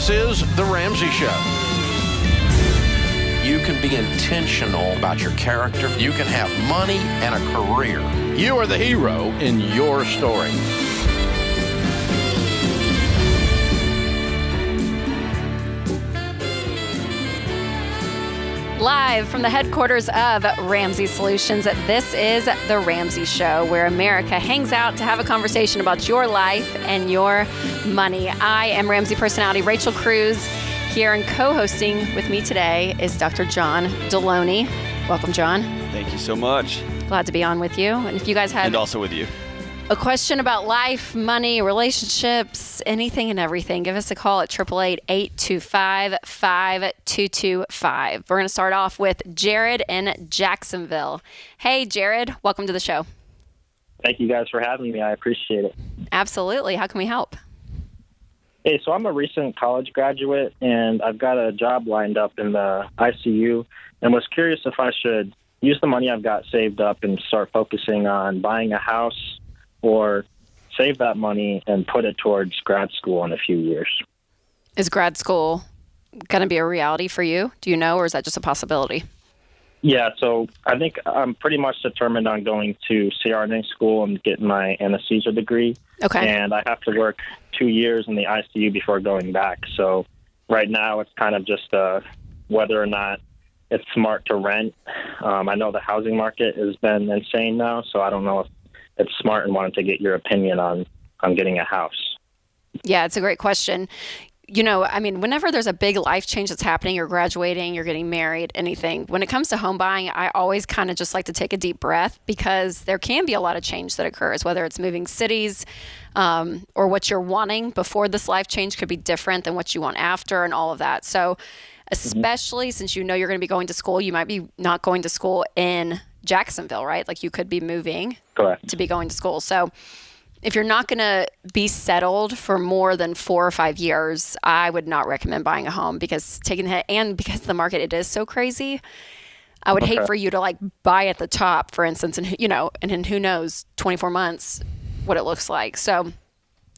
This is The Ramsey Show. You can be intentional about your character. You can have money and a career. You are the hero in your story. Live from the headquarters of Ramsey Solutions, this is The Ramsey Show, where America hangs out to have a conversation about your life and your money. I am Ramsey personality Rachel Cruz here, and co-hosting with me today is Dr. John Deloney. Welcome, John. Thank you so much. Glad to be on with you. And if you guys have... And also with you. A question about life, money, relationships, anything and everything, give us a call at 888-825-5225. We're going to start off with Jared in Jacksonville. Hey, Jared, welcome to the show. Thank you guys for having me. I appreciate it. Absolutely. How can we help? Hey, so I'm a recent college graduate, and I've got a job lined up in the ICU, and was curious if I should use the money I've got saved up and start focusing on buying a house, or save that money and put it towards grad school in a few years. Is grad school going to be a reality for you? Do you know, or is that just a possibility? Yeah, so I think I'm pretty much determined on going to CRNA school and getting my anesthesia degree. Okay. And I have to work 2 years in the ICU before going back. So right now it's kind of just whether or not it's smart to rent. I know the housing market has been insane now, so I don't know if it's smart, and wanted to get your opinion on getting a house. Yeah, it's a great question. You know, I mean, whenever there's a big life change that's happening, you're graduating, you're getting married, anything. When it comes to home buying, I always kind of just like to take a deep breath, because there can be a lot of change that occurs, whether it's moving cities or what you're wanting before this life change could be different than what you want after, and all of that. So especially since you know you're going to be going to school, you might be not going to school in Jacksonville, right? Like you could be moving Correct. to be going to school. So if you're not going to be settled for more than 4 or 5 years, I would not recommend buying a home, because taking the hit, and because the market, it is so crazy. I would hate for you to like buy at the top, for instance, and and who knows, 24 months, what it looks like. So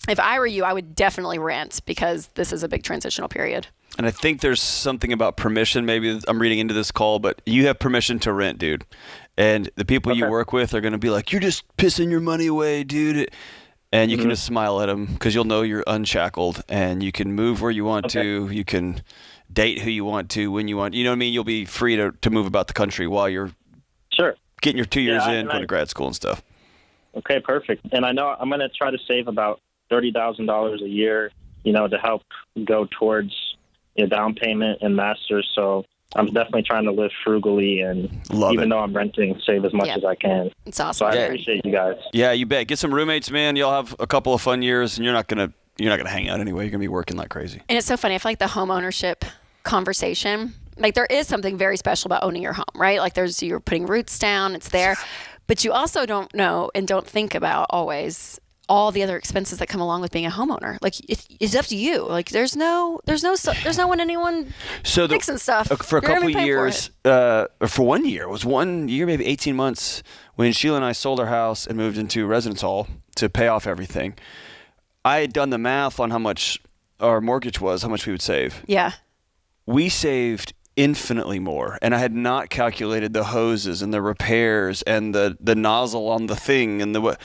if I were you, I would definitely rent, because this is a big transitional period. And I think there's something about permission. Maybe I'm reading into this call, but you have permission to rent, dude. And the people you work with are going to be like, you're just pissing your money away, dude. And you can just smile at them, because you'll know you're unshackled, and you can move where you want to. You can date who you want to, when you want. You know what I mean? You'll be free to move about the country while you're getting your 2 years in, going to grad school and stuff. Okay, perfect. And I know I'm going to try to save about $30,000 a year, to help go towards a down payment and master's. So I'm definitely trying to live frugally, and even though I'm renting, save as much as I can. It's awesome. So I appreciate you guys. Yeah, you bet. Get some roommates, man. You'll have a couple of fun years, and you're not gonna hang out anyway. You're gonna be working like crazy. And it's so funny. I feel like the home ownership conversation, like there is something very special about owning your home, right? Like you're putting roots down, it's there, but you also don't know and don't think about always all the other expenses that come along with being a homeowner. Like it's up to you. Like there's no one, anyone fixing stuff. For a couple of years, or for 1 year, it was 1 year, maybe 18 months, when Sheila and I sold our house and moved into residence hall to pay off everything. I had done the math on how much our mortgage was, how much we would save. Yeah. We saved infinitely more, and I had not calculated the hoses and the repairs and the nozzle on the thing and none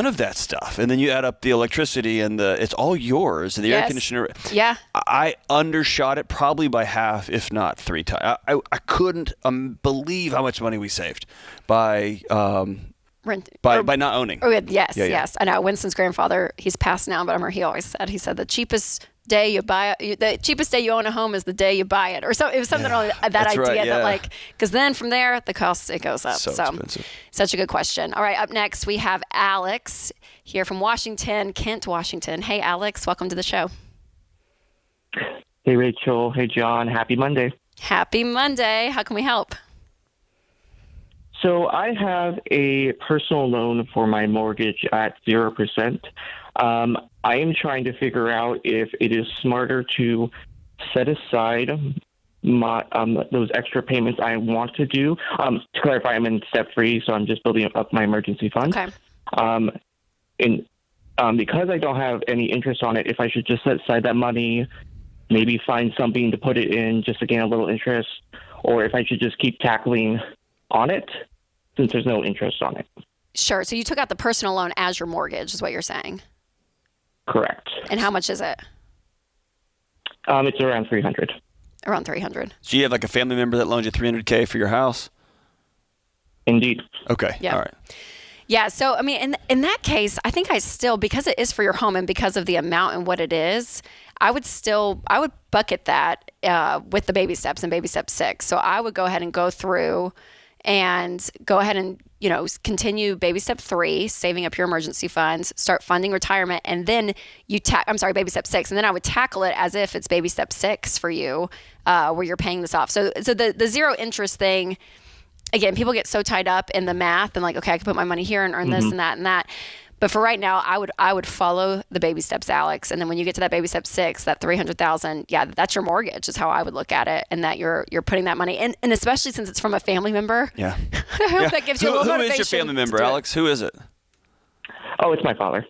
of that stuff. And then you add up the electricity and it's all yours, and the air conditioner. Yeah, I undershot it probably by half, if not 3 times. I couldn't believe how much money we saved by not owning. Oh, yes. I know Winston's grandfather, he's passed now, but I remember he always said, the cheapest day the cheapest day you own a home is the day you buy it, or so. It was something like that idea, right, that because then from there the cost, it goes up. So expensive. Such a good question. All right, up next we have Alex here from Washington, Kent, Washington. Hey, Alex, welcome to the show. Hey, Rachel. Hey, John. Happy Monday. Happy Monday. How can we help? So I have a personal loan for my mortgage at 0%. I am trying to figure out if it is smarter to set aside my those extra payments I want to do. To clarify, I'm in step 3, so I'm just building up my emergency fund. Okay. And because I don't have any interest on it, if I should just set aside that money, maybe find something to put it in just to gain a little interest, or if I should just keep tackling on it since there's no interest on it. Sure. So you took out the personal loan as your mortgage is what you're saying? Correct. And how much is it? It's around $300. Around $300. So you have like a family member that loans you $300K for your house? Indeed. Okay. Yeah. All right. Yeah. So, I mean, in that case, I think I still, because it is for your home and because of the amount and what it is, I would bucket that with the baby steps and baby step 6. So I would go ahead and go through and continue baby step 3, saving up your emergency funds, start funding retirement, and then baby step 6, and then I would tackle it as if it's baby step 6 for you, where you're paying this off. So the zero interest thing, again, people get so tied up in the math and like, okay, I can put my money here and earn this and that and that. But for right now, I would follow the baby steps, Alex. And then when you get to that baby step 6, that $300,000, yeah, that's your mortgage is how I would look at it. And that you're putting that money in, and especially since it's from a family member. Yeah. I hope that gives you a little motivation. Who is your family member, Alex? Who is it? Oh, it's my father.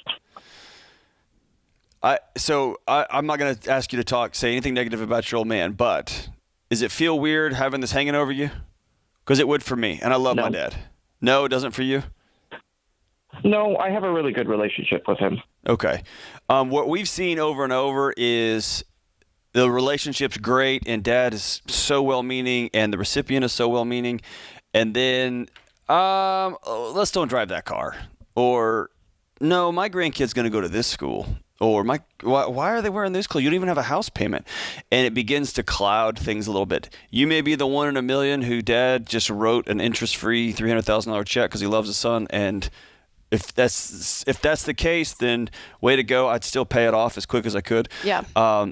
I'm not going to ask you to say anything negative about your old man, but does it feel weird having this hanging over you? Because it would for me, and I love my dad. No, it doesn't for you? No, I have a really good relationship with him. Okay. What we've seen over and over is the relationship's great, and dad is so well-meaning, and the recipient is so well-meaning, and then let's don't drive that car. Or, no, my grandkid's going to go to this school. Or, why are they wearing this clothes? You don't even have a house payment. And it begins to cloud things a little bit. You may be the one in a million who dad just wrote an interest-free $300,000 check because he loves his son, and if that's the case, then way to go. I'd still pay it off as quick as I could. Yeah.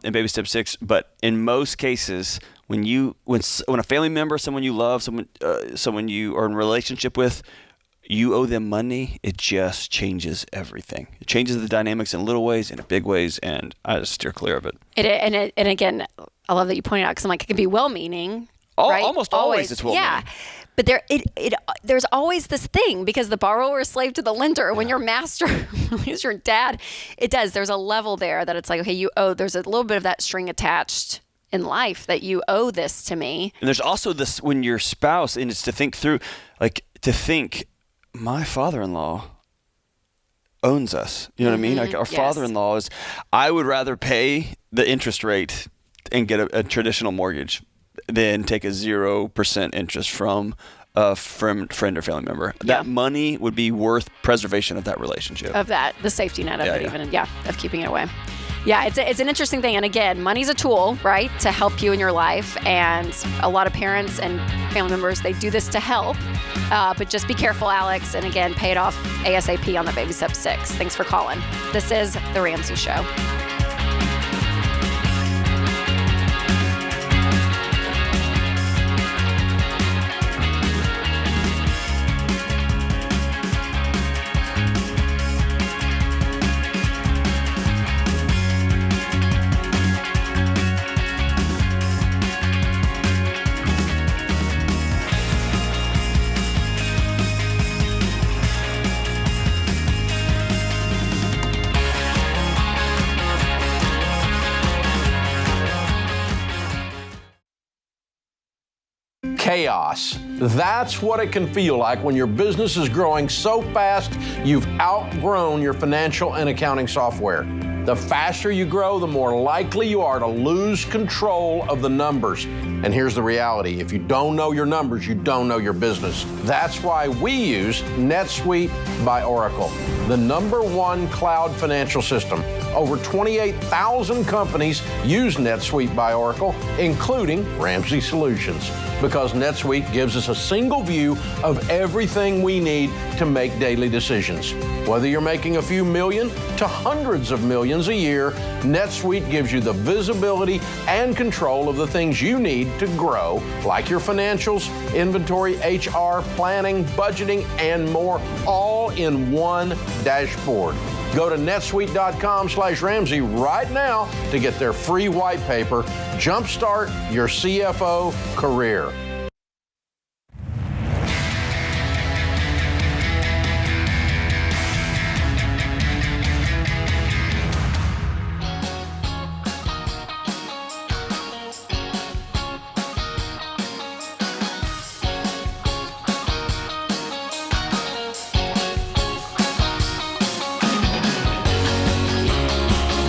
In baby step 6, but in most cases, when a family member, someone you love, someone you are in a relationship with, you owe them money, it just changes everything. It changes the dynamics in little ways and in big ways, and I just steer clear of it. And again, I love that you pointed out because I'm like, it can be well-meaning. Right? Almost always it's well-meaning. Yeah. But there's always this thing because the borrower is slave to the lender. When your master is your dad, it does. There's a level there that it's like, okay, there's a little bit of that string attached in life that you owe this to me. And there's also this when your spouse, and it's to think through, my father-in-law owns us. You know what I mean? Like our father-in-law is, I would rather pay the interest rate and get a traditional mortgage than take a 0% interest from a friend or family member. That money would be worth preservation of that relationship. Of that, the safety net of it even, of keeping it away. Yeah, it's an interesting thing. And again, money's a tool, right, to help you in your life. And a lot of parents and family members, they do this to help. But just be careful, Alex. And again, pay it off ASAP on the baby step 6. Thanks for calling. This is The Ramsey Show. Chaos. That's what it can feel like when your business is growing so fast you've outgrown your financial and accounting software. The faster you grow, the more likely you are to lose control of the numbers. And here's the reality. If you don't know your numbers, you don't know your business. That's why we use NetSuite by Oracle, the #1 cloud financial system. Over 28,000 companies use NetSuite by Oracle, including Ramsey Solutions, because NetSuite gives us a single view of everything we need to make daily decisions. Whether you're making a few million to hundreds of millions a year, NetSuite gives you the visibility and control of the things you need to grow, like your financials, inventory, HR, planning, budgeting, and more, all in one dashboard. Go to netsuite.com/Ramsey right now to get their free white paper. Jumpstart your CFO career.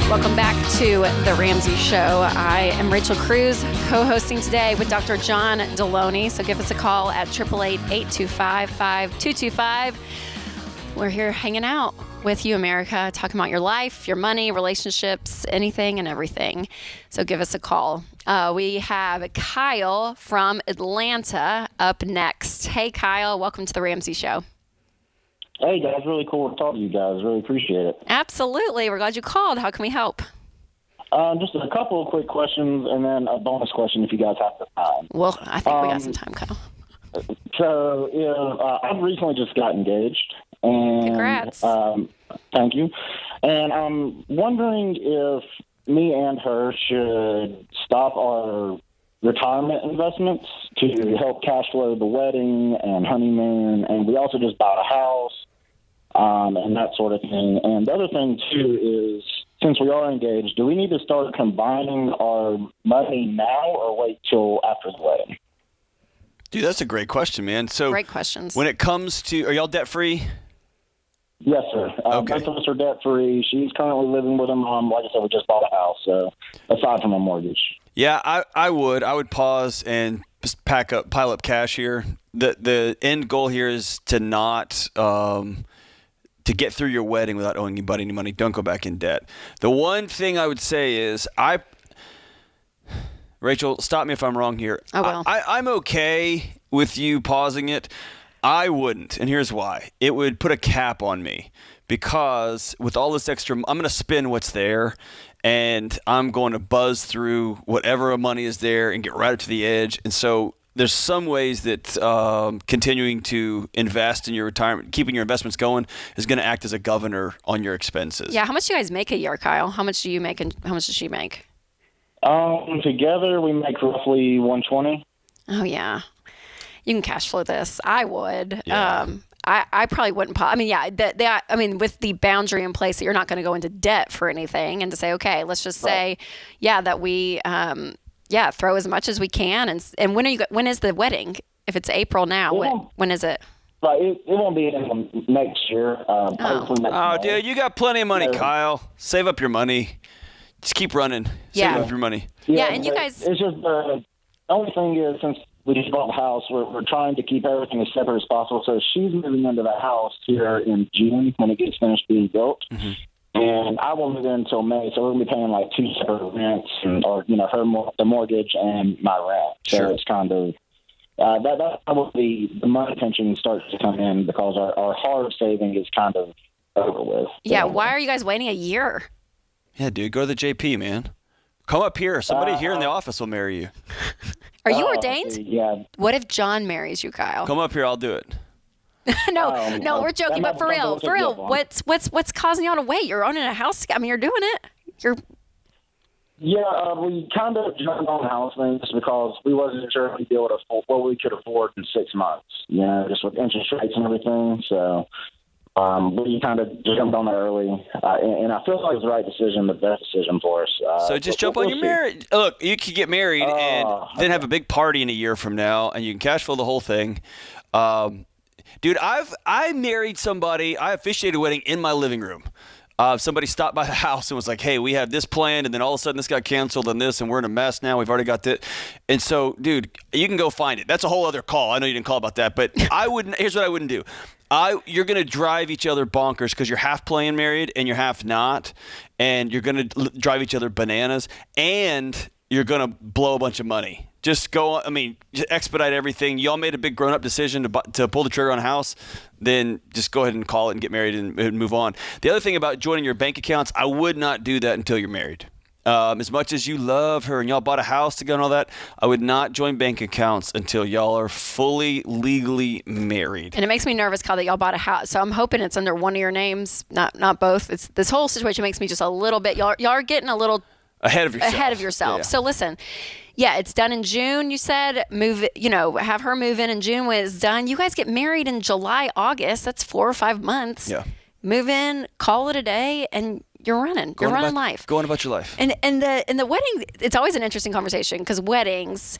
Welcome back to The Ramsey Show. I am Rachel Cruz, co-hosting today with Dr. John Deloney. So give us a call at 888-825-5225. We're here hanging out with you, America, talking about your life, your money, relationships, anything and everything. So give us a call. We have Kyle from Atlanta up next. Hey, Kyle, welcome to The Ramsey Show. Hey, guys, really cool to talk to you guys. Really appreciate it. Absolutely. We're glad you called. How can we help? Just a couple of quick questions and then a bonus question if you guys have the time. Well, I think we got some time, Kyle. So, I've recently just got engaged. And, Congrats. Thank you. And I'm wondering if me and her should stop our retirement investments to help cash flow the wedding and honeymoon. And we also just bought a house. And that sort of thing. And the other thing, too, is since we are engaged, do we need to start combining our money now or wait till after the wedding? Dude, that's a great question, man. So Great questions. when it comes to, are y'all debt-free? Yes, sir. Okay. Both of us are debt-free. She's currently living with her mom. Like I said, we just bought a house, so aside from a mortgage. Yeah, I would pause and just pile up cash here. The end goal here is to not to get through your wedding without owing anybody any money. Don't go back in debt. The one thing I would say is Rachel, stop me if I'm wrong here. I will. I'm okay with you pausing it. I wouldn't, and here's why. It would put a cap on me because with all this extra, I'm going to spend what's there, and I'm going to buzz through whatever money is there and get right up to the edge. And so there's some ways that continuing to invest in your retirement, keeping your investments going, is going to act as a governor on your expenses. Yeah, how much do you guys make a year, Kyle? How much do you make and how much does she make? Together, we make roughly $120. Oh, yeah. You can cash flow this. I would. Yeah. I probably wouldn't. I mean, yeah. With the boundary in place that you're not going to go into debt for anything, and to say, okay, let's just say, that we, throw as much as we can. And when is the wedding? If it's April now, when is it? Right, it won't be in next year. Hopefully next Oh, May. dude, you got plenty of money, Kyle. Save up your money. Just keep running. Yeah. Save up your money. Yeah, and you but guys- It's just the only thing is, since we just bought the house, we're trying to keep everything as separate as possible. So she's moving into the house here in June when it gets finished being built. Mm-hmm. And I won't move in until May, so we're going to be paying like two separate rents, the mortgage and my rent. So Sure. it's kind of that's probably the money pension starts to come in because our hard saving is kind of over with. Yeah, why are you guys waiting a year? Yeah, dude, go to the JP, man. Come up here. Somebody here in the office will marry you. Are you ordained? Yeah. What if John marries you, Kyle? Come up here. I'll do it. No, we're joking. But for real, what's causing y'all to wait? You're owning a house. I mean, you're doing it. Yeah, we kind of jumped on the house thing just because we wasn't sure if we'd be able to afford what we could afford in 6 months, just with interest rates and everything. So we kind of jumped on it early, and I feel like it's the right decision, the best decision for us. So just jump on your marriage. Look, you could get married and then have a big party in a year from now, and you can cash flow the whole thing. Dude, I married somebody. I officiated a wedding in my living room. Somebody stopped by the house and was like, hey, we have this planned, and then all of a sudden this got canceled and this, and we're in a mess now. We've already got this. And so, dude, you can go find it. That's a whole other call. I know you didn't call about that, but here's what I wouldn't do. You're going to drive each other bonkers because you're half playing married and you're half not, and you're going to drive each other bananas, and you're going to blow a bunch of money. Just go, just expedite everything. Y'all made a big grown-up decision to pull the trigger on a house, then just go ahead and call it and get married and move on. The other thing about joining your bank accounts, I would not do that until you're married. As much as you love her and y'all bought a house together and all that, I would not join bank accounts until y'all are fully legally married. And it makes me nervous, Kyle, that y'all bought a house. So I'm hoping it's under one of your names, not both. This whole situation makes me just a little bit. Y'all are getting a little ahead of yourself. Yeah. So listen. Yeah, it's done in June, you said. Have her move in June when it's done. You guys get married in July, August. That's 4 or 5 months. Yeah. Move in, call it a day, and you're running. You're running life. Going about your life. And the wedding, it's always an interesting conversation because weddings,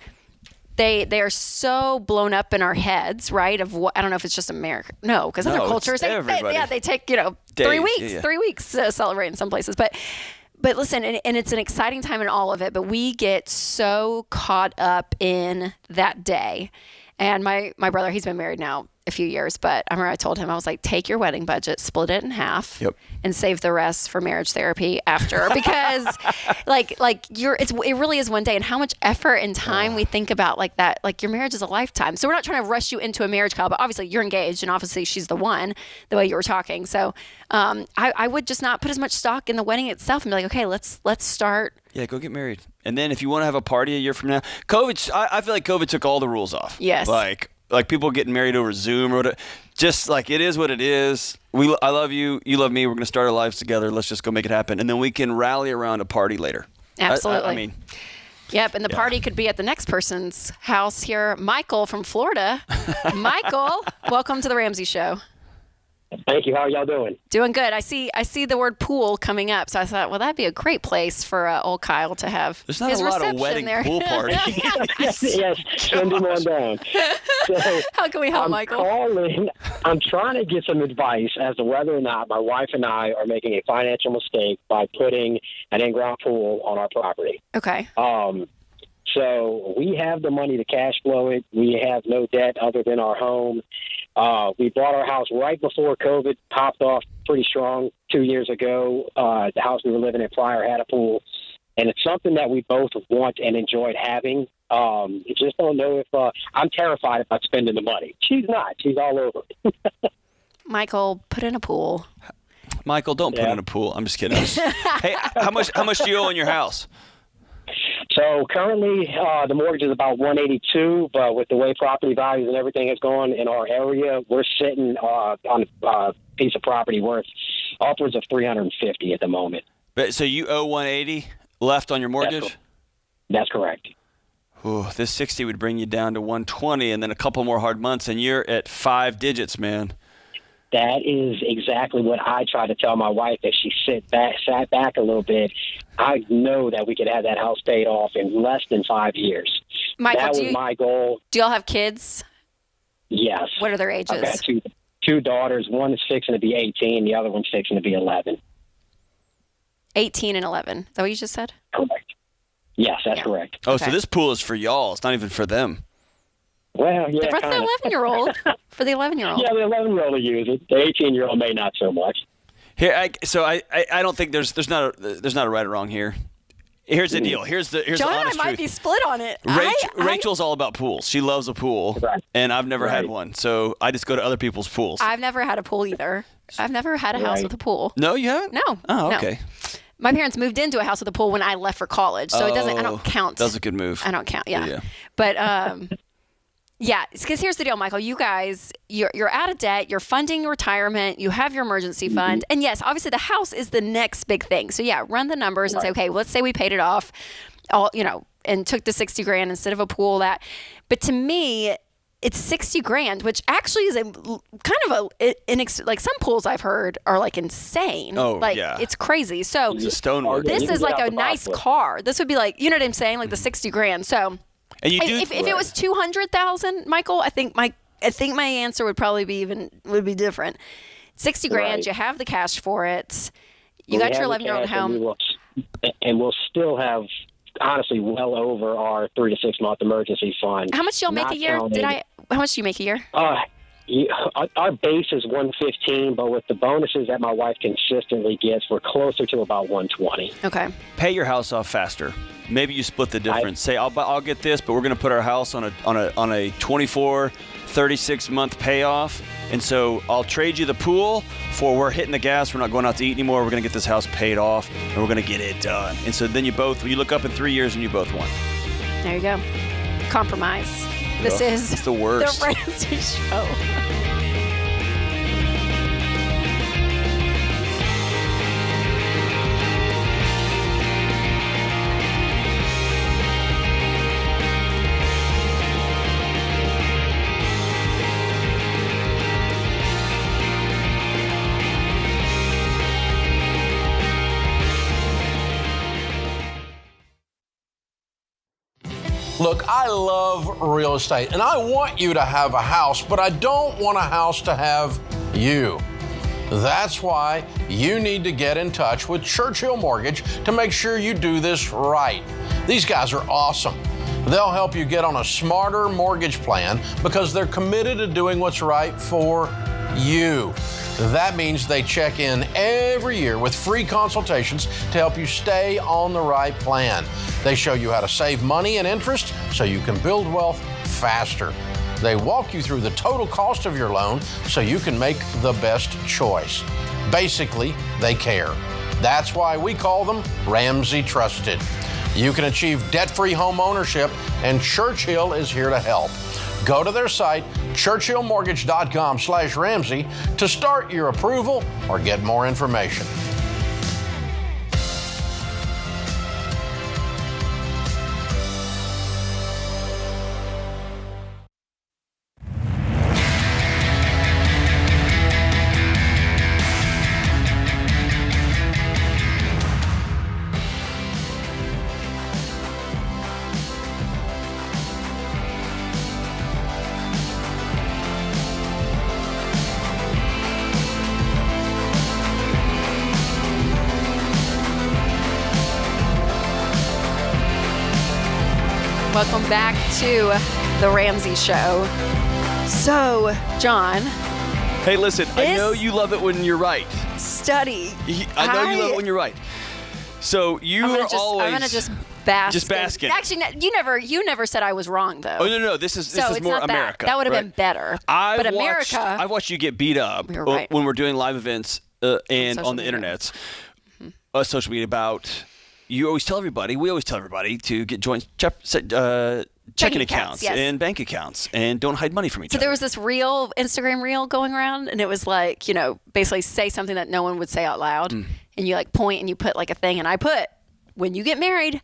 they are so blown up in our heads, right? Of what, I don't know if it's just America. No, because other cultures, they take 3 weeks. Yeah. 3 weeks to celebrate in some places. But listen, and it's an exciting time in all of it, but we get so caught up in that day. And my brother, he's been married now a few years, but I remember I told him, I was like, take your wedding budget, split it in half, and save the rest for marriage therapy after, because it really is one day, and how much effort and time we think about like that. Like, your marriage is a lifetime. So we're not trying to rush you into a marriage, Kyle, but obviously you're engaged, and obviously she's the one, the way you were talking. So I would just not put as much stock in the wedding itself and be like, okay, let's start. Yeah, go get married. And then if you want to have a party a year from now, I feel like COVID took all the rules off. Yes. Like people getting married over Zoom or whatever. Just like, it is what it is. I love you. You love me. We're going to start our lives together. Let's just go make it happen. And then we can rally around a party later. Absolutely. I mean. Yep, and the party could be at the next person's house here. Michael from Florida. Michael, welcome to the Ramsey Show. Thank you. How are y'all doing? Doing good. I see the word pool coming up, so I thought, well, that'd be a great place for old Kyle to have There's not his a lot of reception wedding there. pool parties. Yes, send him on down. So how can we help, Michael? I'm trying to get some advice as to whether or not my wife and I are making a financial mistake by putting an in-ground pool on our property. Okay. So we have the money to cash flow it. We have no debt other than our home. We bought our house right before COVID popped off pretty strong 2 years ago. The house we were living in prior had a pool, and it's something that we both want and enjoyed having. Just don't know if I'm terrified about spending the money. She's not. She's all over it. Michael, put in a pool. Michael, don't put in a pool. I'm just kidding. Hey, how much do you owe on your house? So currently, the mortgage is about $182, but with the way property values and everything has gone in our area, we're sitting on a piece of property worth upwards of $350 at the moment. But so you owe $180 left on your mortgage? That's correct. Ooh, this 60 would bring you down to $120, and then a couple more hard months, and you're at 5 digits, man. That is exactly what I try to tell my wife. If she sat back a little bit, I know that we could have that house paid off in less than 5 years. Michael, that was my goal. Do y'all have kids? Yes. What are their ages? I've got two daughters. One is fixing to be 18. The other one's fixing to be 11. 18 and 11. Is that what you just said? Correct. Yes, that's correct. Oh, okay. So this pool is for y'all. It's not even for them. Well, yeah, for the 11-year-old. For the 11-year-old. Yeah, the 11-year-old will use it. The 18-year-old may not so much. Here, I don't think there's not a right or wrong here. Here's the deal. Here's the John honest and I might truth. be split on it. Rachel's all about pools. She loves a pool, and I've never had one. So I just go to other people's pools. I've never had a pool either. I've never had a house with a pool. No, you haven't? No. Oh, okay. No. My parents moved into a house with a pool when I left for college, so it doesn't. I don't count. That was a good move. I don't count. Yeah. But yeah, because here's the deal, Michael. You guys, you're out of debt. You're funding your retirement. You have your emergency fund, and yes, obviously the house is the next big thing. So yeah, run the numbers and say, okay, well, let's say we paid it off, and took the $60,000 instead of a pool. But to me, it's $60,000, which actually is like some pools I've heard are like insane. Oh, like, yeah. It's crazy. So it's a stonework. This is like a nice car. This would be like, you know what I'm saying? Like the $60,000. So and you if it was $200,000, Michael, I think my answer would probably be different. $60,000, you have the cash for it. You got your 11-year-old home. And we'll still have, honestly, well over our 3 to 6 month emergency fund. How much do y'all make a year? How much do you make a year? Our base is $115, but with the bonuses that my wife consistently gets, we're closer to about $120. Okay. Pay your house off faster. Maybe you split the difference. Say, I'll get this, but we're going to put our house on a 24, 36 month payoff. And so I'll trade you the pool for we're hitting the gas. We're not going out to eat anymore. We're going to get this house paid off, and we're going to get it done. And so then you look up in 3 years and you both won. There you go. Compromise. This is it's the worst. The Ramsey Show. Look, I love real estate, and I want you to have a house, but I don't want a house to have you. That's why you need to get in touch with Churchill Mortgage to make sure you do this right. These guys are awesome. They'll help you get on a smarter mortgage plan because they're committed to doing what's right for you. That means they check in every year with free consultations to help you stay on the right plan. They show you how to save money and interest so you can build wealth faster. They walk you through the total cost of your loan so you can make the best choice. Basically, they care. That's why we call them Ramsey Trusted. You can achieve debt-free home ownership, and Churchill is here to help. Go to their site, churchillmortgage.com/Ramsey, to start your approval or get more information. Welcome back to the Ramsey Show. So, John. Hey, listen, I know you love it when you're right. Study. I know you love it when you're right. So you are always. I'm gonna just bask. Just basking. Actually, you never said I was wrong though. Oh no, this is more America. That would have been better. But America. I've watched you get beat up when we're doing live events and on the internet, social media about. We always tell everybody to get joint checking accounts and bank accounts and don't hide money from each other. So there was this Instagram reel going around, and it was like, basically say something that no one would say out loud. And you like point and you put like a thing. And I put, when you get married,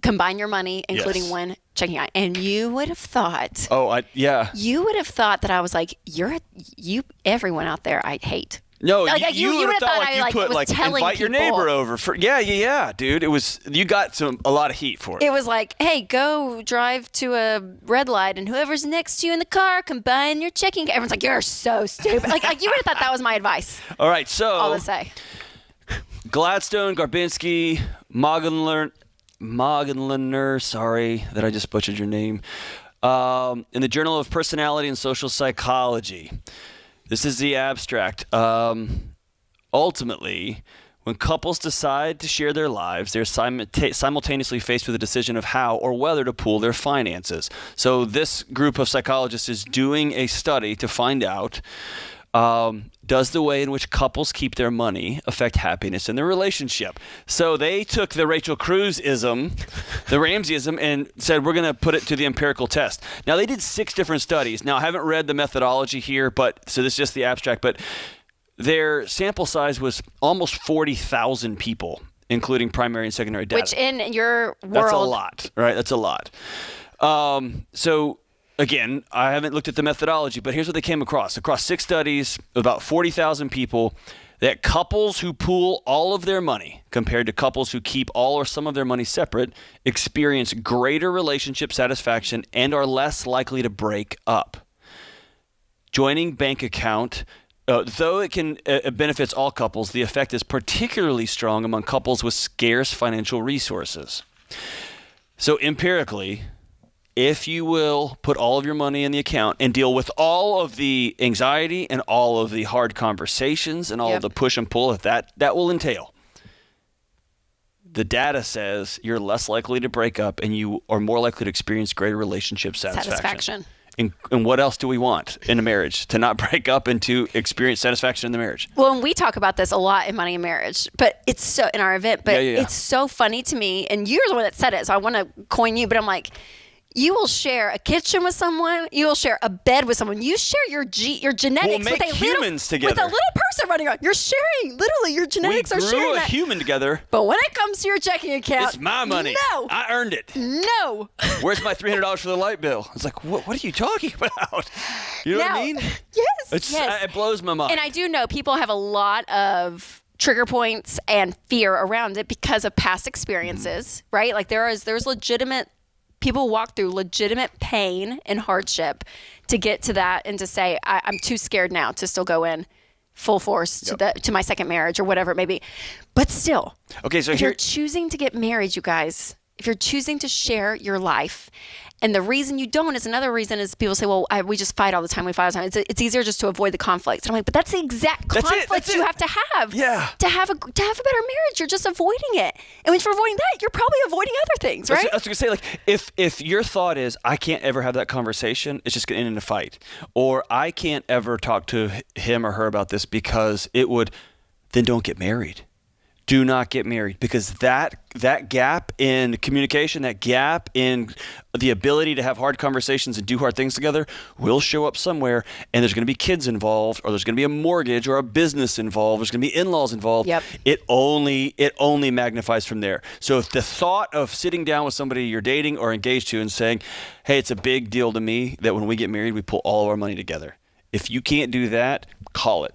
combine your money, including one checking account. And you would have thought. You would have thought that I was like, everyone out there I hate. No, you would have thought you put invite your neighbor over for dude. It was you got a lot of heat for it. It was like, hey, go drive to a red light, and whoever's next to you in the car, combine your checking. Everyone's like, you're so stupid. like you would have thought that was my advice. All right, so all to say, Gladstone, Garbinski, Mogenliner, sorry that I just butchered your name. In the Journal of Personality and Social Psychology. This is the abstract. Ultimately, when couples decide to share their lives, they're simultaneously faced with a decision of how or whether to pool their finances. So this group of psychologists is doing a study to find out, does the way in which couples keep their money affect happiness in their relationship? So they took the Rachel Cruz-ism, the Ramseyism, and said, we're going to put it to the empirical test. Now, they did 6 different studies. Now, I haven't read the methodology here, so this is just the abstract, but their sample size was almost 40,000 people, including primary and secondary data. Which in your world... That's a lot, right? That's a lot. So... Again, I haven't looked at the methodology, but here's what they came across. Across 6 studies, about 40,000 people, that couples who pool all of their money compared to couples who keep all or some of their money separate experience greater relationship satisfaction and are less likely to break up. Joining bank account, though it benefits all couples, the effect is particularly strong among couples with scarce financial resources. So empirically, if you will put all of your money in the account and deal with all of the anxiety and all of the hard conversations and all of the push and pull that will entail, the data says you're less likely to break up and you are more likely to experience greater relationship satisfaction. And what else do we want in a marriage? To not break up and to experience satisfaction in the marriage. Well, and we talk about this a lot in Money and Marriage, but it's so in our event, but it's so funny to me. And you're the one that said it, so I want to coin you, but I'm like, you will share a kitchen with someone. You will share a bed with someone. You share your genetics with a humans together. With a little person running around. You're sharing. Literally, your genetics are sharing. We grew a human together. But when it comes to your checking account, it's my money. No, I earned it. No. Where's my $300 for the light bill? It's like, what are you talking about? You know what I mean? Yes. It blows my mind. And I do know people have a lot of trigger points and fear around it because of past experiences, right? Like there's legitimate. People walk through legitimate pain and hardship to get to that and to say, I'm too scared now to still go in full force to my second marriage or whatever it may be. But still, okay, so if you're choosing to get married, you guys, if you're choosing to share your life, and the reason you don't is another reason is people say, well, we just fight all the time. We fight all the time. It's easier just to avoid the conflict. And I'm like, but that's the exact conflict you have to have. Yeah. To have a better marriage, you're just avoiding it. And when you're avoiding that, you're probably avoiding other things, right? I was going to say, like, if your thought is, I can't ever have that conversation, it's just going to end in a fight. Or I can't ever talk to him or her about this because it would, then don't get married. Do not get married, because that gap in communication, that gap in the ability to have hard conversations and do hard things together will show up somewhere, and there's going to be kids involved, or there's going to be a mortgage or a business involved, there's going to be in-laws involved. Yep. It only magnifies from there. So if the thought of sitting down with somebody you're dating or engaged to and saying, hey, it's a big deal to me that when we get married, we pull all of our money together. If you can't do that, call it.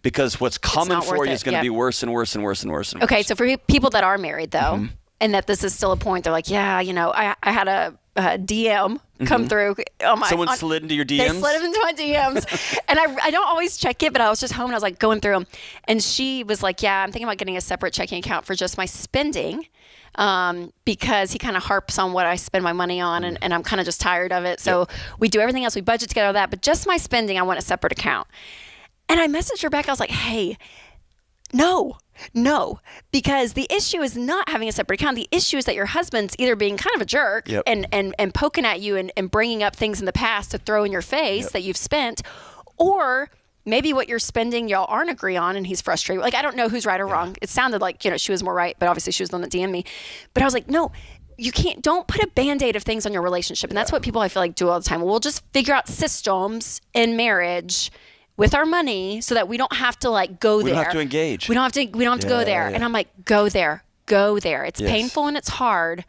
Because what's coming for you is going to be worse and worse and worse and worse and worse. Okay, so for people that are married, though, and that this is still a point, they're like, yeah, I had a DM come through. Someone slid into your DMs? They slid into my DMs. And I don't always check it, but I was just home and I was like going through them. And she was like, yeah, I'm thinking about getting a separate checking account for just my spending. Because he kind of harps on what I spend my money on, and I'm kind of just tired of it. So we do everything else. We budget together all that, but just my spending, I want a separate account. And I messaged her back. I was like, hey, no, because the issue is not having a separate account. The issue is that your husband's either being kind of a jerk and poking at you and bringing up things in the past to throw in your face that you've spent, or maybe what you're spending y'all aren't agree on and he's frustrated. Like, I don't know who's right or wrong. It sounded like, she was more right, but obviously she was the one that DM'd me. But I was like, no, you don't put a Band-Aid of things on your relationship. And that's what people I feel like do all the time. We'll just figure out systems in marriage with our money so that we don't have to go there. We don't have to engage. We don't have to go there. Yeah. And I'm like, go there. It's painful and it's hard,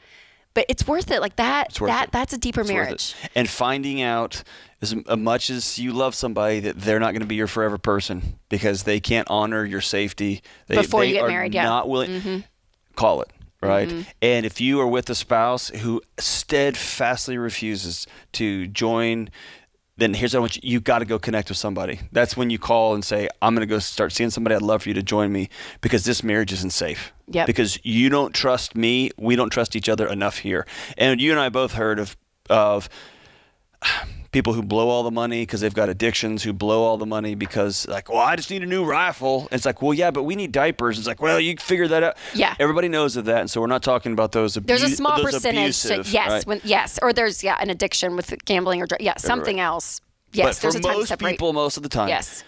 but it's worth it. Like that's a deeper marriage. And finding out as much as you love somebody that they're not going to be your forever person because they can't honor your safety. Before you get married, not willing. Call it. Right. And if you are with a spouse who steadfastly refuses to join, then here's what I want you got to go connect with somebody. That's when you call and say, I'm going to go start seeing somebody. I'd love for you to join me because this marriage isn't safe. Yep. Because you don't trust me. We don't trust each other enough here. And you and I both heard of people who blow all the money because they've got addictions, who blow all the money because I just need a new rifle. And it's like, well, yeah, but we need diapers. It's like, well, you figure that out. Yeah. Everybody knows of that. And so we're not talking about those There's a small percentage. Abusive, yes. Right? Or there's, an addiction with gambling or something else. Yes. But there's for a time to most separate. people, most of the time. Yes.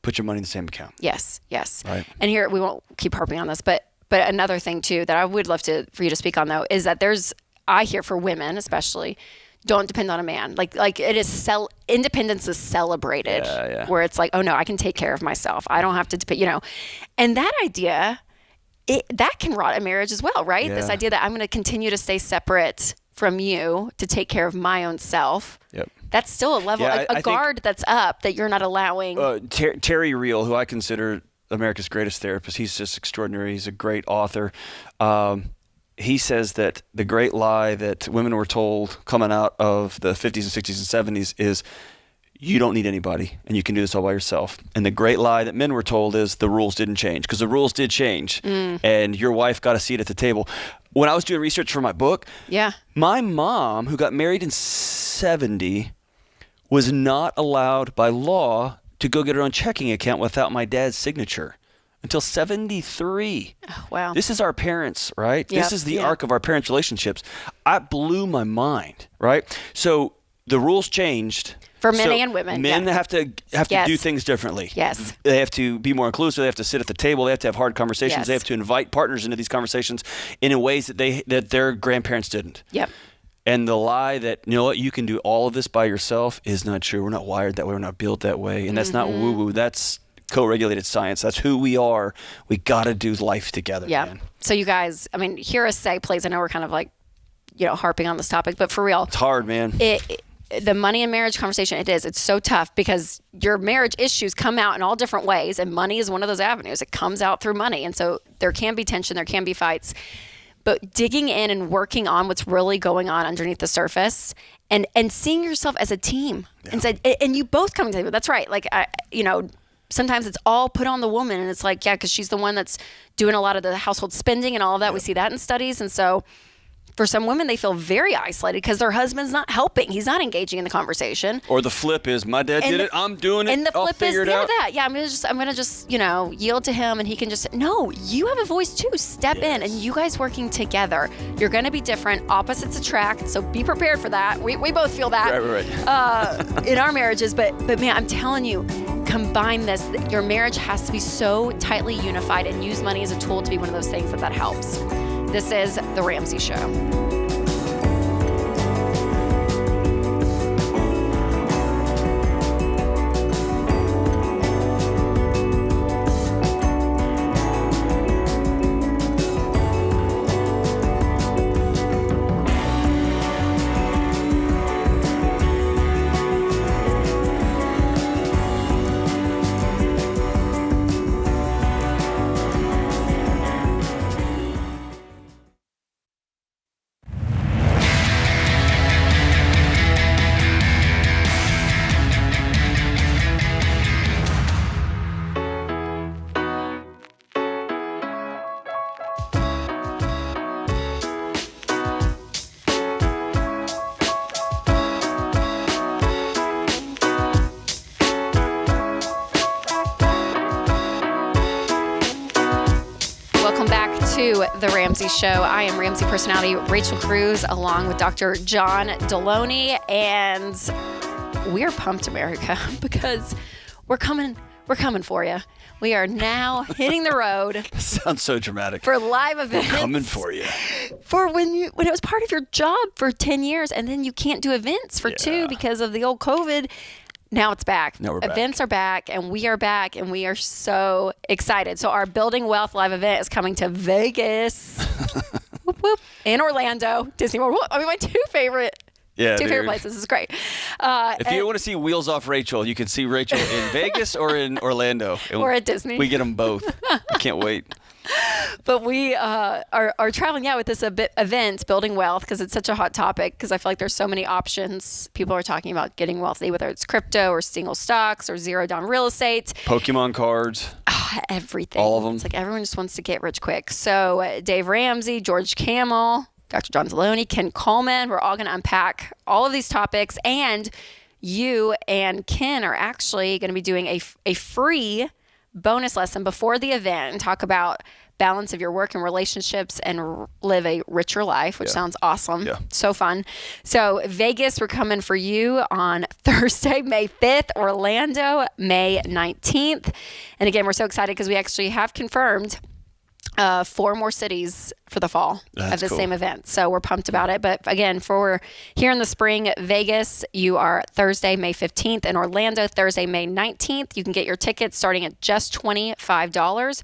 Put your money in the same account. Yes. Right. And here, we won't keep harping on this, but another thing too that I would love for you to speak on though is that I hear for women especially, don't depend on a man. Like it is independence is celebrated. Yeah. Where it's like, oh no, I can take care of myself. I don't have to depend. And that idea, that can rot a marriage as well, right? Yeah. This idea that I'm going to continue to stay separate from you to take care of my own self. Yep. That's still a level, a guard that's up that you're not allowing. Terry Real, who I consider America's greatest therapist, he's just extraordinary. He's a great author. He says that the great lie that women were told coming out of the 50s and 60s and 70s is you don't need anybody and you can do this all by yourself. And the great lie that men were told is the rules didn't change, because the rules did change and your wife got a seat at the table. When I was doing research for my book, my mom, who got married in 70, was not allowed by law to go get her own checking account without my dad's signature. Until 73. Oh, wow. This is our parents, right? Yep. This is the arc of our parents' relationships. It blew my mind, right? So the rules changed. For men and women. Men have to do things differently. Yes. They have to be more inclusive. They have to sit at the table. They have to have hard conversations. Yes. They have to invite partners into these conversations in ways that their grandparents didn't. Yep. And the lie that, you can do all of this by yourself is not true. We're not wired that way. We're not built that way. And that's not woo-woo. That's co-regulated science. That's who we are. We got to do life together. Yeah. Man. So you guys, hear us say, please, I know we're kind of harping on this topic, but for real. It's hard, man. The money and marriage conversation, it's so tough because your marriage issues come out in all different ways, and money is one of those avenues. It comes out through money. And so there can be tension, there can be fights, but digging in and working on what's really going on underneath the surface and seeing yourself as a team and you both coming together. That's right. sometimes it's all put on the woman, and it's like, yeah, because she's the one that's doing a lot of the household spending and all of that. We see that in studies. And so for some women, they feel very isolated because their husband's not helping. He's not engaging in the conversation. Or the flip is, my dad did it, I'm doing it, and the I'll flip figure is it out. that. Yeah, I'm gonna just yield to him, and he can just no. You have a voice too. Step in, and you guys working together. You're gonna be different. Opposites attract. So be prepared for that. We both feel that Right. in our marriages. But man, I'm telling you, combine this. Your marriage has to be so tightly unified, and use money as a tool to be one of those things that helps. This is The Ramsey Show. To The Ramsey Show. I am Ramsey personality Rachel Cruz, along with Dr. John Deloney, and we're pumped, America, because we're coming for you. We are now hitting the road. Sounds so dramatic. For live events. We're coming for you. For when it was part of your job for 10 years, and then you can't do events for 2 because of the old COVID. Now it's back. Now we're back. Events are back, and we are back, and we are so excited. So our Building Wealth live event is coming to Vegas, whoop, whoop, and Orlando, Disney World. I mean, my two favorite places. This is great. If you want to see Wheels Off Rachel, you can see Rachel in Vegas or in Orlando. Or at Disney. We get them both. I can't wait. But we are traveling with this event, Building Wealth, because it's such a hot topic, because I feel like there's so many options. People are talking about getting wealthy, whether it's crypto or single stocks or zero down real estate. Pokemon cards. Everything. All of them. It's like everyone just wants to get rich quick. So Dave Ramsey, George Camel, Dr. John Deloney, Ken Coleman, we're all going to unpack all of these topics. And you and Ken are actually going to be doing a free bonus lesson before the event and talk about balance of your work and relationships and live a richer life, which sounds awesome. Yeah. So fun. So Vegas, we're coming for you on Thursday, May 5th, Orlando, May 19th. And again, we're so excited because we actually have confirmed 4 more cities for the fall of the same event. So we're pumped about it. But again, for here in the spring, Vegas, you are Thursday, May 15th, and Orlando, Thursday, May 19th. You can get your tickets starting at just $25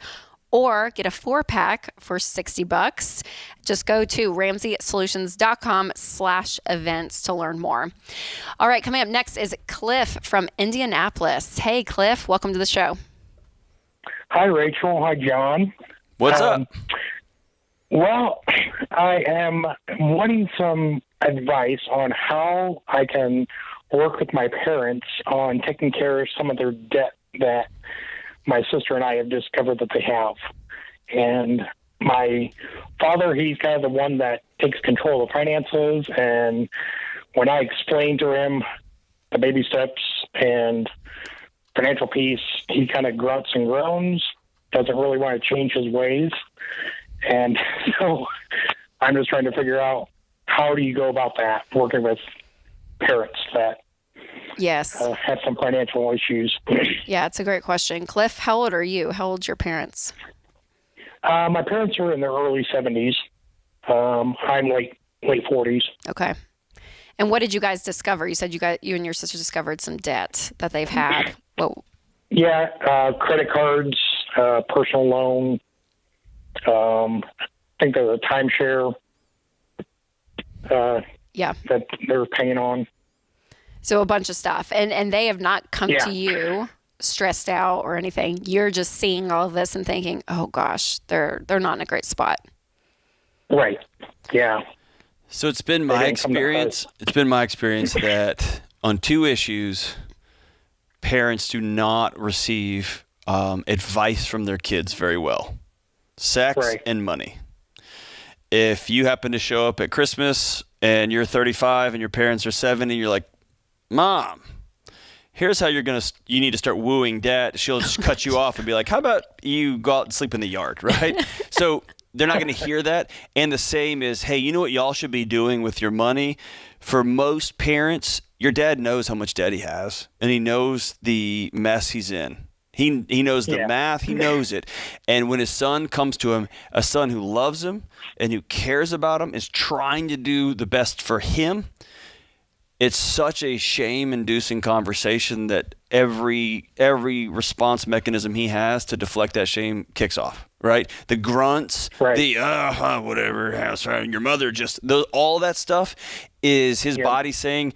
or get a 4-pack for $60. Just go to RamseySolutions.com/events to learn more. All right, coming up next is Cliff from Indianapolis. Hey, Cliff, welcome to the show. Hi, Rachel. Hi, John. What's up? Well, I am wanting some advice on how I can work with my parents on taking care of some of their debt that my sister and I have discovered that they have. And my father, he's kind of the one that takes control of finances. And when I explain to him the baby steps and financial piece, he kind of grunts and groans, doesn't really want to change his ways. And so I'm just trying to figure out, how do you go about that, working with parents that have some financial issues? Yeah, it's a great question. Cliff, how old are you? How old's your parents? My parents are in their early 70s. I'm late 40s. Okay. And what did you guys discover? You said you and your sister discovered some debt that they've had. Whoa. Yeah, credit cards, personal loan. I think there's a timeshare that they're paying on. So a bunch of stuff. And they have not come to you stressed out or anything. You're just seeing all of this and thinking, oh gosh, they're not in a great spot. Right. Yeah. So it's been my experience. It's been my experience that on 2 issues, parents do not receive advice from their kids very well. Sex and money. If you happen to show up at Christmas and you're 35 and your parents are 70, you're like, Mom, here's how you need to start wooing Dad. She'll just cut you off and be like, how about you go out and sleep in the yard, right? So they're not going to hear that. And the same is, hey, you know what y'all should be doing with your money? For most parents, your dad knows how much debt he has, and he knows the mess he's in. He knows the math. He knows it. And when his son comes to him, a son who loves him and who cares about him, is trying to do the best for him, it's such a shame-inducing conversation that every response mechanism he has to deflect that shame kicks off, right? The grunts, the whatever, your mother just, all that stuff is his body saying,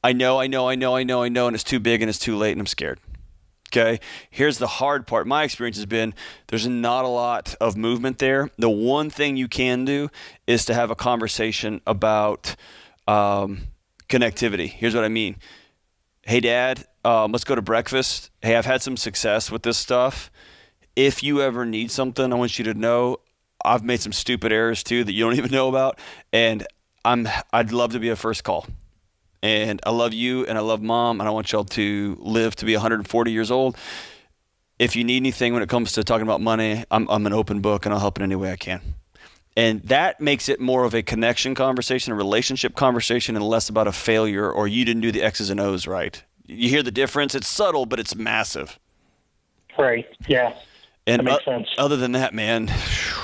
I know, and it's too big and it's too late and I'm scared. Okay, here's the hard part. My experience has been there's not a lot of movement there. The one thing you can do is to have a conversation about connectivity. Here's what I mean. Hey, Dad, let's go to breakfast. Hey, I've had some success with this stuff. If you ever need something, I want you to know I've made some stupid errors too that you don't even know about, and I'd love to be a first call. And I love you and I love Mom, and I want y'all to live to be 140 years old. If you need anything when it comes to talking about money, I'm an open book and I'll help in any way I can. And that makes it more of a connection conversation, a relationship conversation, and less about a failure or you didn't do the X's and O's right. You hear the difference? It's subtle, but it's massive. Right. Yeah. And that makes sense. Other than that, man,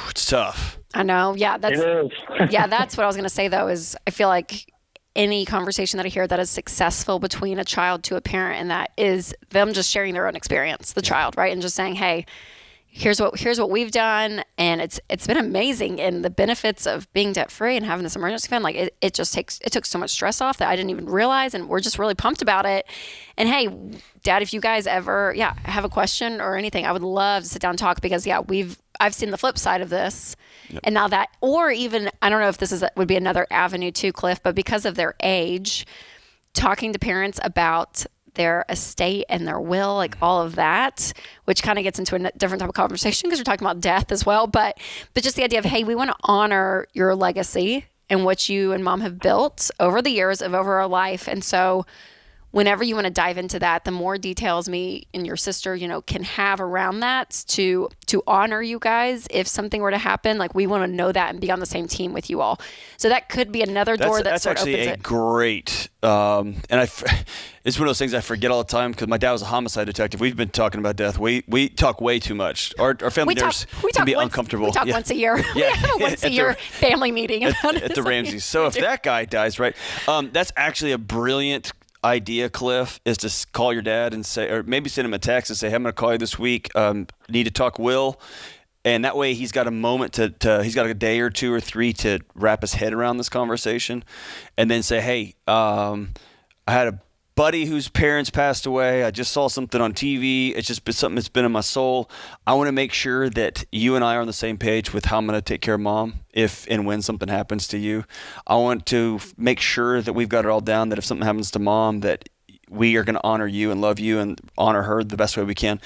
it's tough. I know. Yeah. It is. Yeah. That's what I was going to say though, is I feel like any conversation that I hear that is successful between a child to a parent, and that is them just sharing their own experience, the child, right? And just saying, hey, here's what we've done, and it's been amazing, and the benefits of being debt free and having this emergency fund, like it took so much stress off that I didn't even realize, and we're just really pumped about it. And hey, Dad, if you guys ever have a question or anything, I would love to sit down and talk, because I've seen the flip side of this. Yep. And now that, or even, I don't know if this would be another avenue too, Cliff, but because of their age, talking to parents about their estate and their will, like all of that, which kind of gets into a different type of conversation because you're talking about death as well. But just the idea of, hey, we want to honor your legacy and what you and Mom have built over the years over our life. And so whenever you want to dive into that, the more details me and your sister, can have around that to honor you guys if something were to happen. Like, we want to know that and be on the same team with you all. So that could be another door that's actually opens a it. Great. It's one of those things I forget all the time because my dad was a homicide detective. We've been talking about death. We talk way too much. Our family dinners can be uncomfortable. We talk once a year. Yeah. We have a once a year family meeting at the Ramseys. So if that guy dies, right, that's actually a brilliant idea, Cliff, is to call your dad and say, or maybe send him a text and say, hey, I'm going to call you this week. Need to talk will. And that way he's got a moment he's got a day or two or three to wrap his head around this conversation, and then say, hey, I had a buddy whose parents passed away. I just saw something on TV. It's just been something that's been in my soul. I want to make sure that you and I are on the same page with how I'm going to take care of Mom if and when something happens to you. I want to make sure that we've got it all down, that if something happens to Mom, that we are going to honor you and love you and honor her the best way we can.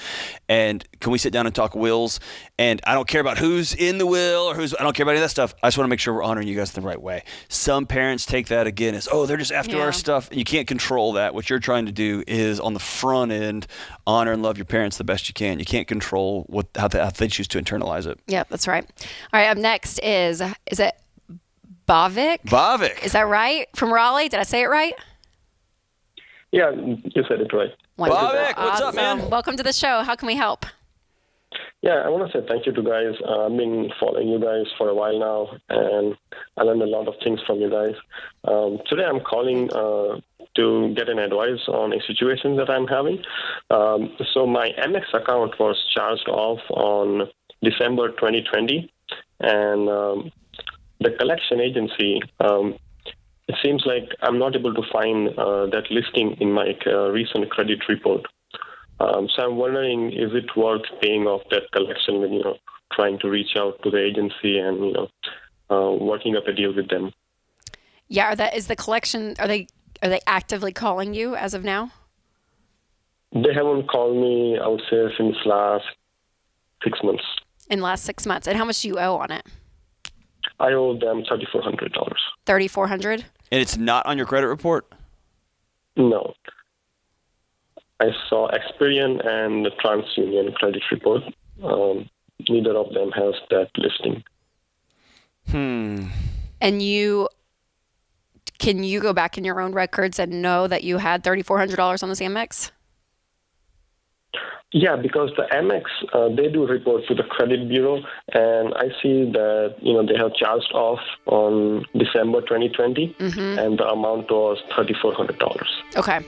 And can we sit down and talk wills? And I don't care about who's in the will or I don't care about any of that stuff. I just want to make sure we're honoring you guys the right way. Some parents take that again as, they're just after our stuff. You can't control that. What you're trying to do is on the front end, honor and love your parents the best you can. You can't control how they choose to internalize it. Yeah, that's right. All right, up next is it Bavik? Bavik. Is that right? From Raleigh? Did I say it right? Yeah, you said it right. Bavik, what's up, man? Welcome to the show. How can we help? Yeah, I want to say thank you to guys. I've been following you guys for a while now, and I learned a lot of things from you guys. Today I'm calling to get an advice on a situation that I'm having. So my Amex account was charged off on December 2020, and the collection agency, it seems like I'm not able to find that listing in my recent credit report. So I'm wondering, is it worth paying off that collection when, trying to reach out to the agency and, working up a deal with them? Yeah, is the collection, are they actively calling you as of now? They haven't called me, I would say, since last 6 months. In the last 6 months. And how much do you owe on it? I owe them $3,400. $3,400? And it's not on your credit report? No. I saw Experian and the TransUnion credit report. Neither of them has that listing. And can you go back in your own records and know that you had $3,400 on this Amex? Yeah, because the Amex, they do report to the credit bureau, and I see that, they have charged off on December 2020, and the amount was $3,400. Okay.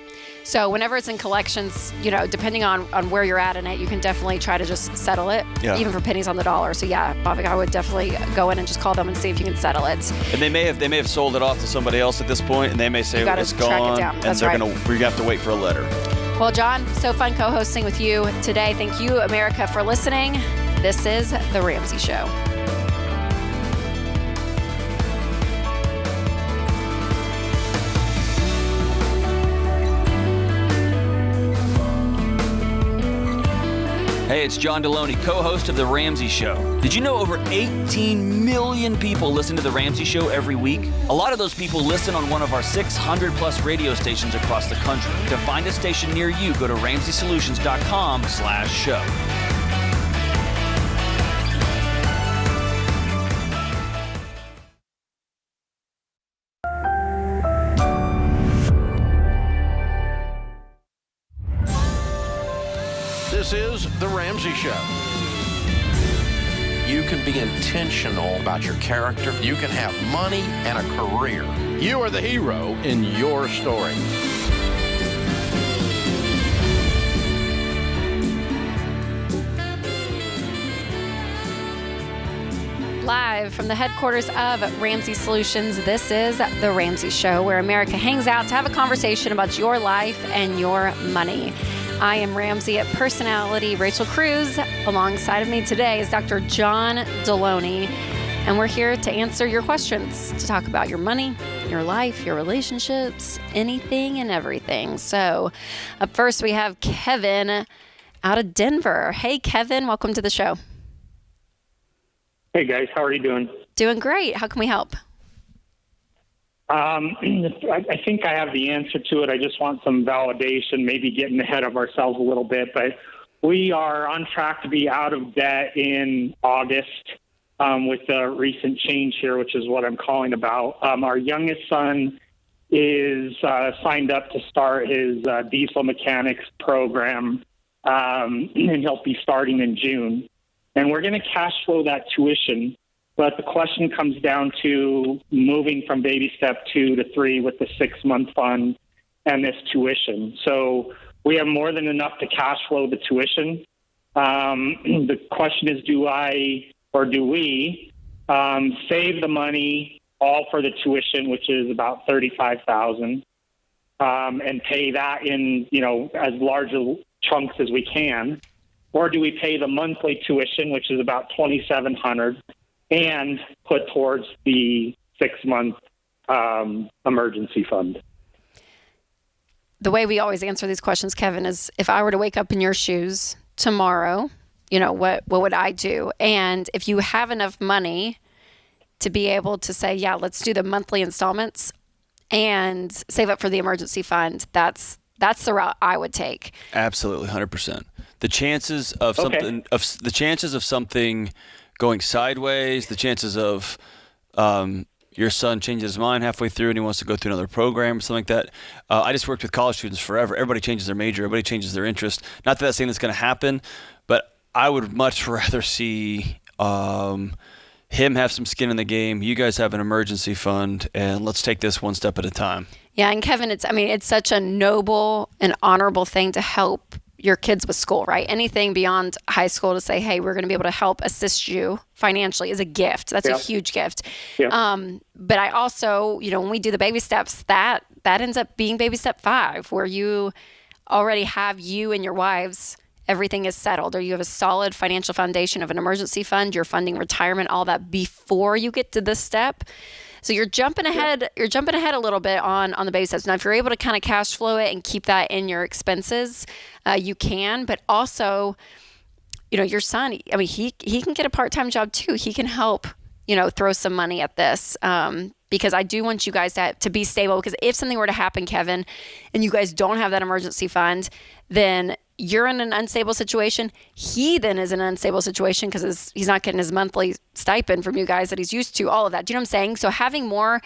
So whenever it's in collections, depending on where you're at in it, you can definitely try to just settle it, even for pennies on the dollar. So yeah, Bhavik, I would definitely go in and just call them and see if you can settle it. And they may have sold it off to somebody else at this point, and they may say it's gone, and we're gonna have to wait for a letter. Well, John, so fun co-hosting with you today. Thank you, America, for listening. This is The Ramsey Show. Hey, it's John Deloney, co-host of The Ramsey Show. Did you know over 18 million people listen to The Ramsey Show every week? A lot of those people listen on one of our 600-plus radio stations across the country. To find a station near you, go to RamseySolutions.com/show. This is The Ramsey Show. You can be intentional about your character. You can have money and a career. You are the hero in your story. Live from the headquarters of Ramsey Solutions, this is The Ramsey Show, where America hangs out to have a conversation about your life and your money. I am Ramsey personality Rachel Cruz. Alongside of me today is Dr. John Deloney, and we're here to answer your questions, to talk about your money, your life, your relationships, anything and everything. So up first, we have Kevin out of Denver. Hey, Kevin, welcome to the show. Hey, guys. How are you doing? Doing great. How can we help? I think I have the answer to it. I just want some validation, maybe getting ahead of ourselves a little bit. But we are on track to be out of debt in August with the recent change here, which is what I'm calling about. Our youngest son is signed up to start his diesel mechanics program, and he'll be starting in June. And we're going to cash flow that tuition. But the question comes down to moving from baby step 2 to 3 with the 6-month fund and this tuition. So we have more than enough to cash flow the tuition. The question is, do we save the money all for the tuition, which is about $35,000, and pay that in, as large chunks as we can, or do we pay the monthly tuition, which is about $2,700? And put towards the 6-month emergency fund? The way we always answer these questions, Kevin, is if I were to wake up in your shoes tomorrow, what would I do? And if you have enough money to be able to say, yeah, let's do the monthly installments and save up for the emergency fund, that's the route I would take. Absolutely, 100%. The chances of something going sideways, the chances of your son changes his mind halfway through and he wants to go through another program or something like that. I just worked with college students forever. Everybody changes their major. Everybody changes their interest. Not that that's saying that's going to happen, but I would much rather see him have some skin in the game. You guys have an emergency fund, and let's take this one step at a time. Yeah, and Kevin, it's such a noble and honorable thing to help your kids with school, right? Anything beyond high school to say, hey, we're going to be able to help assist you financially is a gift. That's a huge gift. Yeah. But I also, when we do the baby steps, that ends up being baby step 5, where you already have you and your wives, everything is settled, or you have a solid financial foundation of an emergency fund, you're funding retirement, all that before you get to this step. So you're jumping ahead. You're jumping ahead a little bit on the baby steps. Now, if you're able to kind of cash flow it and keep that in your expenses, you can. But also, your son. I mean, he can get a part-time job too. He can help. Throw some money at this. Because I do want you guys to be stable. Because if something were to happen, Kevin, and you guys don't have that emergency fund, then you're in an unstable situation. He then is in an unstable situation because he's not getting his monthly stipend from you guys that he's used to, all of that. Do you know what I'm saying? So having more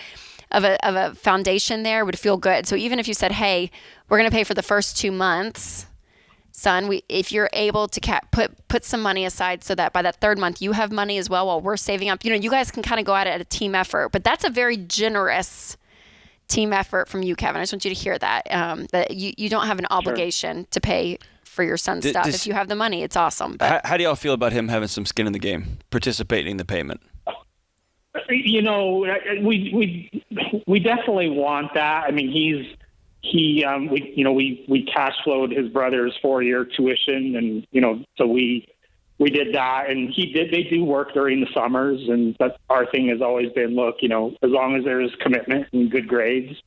of a foundation there would feel good. So even if you said, hey, we're going to pay for the first 2 months, son, if you're able to put some money aside so that by that third month you have money as well while we're saving up, you guys can kind of go at it at a team effort. But that's a very generous team effort from you, Kevin. I just want you to hear that, that you don't have an obligation to pay for your son's stuff. If you have the money, it's awesome. But how do y'all feel about him having some skin in the game, participating in the payment? We definitely want that. I mean, we cash flowed his brother's 4-year tuition, and so we did that, and they do work during the summers, and that's our thing has always been, look, as long as there's commitment and good grades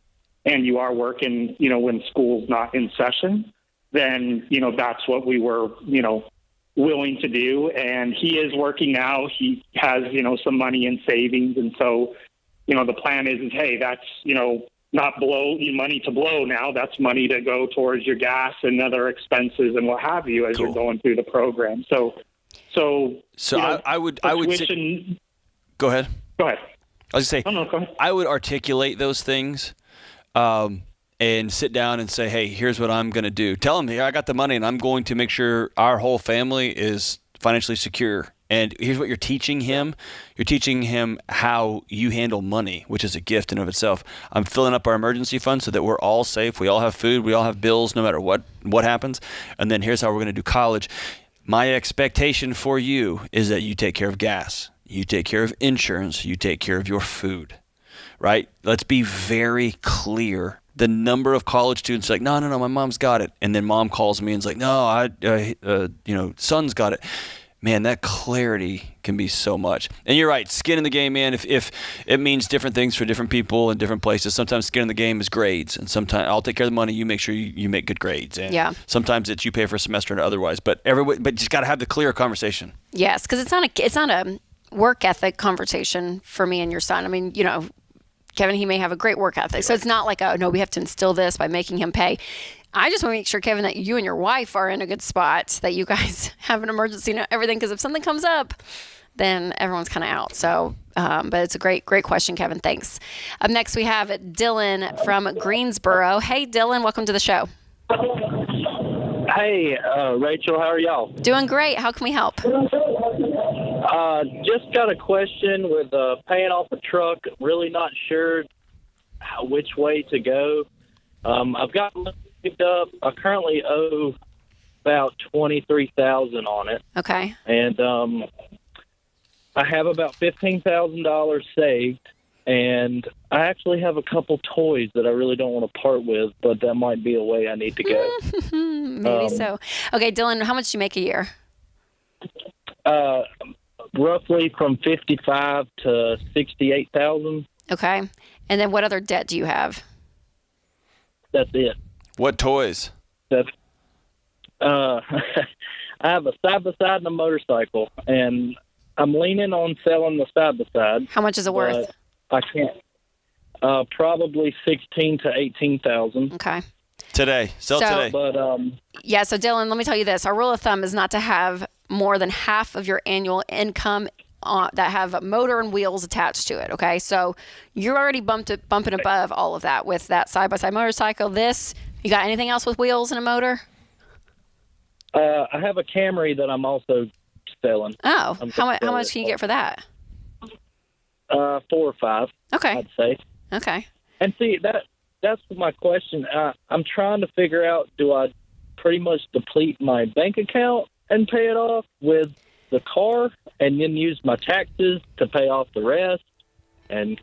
and you are working, when school's not in session, then, that's what we were, willing to do. And he is working now. He has, some money in savings. And so, the plan is hey, that's, not money to blow now. That's money to go towards your gas and other expenses and what have you as you're going through the program. So I would say, go ahead. Go ahead. I was going to say, no, go ahead. I would articulate those things and sit down and say, hey, here's what I'm going to do. Tell him, I got the money and I'm going to make sure our whole family is financially secure. And here's what you're teaching him. You're teaching him how you handle money, which is a gift in and of itself. I'm filling up our emergency fund so that we're all safe. We all have food. We all have bills no matter what happens. And then here's how we're going to do college. My expectation for you is that you take care of gas. You take care of insurance. You take care of your food, right? Let's be very clear. The number of college students are like, no, my mom's got it. And then mom calls me and is like, no, son's got it. Man, that clarity can be so much. And you're right, skin in the game, man. If it means different things for different people in different places. Sometimes skin in the game is grades, and sometimes I'll take care of the money. You make sure you make good grades. And sometimes it's you pay for a semester and otherwise. But you just got to have the clear conversation. Yes, because it's not a work ethic conversation for me and your son. I mean, Kevin, he may have a great work ethic, so it's not like, oh no, we have to instill this by making him pay. I just want to make sure, Kevin, that you and your wife are in a good spot, that you guys have an emergency and everything, because if something comes up, then everyone's kind of out. So, but it's a great question, Kevin. Thanks. Up next, we have Dylan from Greensboro. Hey, Dylan, welcome to the show. Hey, Rachel, how are y'all? Doing great. How can we help? Just got a question with paying off a truck. Really not sure which way to go. I've got picked up. I currently owe about $23,000 on it. Okay. And I have about $15,000 saved, and I actually have a couple toys that I really don't want to part with, but that might be a way I need to go. Maybe so. Okay, Dylan, how much do you make a year? Roughly from $55,000 to $68,000. Okay. And then what other debt do you have? That's it. What toys? I have a side-by-side and a motorcycle, and I'm leaning on selling the side-by-side. How much is it worth? I can't. Probably $16,000 to $18,000. Okay. Today. Sell today. But yeah, so Dylan, let me tell you this. Our rule of thumb is not to have more than half of your annual income that have motor and wheels attached to it, okay? So you're already bumping above all of that with that side-by-side motorcycle. You got anything else with wheels and a motor? I have a Camry that I'm also selling. Oh, how much can you get for that? 4 or 5. Okay. I'd say. Okay. And see, that's my question. I'm trying to figure out, do I pretty much deplete my bank account and pay it off with the car and then use my taxes to pay off the rest and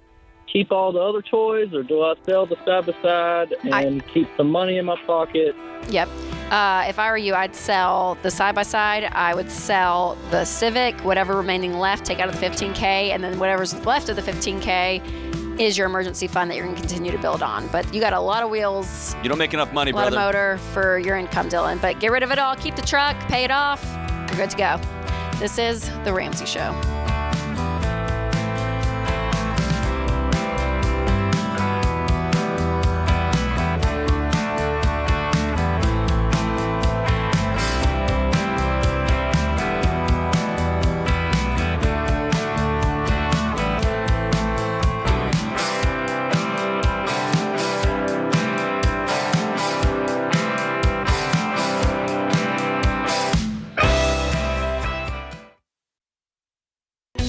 keep all the other toys, or do I sell the side-by-side and keep some money in my pocket? Yep. If I were you, I'd sell the side-by-side. I would sell the Civic, whatever remaining left, take out of the $15K, and then whatever's left of the $15K, is your emergency fund that you're going to continue to build on. But you got a lot of wheels. You don't make enough money, a lot brother. of motor for your income, Dylan. But get rid of it all. Keep the truck. Pay it off. You're good to go. This is The Ramsey Show.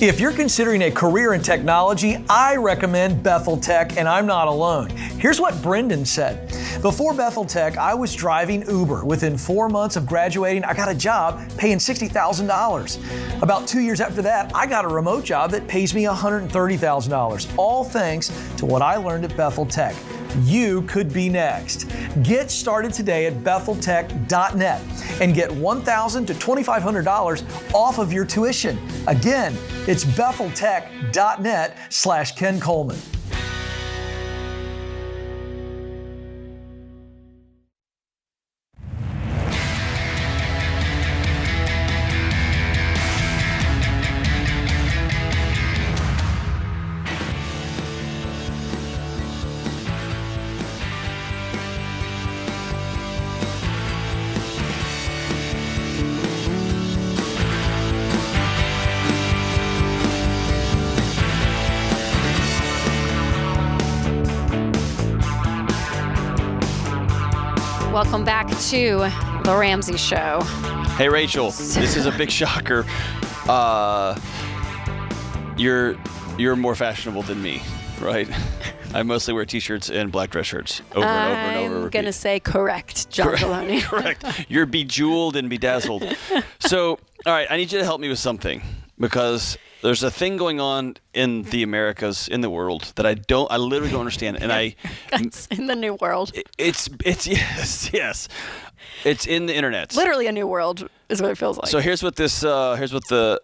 If you're considering a career in technology, I recommend Bethel Tech, and I'm not alone. Here's what Brendan said. Before Bethel Tech, I was driving Uber. Within 4 months of graduating, I got a job paying $60,000. About 2 years after that, I got a remote job that pays me $130,000, all thanks to what I learned at Bethel Tech. You could be next. Get started today at betheltech.net and get $1,000 to $2,500 off of your tuition. Again, it's betheltech.net/Ken Coleman. Welcome back to The Ramsey Show. Hey, Rachel, this is a big shocker. You're more fashionable than me, right? I mostly wear T-shirts and black dress shirts over and over and over. I'm going to say correct, John Deloney. Correct. You're bejeweled and bedazzled. So, all right, I need you to help me with something because there's a thing going on in the Americas, in the world, that I literally don't understand. And That's in the new world. It's yes. It's in the internet. Literally a new world is what it feels like. So here's what the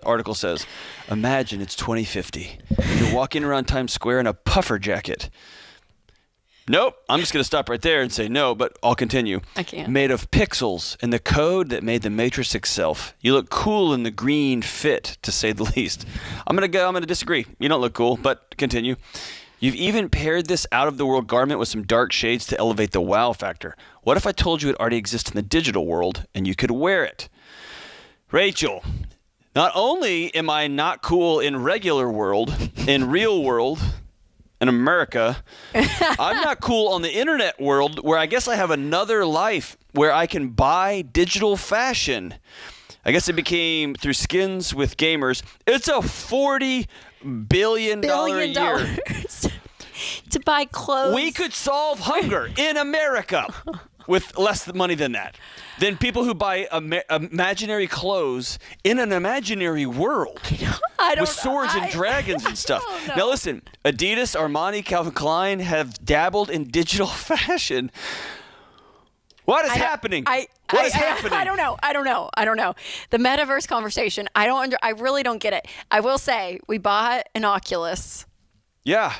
article says. Imagine it's 2050. You're walking around Times Square in a puffer jacket. Nope. I'm just going to stop right there and say no, but I'll continue. I can't. Made of pixels and the code that made the Matrix itself. You look cool in the green fit, to say the least. I'm going to disagree. You don't look cool, but continue. You've even paired this out-of-the-world garment with some dark shades to elevate the wow factor. What if I told you it already exists in the digital world and you could wear it? Rachel, not only am I not cool in regular world, in real world, in America, I'm not cool on the internet world where I guess I have another life where I can buy digital fashion. I guess it became through Skins with Gamers. It's a $40 billion a year. To buy clothes. We could solve hunger in America with less money than that. Than people who buy imaginary clothes in an imaginary world with swords and dragons and stuff. Now listen, Adidas, Armani, Calvin Klein have dabbled in digital fashion. What is happening? What is happening? I don't know. The metaverse conversation. I really don't get it. I will say we bought an Oculus. Yeah.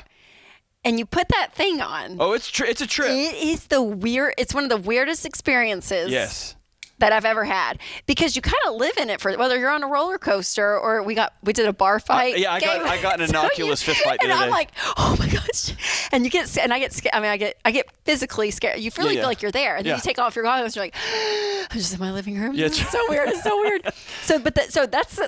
And you put that thing on. Oh, it's a trip. It is it's one of the weirdest experiences. Yes. That I've ever had, because you kind of live in it for whether you're on a roller coaster or we did a bar fight. I got an Oculus fist fight the other day. And I'm like, oh my gosh, and I get scared. I mean, I get physically scared. You really feel like you're there, and then you take off your goggles. And you're like, I'm just in my living room. Yeah, it's so weird. It's so weird. So that's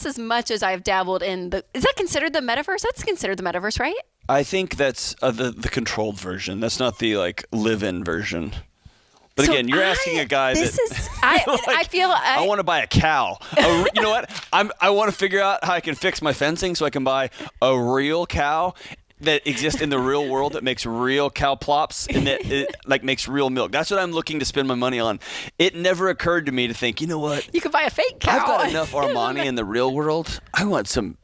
as much as I've dabbled in the. Is that considered the metaverse? That's considered the metaverse, right? I think that's the controlled version. That's not the live-in version. But again, you're asking a guy I want to buy a cow. You know what? I want to figure out how I can fix my fencing so I can buy a real cow that exists in the real world that makes real cow plops and that it makes real milk. That's what I'm looking to spend my money on. It never occurred to me to think, you know what? You could buy a fake cow. I've got enough Armani in the real world. I want some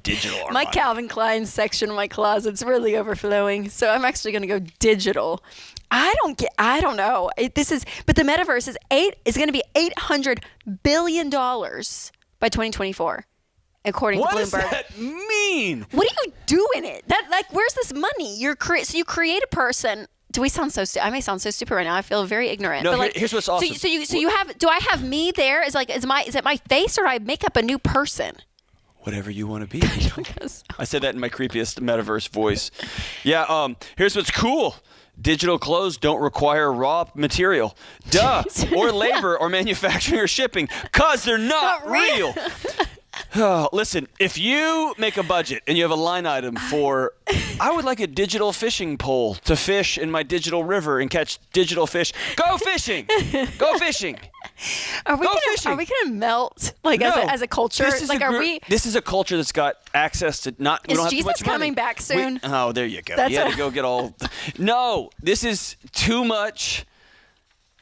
digital Armani. My Calvin Klein section of my closet's really overflowing, so I'm actually going to go digital. I don't know. But the metaverse is going to be $800 billion by 2024. according to Bloomberg. What does that mean? What do you do in it? Where's this money? So you create a person. Do we sound so stupid? I may sound so stupid right now. I feel very ignorant. No, but here's what's awesome. So you have, do I have me there? Is it my face, or do I make up a new person? Whatever you want to be. I said that in my creepiest metaverse voice. Yeah, here's what's cool. Digital clothes don't require raw material. Duh. Or labor or manufacturing or shipping, because they're not real. Oh, listen, if you make a budget and you have a line item for, I would like a digital fishing pole to fish in my digital river and catch digital fish. Go fishing. Go fishing. Are we gonna melt as a culture? This is a culture that's got access to not. We Is don't have Jesus too much money. coming back soon? Oh, there you go. You had to go get all. No, this is too much.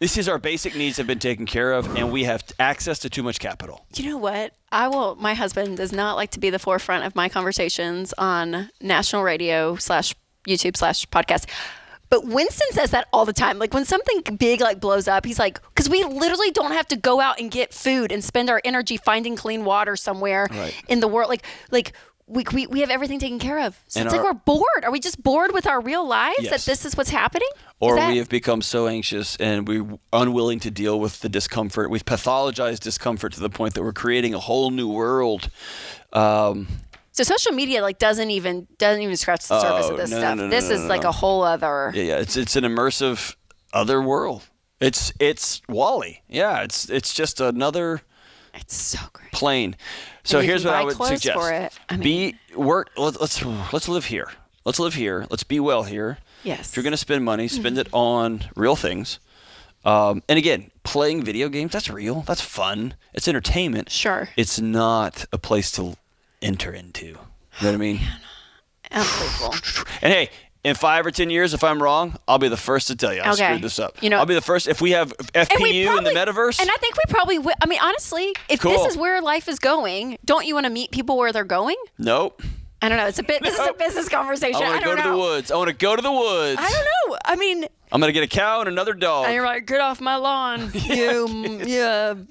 This is our basic needs have been taken care of, and we have access to too much capital. You know what? My husband does not like to be the forefront of my conversations on national radio / YouTube / podcast. But Winston says that all the time. Like when something big blows up, he's like, because we literally don't have to go out and get food and spend our energy finding clean water somewhere in the world. We have everything taken care of. So it's we're bored. Are we just bored with our real lives that this is what's happening? Or we have become so anxious and we're unwilling to deal with the discomfort. We've pathologized discomfort to the point that we're creating a whole new world. So social media doesn't even scratch the surface of this stuff. This is a whole other. Yeah. It's an immersive other world. It's Wall-E. Yeah. It's just another. It's so great. Plane. So here's what I would suggest. For it. Let's live here. Let's live here. Let's be well here. Yes. If you're going to spend money, spend it on real things. And again, playing video games, that's real. That's fun. It's entertainment. Sure. It's not a place to enter into. You know what I mean? Unbelievable. And hey, in 5 or 10 years, if I'm wrong, I'll be the first to tell you I screwed this up. I'll be the first. If we have FPU in the metaverse. And I think we probably will. I mean, honestly, if this is where life is going, don't you want to meet people where they're going? Nope. I don't know. This is a business conversation. I want to go to the woods. I want to go to the woods. I don't know. I mean, I'm going to get a cow and another dog. And you're like, get off my lawn, you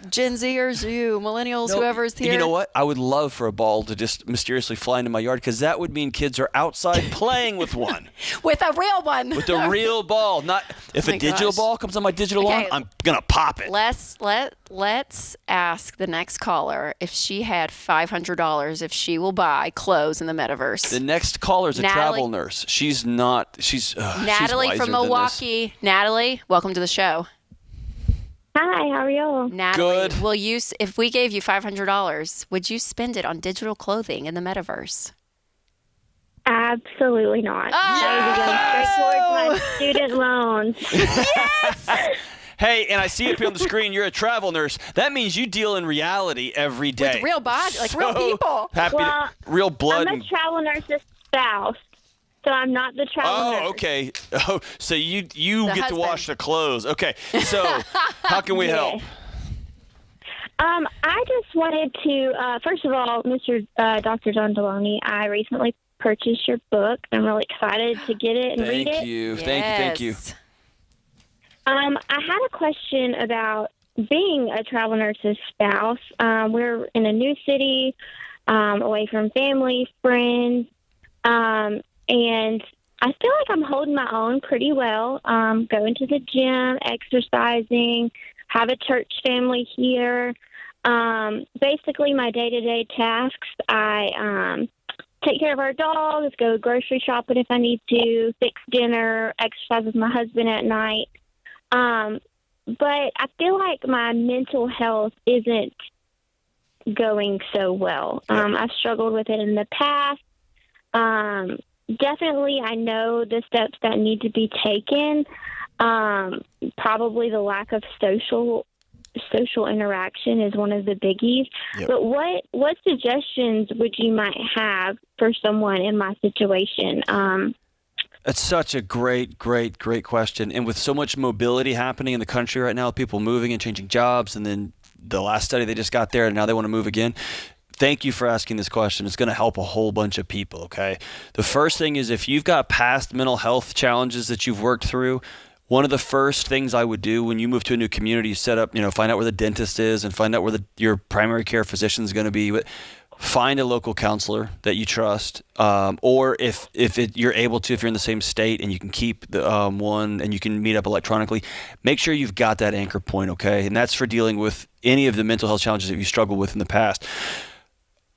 Gen Zers, you millennials, whoever's here. You know what? I would love for a ball to just mysteriously fly into my yard because that would mean kids are outside playing with one. With a real one. With a real ball. Not if a digital ball comes on my digital lawn, I'm going to pop it. Let's ask the next caller if she had $500 if she will buy clothes in the metaverse. The next caller is a travel nurse. She's not. She's Natalie she's from Milwaukee. Natalie, welcome to the show. Hi, how are you? Natalie, good. If we gave you $500, would you spend it on digital clothing in the metaverse? Absolutely not. I would be going straight towards my student loans. Yes! Hey, and I see up here on the screen, you're a travel nurse. That means you deal in reality every day. With real body, real people. Real blood. I'm a travel nurse's spouse. So I'm not the travel nurse. Oh, okay. Oh, so you get to wash the clothes. Okay. So how can we help? I just wanted to, first of all, Mr. Dr. John Deloney, I recently purchased your book. I'm really excited to get it and read it. Thank you. Thank you. I had a question about being a travel nurse's spouse. We're in a new city, away from family, friends, and I feel like I'm holding my own pretty well. Going to the gym, exercising, have a church family here. Basically, my day-to-day tasks, I take care of our dogs, go grocery shopping if I need to, fix dinner, exercise with my husband at night. But I feel like my mental health isn't going so well. I've struggled with it in the past. Definitely, I know the steps that need to be taken. Probably the lack of social interaction is one of the biggies. Yep. But what suggestions would you might have for someone in my situation? That's such a great question. And with so much mobility happening in the country right now, people moving and changing jobs, and then the last study they just got there, and now they want to move again. Thank you for asking this question. It's going to help a whole bunch of people, okay? The first thing is if you've got past mental health challenges that you've worked through, one of the first things I would do when you move to a new community, set up, find out where the dentist is and find out where your primary care physician is going to be. find a local counselor that you trust, or if you're able to, if you're in the same state and you can keep the one and you can meet up electronically, make sure you've got that anchor point, okay? And that's for dealing with any of the mental health challenges that you struggled with in the past.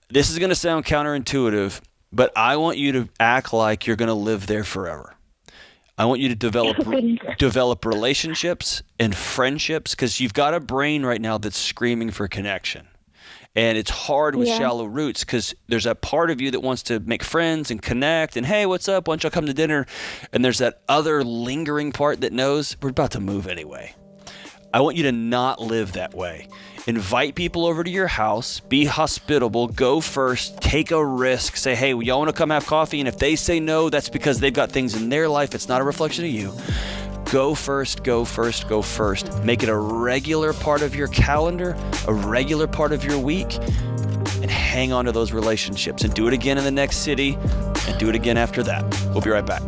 This is going to sound counterintuitive, but I want you to act like you're going to live there forever. I want you to develop relationships and friendships, because you've got a brain right now that's screaming for connection. And it's hard with shallow roots, because there's that part of you that wants to make friends and connect and, hey, what's up? Why don't y'all come to dinner? And there's that other lingering part that knows we're about to move anyway. I want you to not live that way. Invite people over to your house, be hospitable, go first, take a risk, say, hey, y'all want to come have coffee? And if they say no, that's because they've got things in their life. It's not a reflection of you. Go first, go first, go first. Make it a regular part of your calendar, a regular part of your week, and hang on to those relationships. And do it again in the next city, and do it again after that. We'll be right back.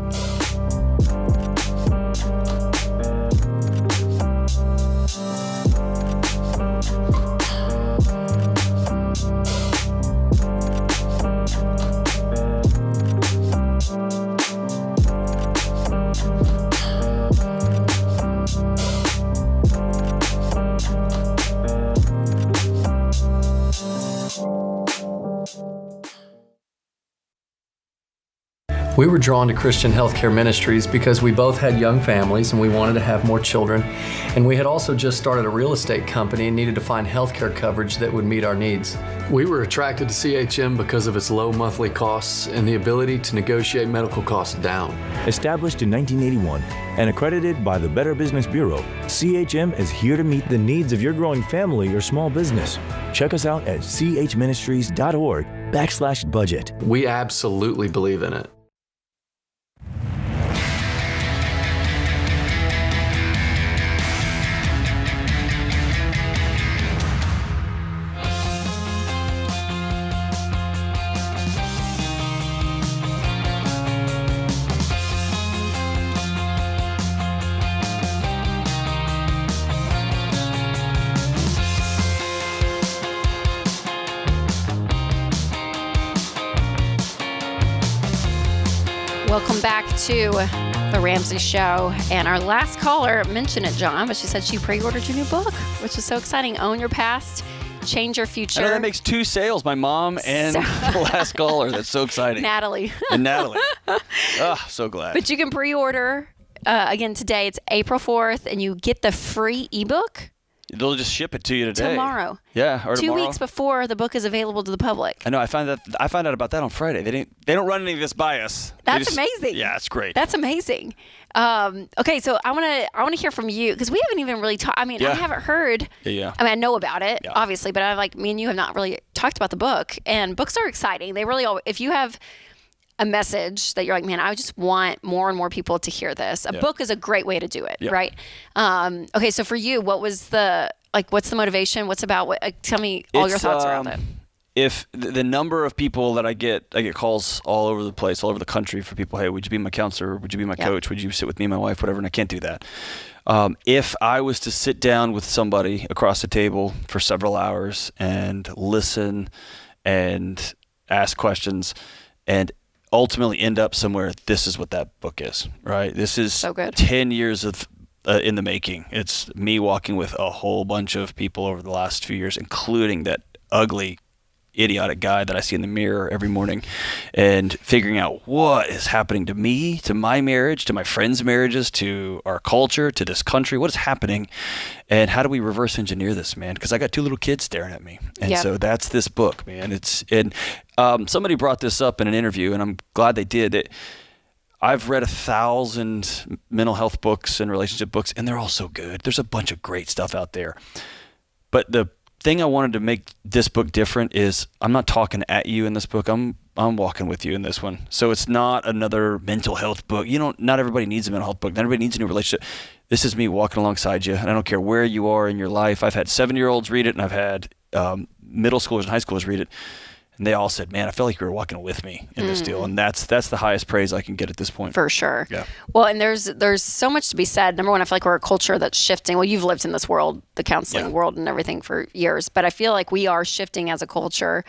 We were drawn to Christian Healthcare Ministries because we both had young families and we wanted to have more children. And we had also just started a real estate company and needed to find healthcare coverage that would meet our needs. We were attracted to CHM because of its low monthly costs and the ability to negotiate medical costs down. Established in 1981 and accredited by the Better Business Bureau, CHM is here to meet the needs of your growing family or small business. Check us out at chministries.org/budget. We absolutely believe in it. Welcome back to the Ramsey Show. And our last caller mentioned it, John, but she said she pre-ordered your new book, which is so exciting. Own Your Past, Change Your Future. I know that makes 2 sales, my mom and the last caller. That's so exciting. Natalie. And Natalie. Oh, so glad. But you can pre-order, again, today. It's April 4th, and you get the free ebook. They'll just ship it to you today. Tomorrow. Yeah, or 2 tomorrow. weeks before the book is available to the public. I know. I found out about that on Friday. They don't run any of this by us. That's amazing. Yeah, it's great. That's amazing. Okay, so I want to hear from you, because we haven't even really talked. I mean, I haven't heard. Yeah. I mean, I know about it, obviously, but me and you have not really talked about the book. And books are exciting. They really all. If you have a message that you're like, man, I just want more and more people to hear this. A book is a great way to do it, right? Okay, so for you, what's the motivation? What's about? Tell me all your thoughts around it. If the number of people that I get calls all over the place, all over the country for people, hey, would you be my counselor? Would you be my coach? Would you sit with me and my wife, whatever? And I can't do that. If I was to sit down with somebody across the table for several hours and listen and ask questions and ultimately end up somewhere, this is what that book is, right? This is so good. 10 years of in the making. It's me walking with a whole bunch of people over the last few years, including that ugly, idiotic guy that I see in the mirror every morning, and figuring out what is happening to me, to my marriage, to my friends' marriages, to our culture, to this country. What is happening, and how do we reverse engineer this, man? Because I got 2 little kids staring at me, and so that's this book, man. Somebody brought this up in an interview, and I'm glad they did. I've read 1,000 mental health books and relationship books, and they're all so good. There's a bunch of great stuff out there. But the thing I wanted to make this book different is I'm not talking at you in this book. I'm walking with you in this one. So it's not another mental health book. Not everybody needs a mental health book. Not everybody needs a new relationship. This is me walking alongside you, and I don't care where you are in your life. I've had 7-year-olds read it, and I've had middle schoolers and high schoolers read it. And they all said, man, I felt like you were walking with me in this deal. And that's the highest praise I can get at this point. For sure. Yeah. Well, and there's so much to be said. Number one, I feel like we're a culture that's shifting. Well, you've lived in this world, the counseling world and everything for years. But I feel like we are shifting as a culture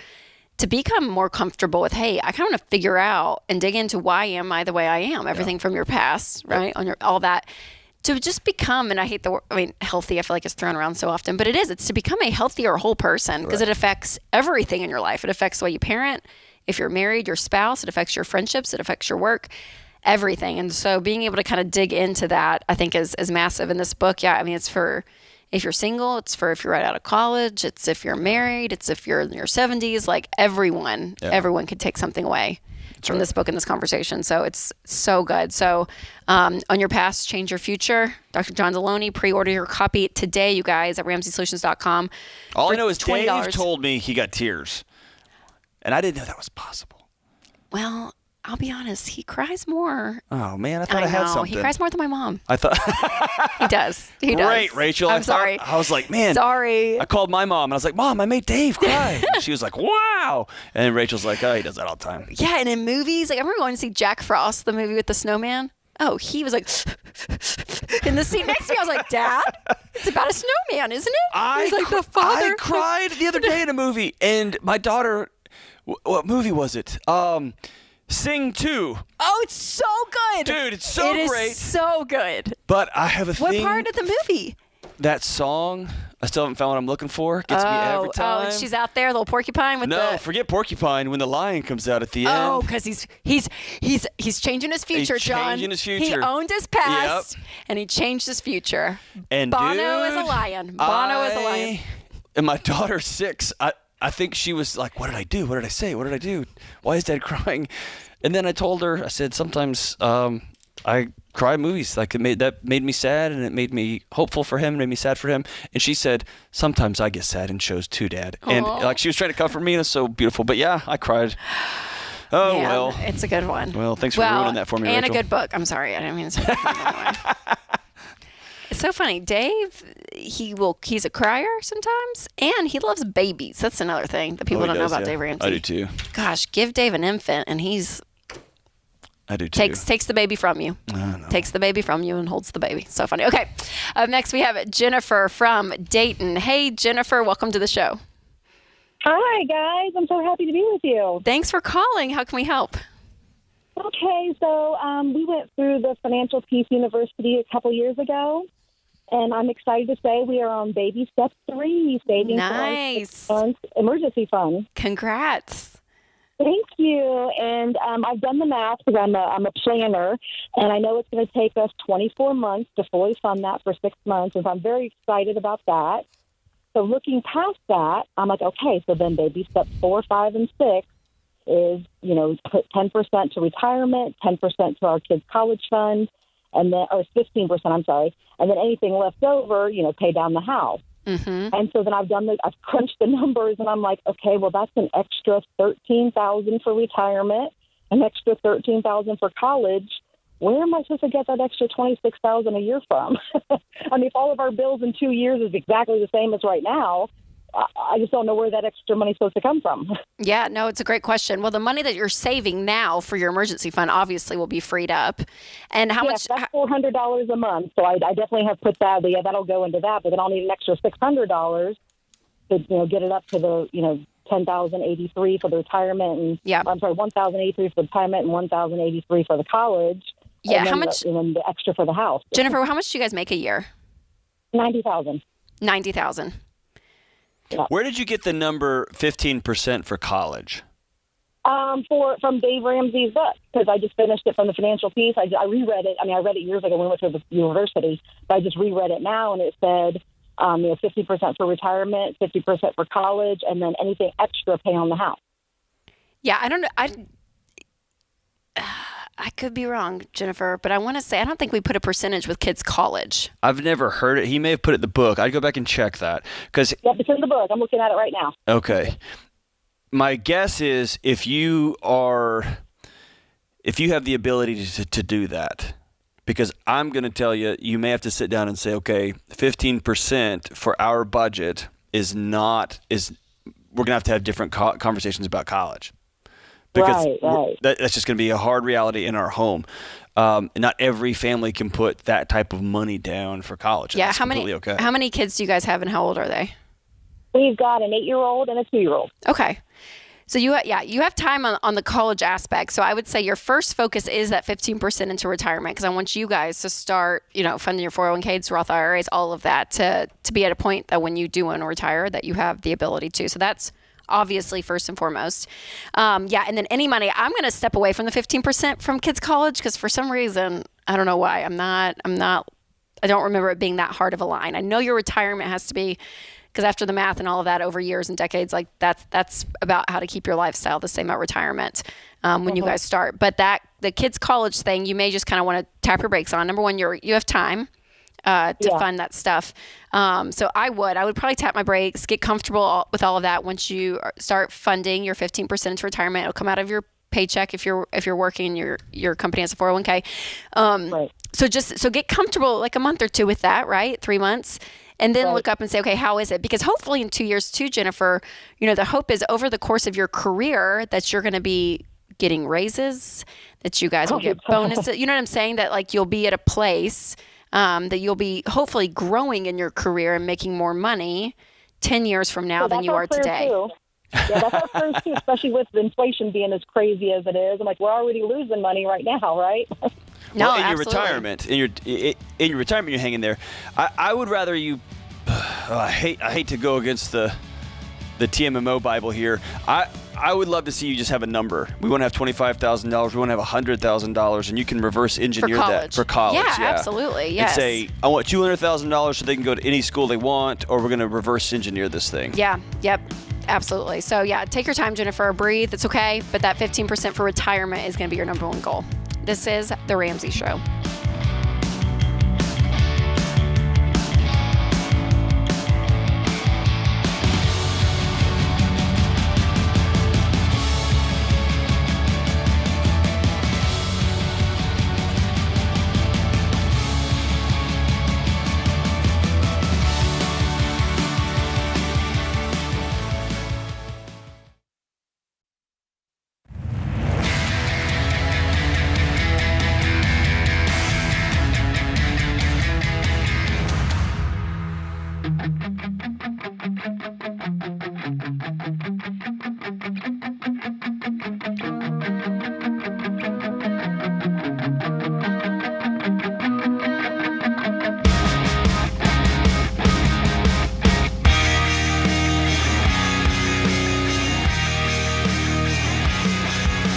to become more comfortable with, hey, I kind of want to figure out and dig into why am I the way I am, everything from your past, right? On your, all that. To just become, and I hate the word, I mean, healthy, I feel like it's thrown around so often, but it's to become a healthier whole person because it affects everything in your life. It affects the way you parent. If you're married, your spouse, it affects your friendships, it affects your work, everything. And so being able to kind of dig into that, I think is massive in this book. Yeah. I mean, it's for if you're single, it's for if you're right out of college, it's if you're married, it's if you're in your 70s, like everyone could take something away from this book and this conversation. So it's so good. So on your past, change your future. Dr. John Deloney, pre-order your copy today, you guys, at RamseySolutions.com. All I know is $20. Dave told me he got tears. And I didn't know that was possible. Well, I'll be honest, he cries more. Oh, man, I thought I had something. He cries more than my mom. I thought... He does. He does. Great, Rachel. I'm sorry. I was like, man. Sorry. I called my mom, and I was like, Mom, I made Dave cry. And she was like, wow. And Rachel's like, oh, he does that all the time. Yeah, and in movies, like I remember going to see Jack Frost, the movie with the snowman. Oh, he was like... in the seat next to me, I was like, Dad, it's about a snowman, isn't it? He's like, the father. I cried the other day in a movie, and my daughter... What movie was it? Sing 2. Oh, it's so good. Dude, it's so great. It is so good. But I have a thing. What part of the movie? That song, I still haven't found what I'm looking for. Gets me every time. Oh, and she's out there, little porcupine with No, forget porcupine when the lion comes out at the end. Oh, because he's changing his future, He's John. changing his future. He owned his past, and he changed his future. And Bono dude, is a lion. Bono is a lion. And my daughter's 6. I think she was like, what did I do? What did I say? What did I do? Why is Dad crying? And then I told her, I said, sometimes I cry at movies. Like that made me sad, and it made me hopeful for him, made me sad for him. And she said, sometimes I get sad in shows too, Dad. Aww. And like she was trying to comfort me, and it's so beautiful. But yeah, I cried. Oh, Man, well. It's a good one. Well, thanks for ruining that for me, and Rachel. a good book. I'm sorry. I didn't mean to say that. It's so funny. Dave, he's a crier sometimes, and he loves babies. That's another thing that people don't know about Dave Ramsey. I do too. Gosh, give Dave an infant, and I do too. Takes the baby from you. Takes the baby from you and holds the baby. So funny. Okay. Up next, we have Jennifer from Dayton. Hey, Jennifer, welcome to the show. Hi, guys. I'm so happy to be with you. Thanks for calling. How can we help? Okay, so we went through the Financial Peace University a couple years ago, and I'm excited to say we are on baby step 3, saving nice. for our 6 months emergency fund. Congrats. Thank you. And I've done the math because I'm a planner, and I know it's going to take us 24 months to fully fund that for 6 months, and so I'm very excited about that. So looking past that, I'm like, okay, so then baby steps 4, 5, and 6 is, put 10% to retirement, 10% to our kids' college fund, and then, or 15%, I'm sorry, and then anything left over, pay down the house. Mm-hmm. And so then I've crunched the numbers, and I'm like, okay, well, that's an extra $13,000 for retirement, an extra $13,000 for college. Where am I supposed to get that extra $26,000 a year from? I mean, if all of our bills in 2 years is exactly the same as right now, I just don't know where that extra money is supposed to come from. Yeah, no, it's a great question. Well, the money that you're saving now for your emergency fund obviously will be freed up. And how much? That's $400 a month. So I definitely have put that. Yeah, that'll go into that. But then I'll need an extra $600 to get it up to the $10,083 for the retirement, and I'm sorry, $1,083 for the retirement and $1,083 for the college. Yeah, and how much? And then the extra for the house. Jennifer, how much do you guys make a year? $90,000. $90,000. Where did you get the number 15% for college? From Dave Ramsey's book, because I just finished it from the Financial Peace. I reread it. I mean, I read it years ago when we went to the university, but I just reread it now, and it said, 50% for retirement, 50% for college, and then anything extra pay on the house. Yeah, I don't know. I could be wrong, Jennifer, but I want to say I don't think we put a percentage with kids' college. I've never heard it. He may have put it in the book. I'd go back and check that. Yep, it's in the book. I'm looking at it right now. Okay. My guess is if you have the ability to do that, because I'm going to tell you, you may have to sit down and say, okay, 15% for our budget we're going to have different conversations about college. Because right. That's just going to be a hard reality in our home. Not every family can put that type of money down for college. Yeah, that's completely okay. How many kids do you guys have, and how old are they? We've got an 8-year-old and a 2-year-old. Okay. So you have time on the college aspect. So I would say your first focus is that 15% into retirement, because I want you guys to start, funding your 401ks, Roth IRAs, all of that to be at a point that when you do want to retire, that you have the ability to. So that's obviously first and foremost. And then any money, I'm going to step away from the 15% from kids' college, because for some reason, I don't know why, I don't remember it being that hard of a line. I know your retirement has to be, because after the math and all of that over years and decades, like that's about how to keep your lifestyle the same at retirement when you guys start. But the kids' college thing, you may just kind of want to tap your brakes on. Number one, you have time to fund that stuff. So I would probably tap my brakes, get comfortable with all of that. Once you start funding your 15% into retirement, it'll come out of your paycheck if you're working, your company has a 401k. Right. So get comfortable like a month or two with that, right? 3 months. And then look up and say, okay, how is it? Because hopefully in 2 years too, Jennifer, the hope is over the course of your career that you're going to be getting raises, that you guys will get bonuses. You know what I'm saying? That like you'll be at a place that you'll be hopefully growing in your career and making more money 10 years from now than you are today. Too. Yeah, that's our prayers too, especially with inflation being as crazy as it is. I'm like, we're already losing money right now, right? No, in your retirement, in your retirement, you're hanging there. I would rather you. I hate to go against the TMMO Bible here. I would love to see you just have a number. We want to have $25,000. We want to have $100,000, and you can reverse engineer that for college. Yeah, absolutely. Yes. And say, I want $200,000 so they can go to any school they want, or we're going to reverse engineer this thing. Yeah. Yep. Absolutely. So take your time, Jennifer. Breathe. It's okay. But that 15% for retirement is going to be your number one goal. This is The Ramsey Show.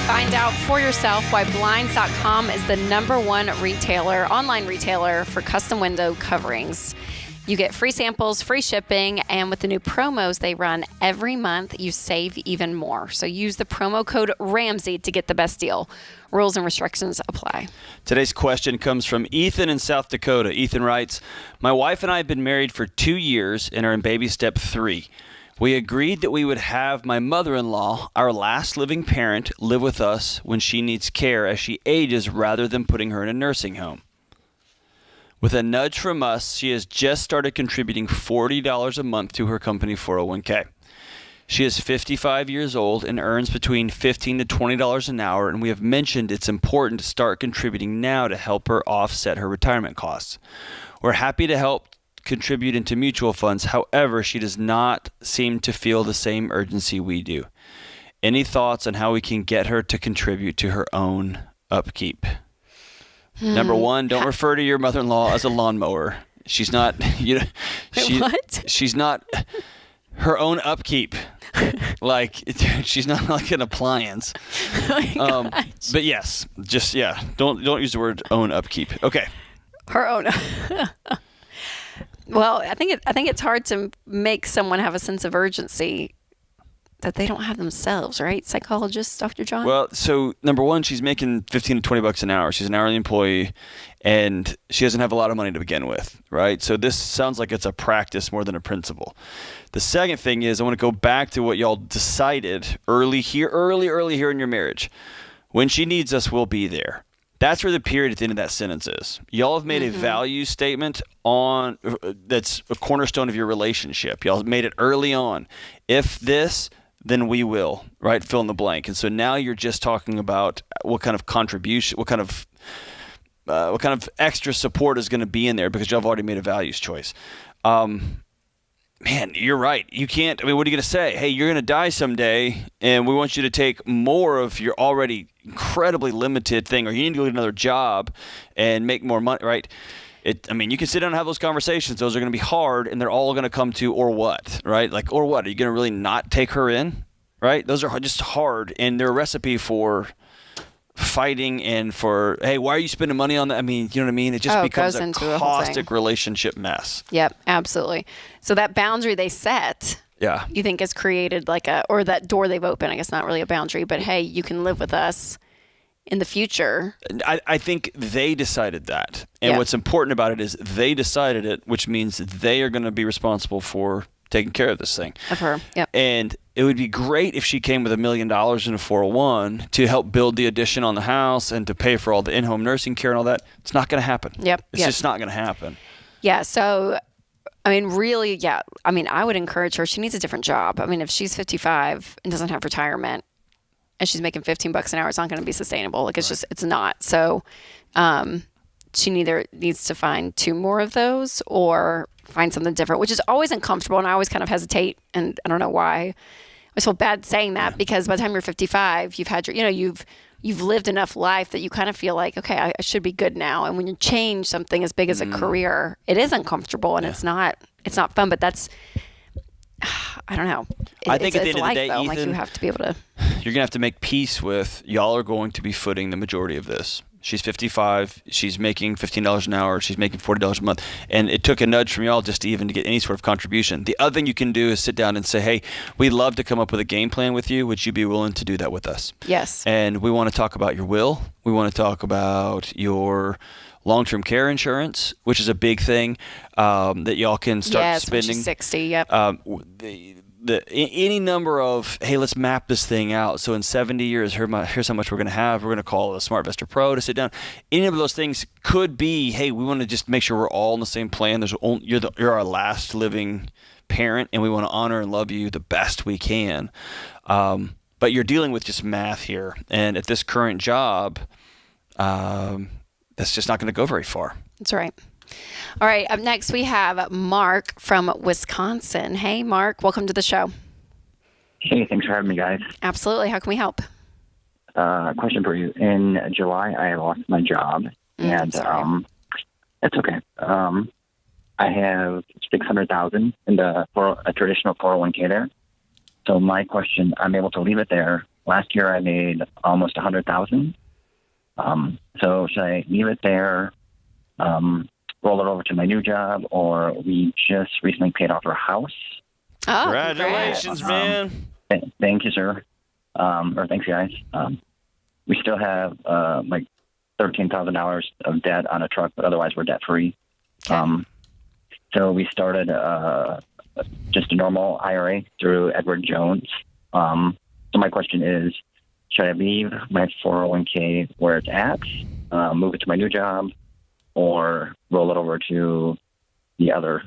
Find out for yourself why Blinds.com is the #1 online retailer for custom window coverings. You get free samples, free shipping, and with the new promos they run every month, you save even more. So use the promo code Ramsey to get the best deal. Rules and restrictions apply. Today's question comes from Ethan in South Dakota. Ethan writes, my wife and I have been married for 2 years and are in baby step 3. We agreed that we would have my mother-in-law, our last living parent, live with us when she needs care as she ages rather than putting her in a nursing home. With a nudge from us, she has just started contributing $40 a month to her company 401k. She is 55 years old and earns between $15 to $20 an hour, and we have mentioned it's important to start contributing now to help her offset her retirement costs. We're happy to help contribute into mutual funds. However, she does not seem to feel the same urgency we do. Any thoughts on how we can get her to contribute to her own upkeep? Number one, don't refer to your mother-in-law as a lawnmower. She's not, she's not her own upkeep. Like, she's not like an appliance. But yes, don't use the word own upkeep. Okay. Her own. Well, I think it's hard to make someone have a sense of urgency that they don't have themselves, right? Psychologist, Dr. John? Well, so number one, she's making $15 to $20 an hour. She's an hourly employee, and she doesn't have a lot of money to begin with, right? So this sounds like it's a practice more than a principle. The second thing is I want to go back to what y'all decided early here in your marriage. When she needs us, we'll be there. That's where the period at the end of that sentence is. Y'all have made a value statement on that's a cornerstone of your relationship. Y'all have made it early on. If this, then we will, right? Fill in the blank. And so now you're just talking about what kind of contribution, what kind of extra support is going to be in there because y'all have already made a values choice. man, you're right. You can't. I mean, what are you going to say? Hey, you're going to die someday, and we want you to take more of your already incredibly limited thing, or you need to go get another job and make more money, right? I mean, you can sit down and have those conversations. Those are going to be hard, and they're all going to come to, or what, right? Like, or what? Are you going to really not take her in, right? Those are just hard, and they're a recipe for fighting and for, hey, why are you spending money on that? I mean, you know what I mean? It just becomes a caustic relationship mess. Yep, absolutely. So that boundary they set, you think has created or that door they've opened, I guess not really a boundary, but hey, you can live with us in the future. I think they decided that. And what's important about it is they decided it, which means they are going to be responsible for taking care of this thing. Of her, yep. And it would be great if she came with $1 million in a 401 to help build the addition on the house and to pay for all the in-home nursing care and all that. It's not going to happen. Yep. It's just not going to happen. Yeah. So, I mean, really, I mean, I would encourage her. She needs a different job. I mean, if she's 55 and doesn't have retirement and she's making $15 an hour, it's not going to be sustainable. Like, it's not. So, she either needs to find 2 more of those or find something different, which is always uncomfortable. And I always kind of hesitate. And I don't know why. I feel bad saying that because by the time you're 55, you've had you've lived enough life that you kind of feel like, okay, I should be good now. And when you change something as big as a career, it is uncomfortable and it's not fun, but that's, I don't know. I think at the end of the day, though. Ethan, like you have to be able to. You're going to have to make peace with, y'all are going to be footing the majority of this. She's 55. She's making $15 an hour. She's making $40 a month. And it took a nudge from y'all just to even to get any sort of contribution. The other thing you can do is sit down and say, hey, we'd love to come up with a game plan with you. Would you be willing to do that with us? Yes. And we want to talk about your will. We want to talk about your long-term care insurance, which is a big thing that y'all can start spending. When she's 60, yep. Any number of, hey, let's map this thing out. So in 70 years, here's how much we're going to have. We're going to call a SmartVestor Pro to sit down. Any of those things could be, hey, we want to just make sure we're all in the same plan. You're our last living parent, and we want to honor and love you the best we can. But you're dealing with just math here. And at this current job, that's just not going to go very far. That's right. All right, up next we have Mark from Wisconsin. Hey, Mark, welcome to the show. Hey, thanks for having me, guys. Absolutely. How can we help? Question for you. In July, I lost my job, and it's okay. I have $600,000 in a traditional 401k there. So my question, I'm able to leave it there. Last year, I made almost $100,000. So should I leave it there? Roll it over to my new job, or we just recently paid off our house. Oh, congratulations, man. Thank you, sir. Or thanks, guys. We still have like $13,000 of debt on a truck, but otherwise we're debt free. Okay. So we started just a normal IRA through Edward Jones. So my question is, should I leave my 401k where it's at, move it to my new job, or roll it over to the other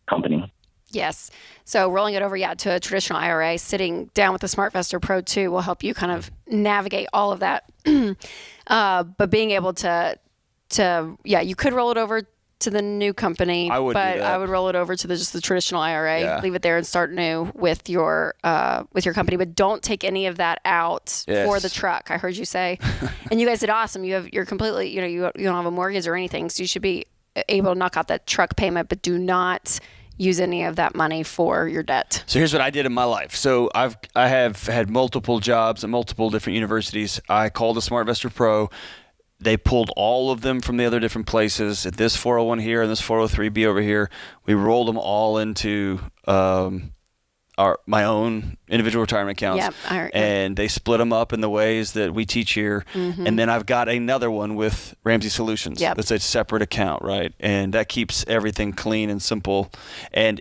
company? Yes. So rolling it over, to a traditional IRA, sitting down with the SmartVestor Pro 2 will help you kind of navigate all of that. But being able to you could roll it over to the new company, I would roll it over to just the traditional IRA, leave it there and start new with your company, but don't take any of that out for the truck. I heard you say, and you guys did awesome. You're completely, you don't have a mortgage or anything, so you should be able to knock out that truck payment, but do not use any of that money for your debt. So here's what I did in my life. So I have had multiple jobs at multiple different universities. I called the SmartVestor Pro. They pulled all of them from the other different places. At this 401 here and this 403B over here, we rolled them all into my own individual retirement accounts. And they split them up in the ways that we teach here. Mm-hmm. And then I've got another one with Ramsey Solutions. That's a separate account, right? And that keeps everything clean and simple. And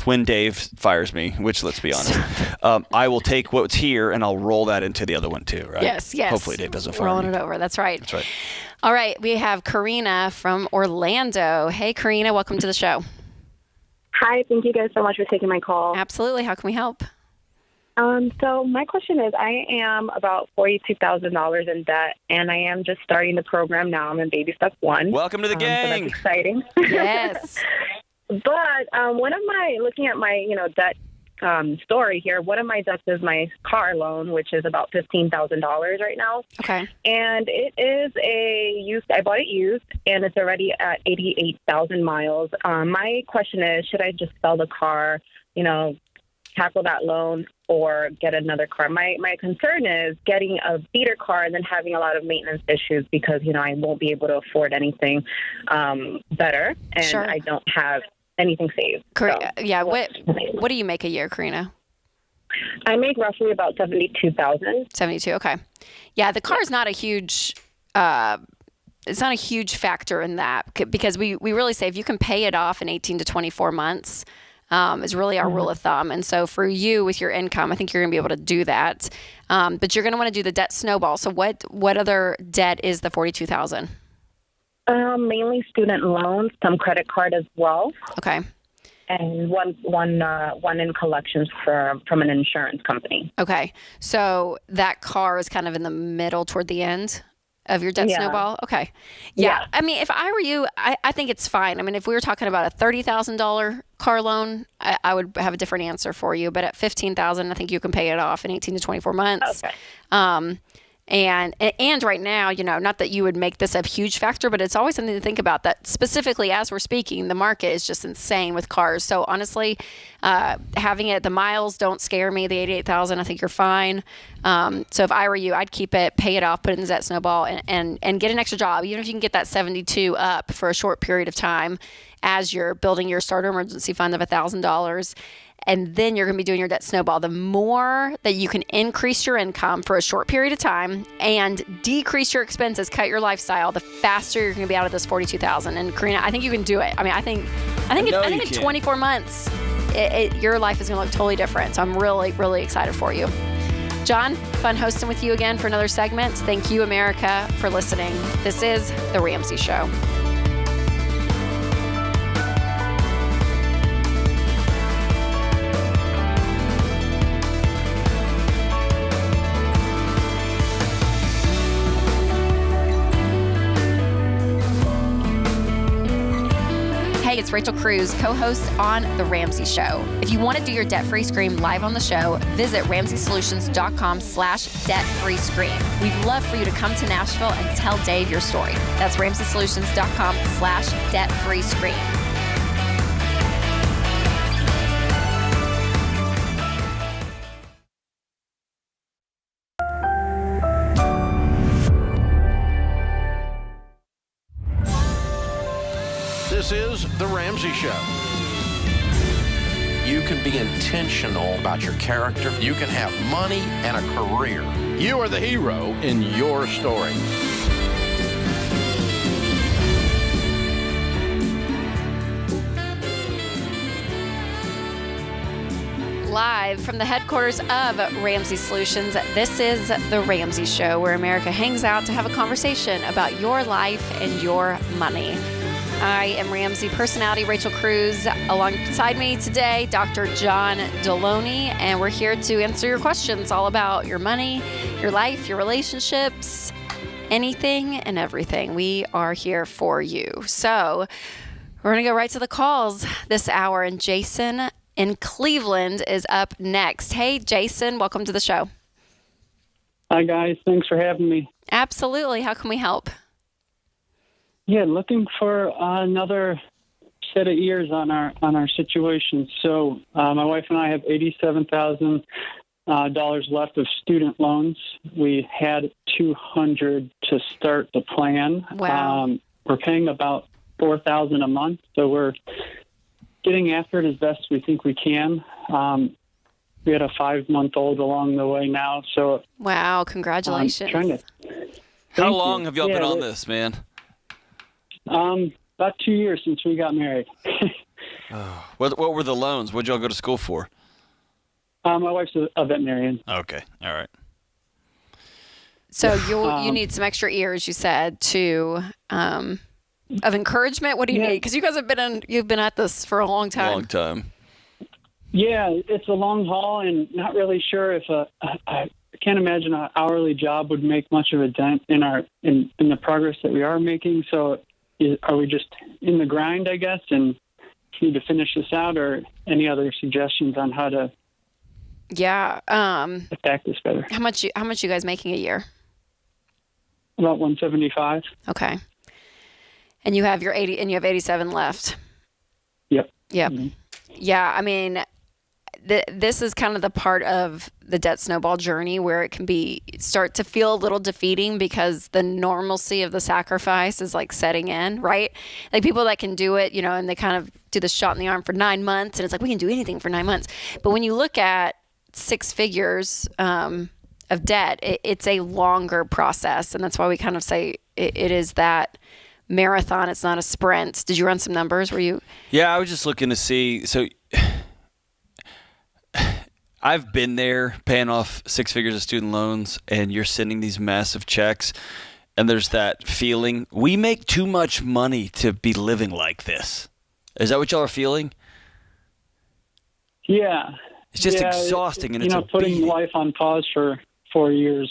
when Dave fires me, which let's be honest, I will take what's here and I'll roll that into the other one too, right? Yes. Hopefully Dave doesn't fire me. Rolling it over. That's right. All right. We have Karina from Orlando. Hey, Karina, welcome to the show. Hi. Thank you guys so much for taking my call. Absolutely. How can we help? So my question is, I am about $42,000 in debt, and I am just starting the program now. I'm in baby step 1. Welcome to the gang. So that's exciting. Yes. But looking at my, debt story here, one of my debts is my car loan, which is about $15,000 right now. Okay. And it is I bought it used, and it's already at 88,000 miles. My question is, should I just sell the car, tackle that loan, or get another car? My concern is getting a beater car and then having a lot of maintenance issues because, I won't be able to afford anything better, and Sure. I don't have anything saved. Yeah. What do you make a year, Karina? I make roughly about $72,000. 72. Okay. Yeah. The car is not a huge, it's not a huge factor in that because we really say if you can pay it off in 18 to 24 months, is really our rule of thumb. And so for you with your income, I think you're going to be able to do that. But you're going to want to do the debt snowball. So what other debt is the $42,000? Mainly student loans, some credit card as well. Okay. And one in collections from an insurance company. Okay. So that car is kind of in the middle toward the end of your debt snowball? Okay. Yeah. I mean, if I were you, I think it's fine. I mean, if we were talking about a $30,000 car loan, I would have a different answer for you. But at $15,000, I think you can pay it off in 18 to 24 months. Okay. And right now, not that you would make this a huge factor, but it's always something to think about that specifically as we're speaking, the market is just insane with cars. So honestly, having it, the miles don't scare me. The 88,000, I think you're fine. So if I were you, I'd keep it, pay it off, put it in the debt snowball and get an extra job. Even if you can get that 72 up for a short period of time as you're building your starter emergency fund of $1,000. And then you're going to be doing your debt snowball. The more that you can increase your income for a short period of time and decrease your expenses, cut your lifestyle, the faster you're going to be out of this $42,000. And Karina, I think you can do it. I mean, I think in 24 months, your life is going to look totally different. So I'm really, really excited for you. John, fun hosting with you again for another segment. Thank you, America, for listening. This is The Ramsey Show. Hey, it's Rachel Cruz, co-host on The Ramsey Show. If you want to do your debt-free scream live on the show, visit RamseySolutions.com/debt-free scream. We'd love for you to come to Nashville and tell Dave your story. That's RamseySolutions.com/debt-free scream. This is The Ramsey Show. You can be intentional about your character. You can have money and a career. You are the hero in your story. Live from the headquarters of Ramsey Solutions, this is The Ramsey Show, where America hangs out to have a conversation about your life and your money. I am Ramsey personality Rachel Cruz. Alongside me today, Dr. John Deloney, and we're here to answer your questions all about your money, your life, your relationships, anything and everything. We are here for you. So we're going to go right to the calls this hour, and Jason in Cleveland is up next. Hey, Jason, welcome to the show. Hi, guys. Thanks for having me. Absolutely. How can we help? Yeah, looking for another set of ears on our situation. So my wife and I have $87,000 left of student loans. We had $200 to start the plan. Wow. We're paying about $4,000 a month, so we're getting after it as best we think we can. We had a 5-month-old along the way now, so wow, congratulations. How long have y'all been on this, man? About 2 years since we got married. What were the loans? What'd y'all go to school for? My wife's a veterinarian. Okay, all right. So you need some extra ears, you said, to of encouragement. What do you need? Because you guys you've been at this for a long time. Long time. Yeah, it's a long haul, and not really sure if I can't imagine an hourly job would make much of a dent in the progress that we are making. So are we just in the grind, I guess, and need to finish this out, or any other suggestions on how to attack this better? How much you guys making a year? About 175. Okay. And you have your 80, and you have 87 left. Yep. Mm-hmm. Yeah. I mean, this is kind of the part of the debt snowball journey where it can start to feel a little defeating because the normalcy of the sacrifice is like setting in, right? Like people that can do it, and they kind of do the shot in the arm for 9 months, and it's like, we can do anything for 9 months. But when you look at 6 figures of debt, it's a longer process. And that's why we kind of say it is that marathon. It's not a sprint. Did you run some numbers? Yeah, I was just looking to see. So I've been there paying off 6 figures of student loans, and you're sending these massive checks, and there's that feeling, we make too much money to be living like this. Is that what y'all are feeling? Yeah. It's just exhausting, and it's putting life on pause for 4 years.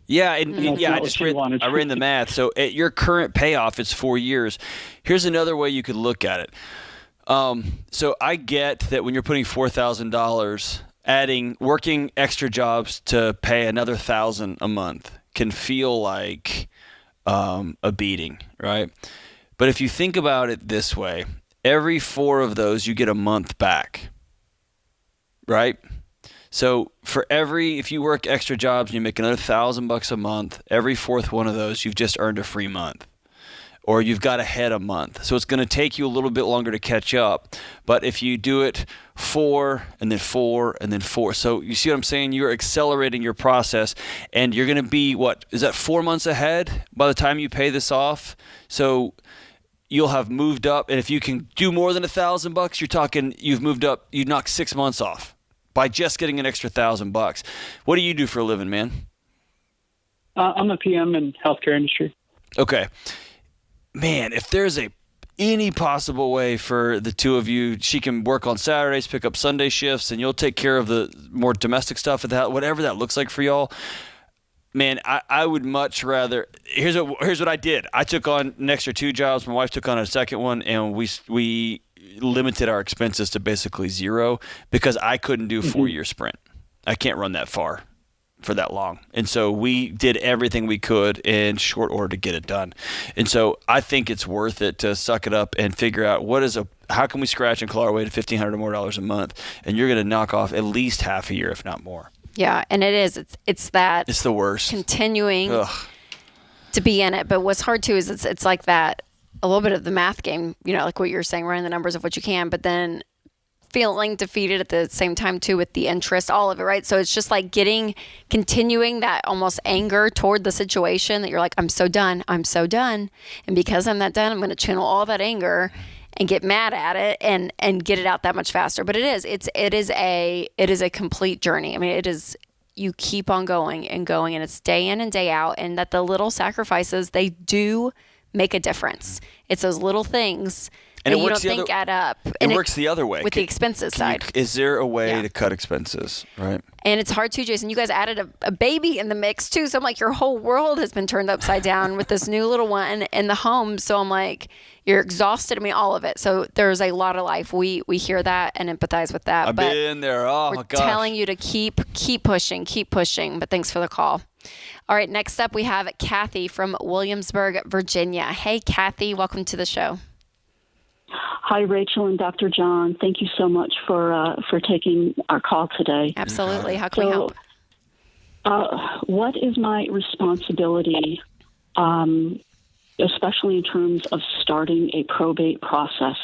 Yeah, I ran the math. So at your current payoff, it's 4 years. Here's another way you could look at it. So I get that when you're putting $4,000, working extra jobs to pay another $1,000 a month can feel like a beating, right? But if you think about it this way, every 4 of those you get a month back, right? So if you work extra jobs and you make another $1,000 a month, every 4th one of those you've just earned a free month. Or you've got ahead a month. So it's going to take you a little bit longer to catch up. But if you do it 4 and then 4 and then 4. So you see what I'm saying? You're accelerating your process, and you're going to be, 4 months ahead by the time you pay this off? So you'll have moved up. And if you can do more than $1,000, you're talking you've moved up, you knocked 6 months off by just getting an extra $1,000. What do you do for a living, man? I'm a PM in healthcare industry. Okay. Man, if there's any possible way for the two of you, she can work on Saturdays, pick up Sunday shifts, and you'll take care of the more domestic stuff of that, whatever that looks like for y'all. Man, I would much rather. Here's what I did. I took on an extra 2 jobs. My wife took on a second one, and we limited our expenses to basically 0 because I couldn't do a 4-year sprint. I can't run that far for that long. And so we did everything we could in short order to get it done. And so I think it's worth it to suck it up and figure out how can we scratch and claw our way to $1,500 more a month? And you're going to knock off at least half a year, if not more. Yeah. And it's that. It's the worst. Continuing to be in it. But what's hard too is it's like that, a little bit of the math game, like what you're saying, running the numbers of what you can, but then feeling defeated at the same time too with the interest, all of it, right? So it's just like continuing that almost anger toward the situation that you're like, I'm so done. And because I'm that done, I'm going to channel all that anger and get mad at it and get it out that much faster. But it is a complete journey. I mean, it is, you keep on going, and it's day in and day out, and that the little sacrifices, they do make a difference. It's those little things and that you don't think add up. It works the other way. With the expenses side. Is there a way to cut expenses, right? And it's hard too, Jason. You guys added a baby in the mix too. So I'm like, your whole world has been turned upside down with this new little one in the home. So I'm like, you're exhausted. I mean, all of it. So there's a lot of life. We hear that and empathize with that. I've been there. Oh my gosh. We're telling you to keep pushing. But thanks for the call. All right. Next up, we have Kathy from Williamsburg, Virginia. Hey, Kathy. Welcome to the show. Hi, Rachel and Dr. John. Thank you so much for taking our call today. Absolutely. How can we help? What is my responsibility, especially in terms of starting a probate process?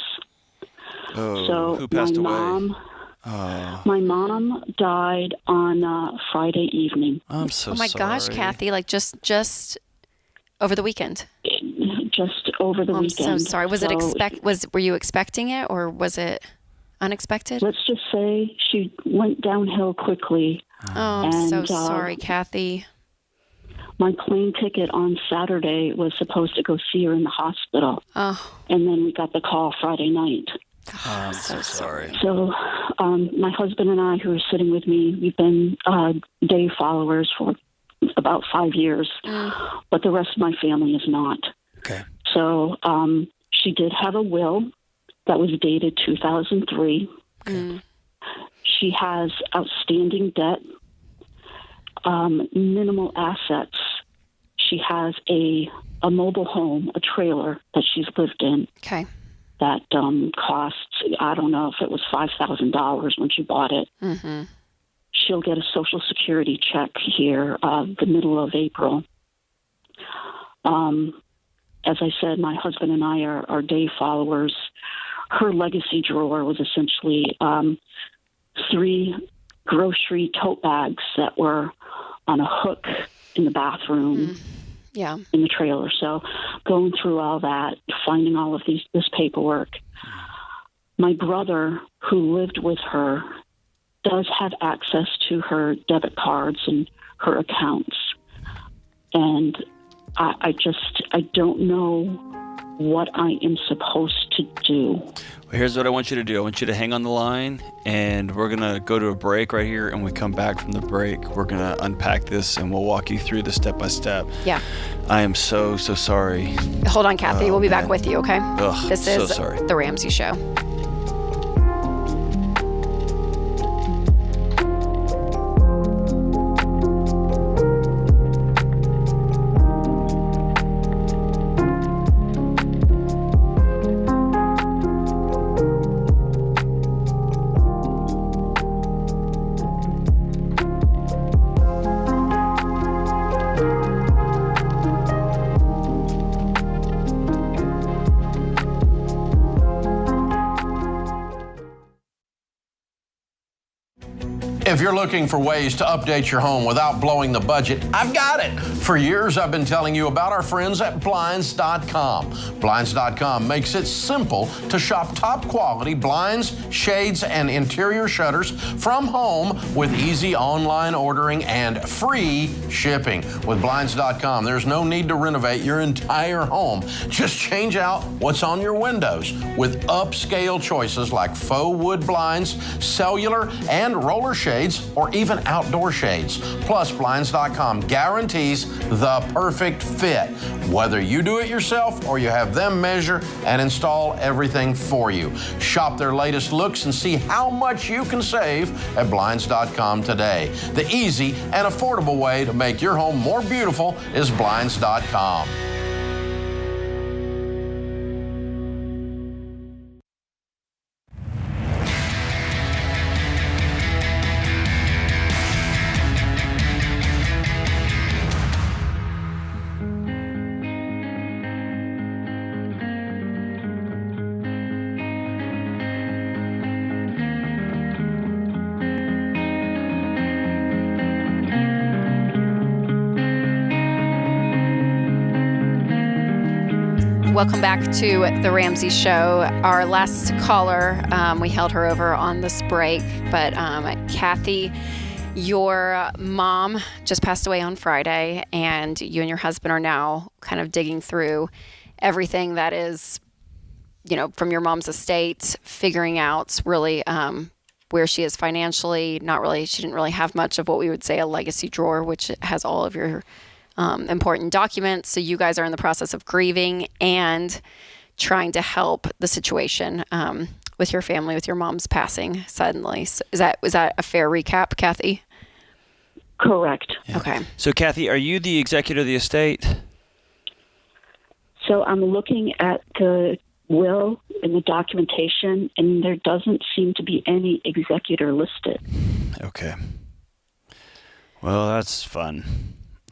Who passed away? My mom died on Friday evening. I'm so sorry. Oh my gosh, Kathy! Like just over the weekend. Just over the weekend. I'm so sorry. Were you expecting it, or was it unexpected? Let's just say she went downhill quickly. Oh, I'm so sorry, Kathy. My plane ticket on Saturday was supposed to go see her in the hospital. Oh. And then we got the call Friday night. I'm so sorry. So my husband and I, who are sitting with me, we've been Dave followers for about 5 years, but the rest of my family is not. Okay. So she did have a will, that was dated 2003. Mm. She has outstanding debt, minimal assets. She has a mobile home, a trailer that she's lived in. Okay. That costs, I don't know if it was $5,000 when she bought it. Mm-hmm. She'll get a Social Security check here the middle of April. As I said, my husband and I are day followers. Her legacy drawer was essentially 3 grocery tote bags that were on a hook in the bathroom. Yeah. In the trailer. So going through all that, finding all of this paperwork. My brother, who lived with her, does have access to her debit cards and her accounts. And I don't know what I am supposed to do. Well, here's what I want you to do. I want you to hang on the line, and we're going to go to a break right here, and when we come back from the break, we're going to unpack this, and we'll walk you through the step-by-step. Yeah. I am so sorry. Hold on, Kathy. We'll be back with you, okay? Ugh, This so is sorry. The Ramsey Show. If you're looking for ways to update your home without blowing the budget, I've got it. For years, I've been telling you about our friends at Blinds.com. Blinds.com makes it simple to shop top quality blinds, shades, and interior shutters from home with easy online ordering and free shipping. With Blinds.com, there's no need to renovate your entire home. Just change out what's on your windows with upscale choices like faux wood blinds, cellular, and roller shades, or even outdoor shades. Plus, Blinds.com guarantees the perfect fit, whether you do it yourself or you have them measure and install everything for you. Shop their latest looks and see how much you can save at Blinds.com today. The easy and affordable way to make your home more beautiful is Blinds.com. Welcome back to The Ramsey Show. Our last caller, we held her over on this break, but Kathy, your mom just passed away on Friday, and you and your husband are now kind of digging through everything that is, from your mom's estate, figuring out really where she is financially. She didn't really have much of what we would say a legacy drawer, which has all of your important documents. So you guys are in the process of grieving and trying to help the situation with your family, with your mom's passing suddenly. So was that a fair recap, Kathy? Correct. Yeah. Okay. So Kathy, are you the executor of the estate? So I'm looking at the will and the documentation, and there doesn't seem to be any executor listed. Okay. Well, that's fun.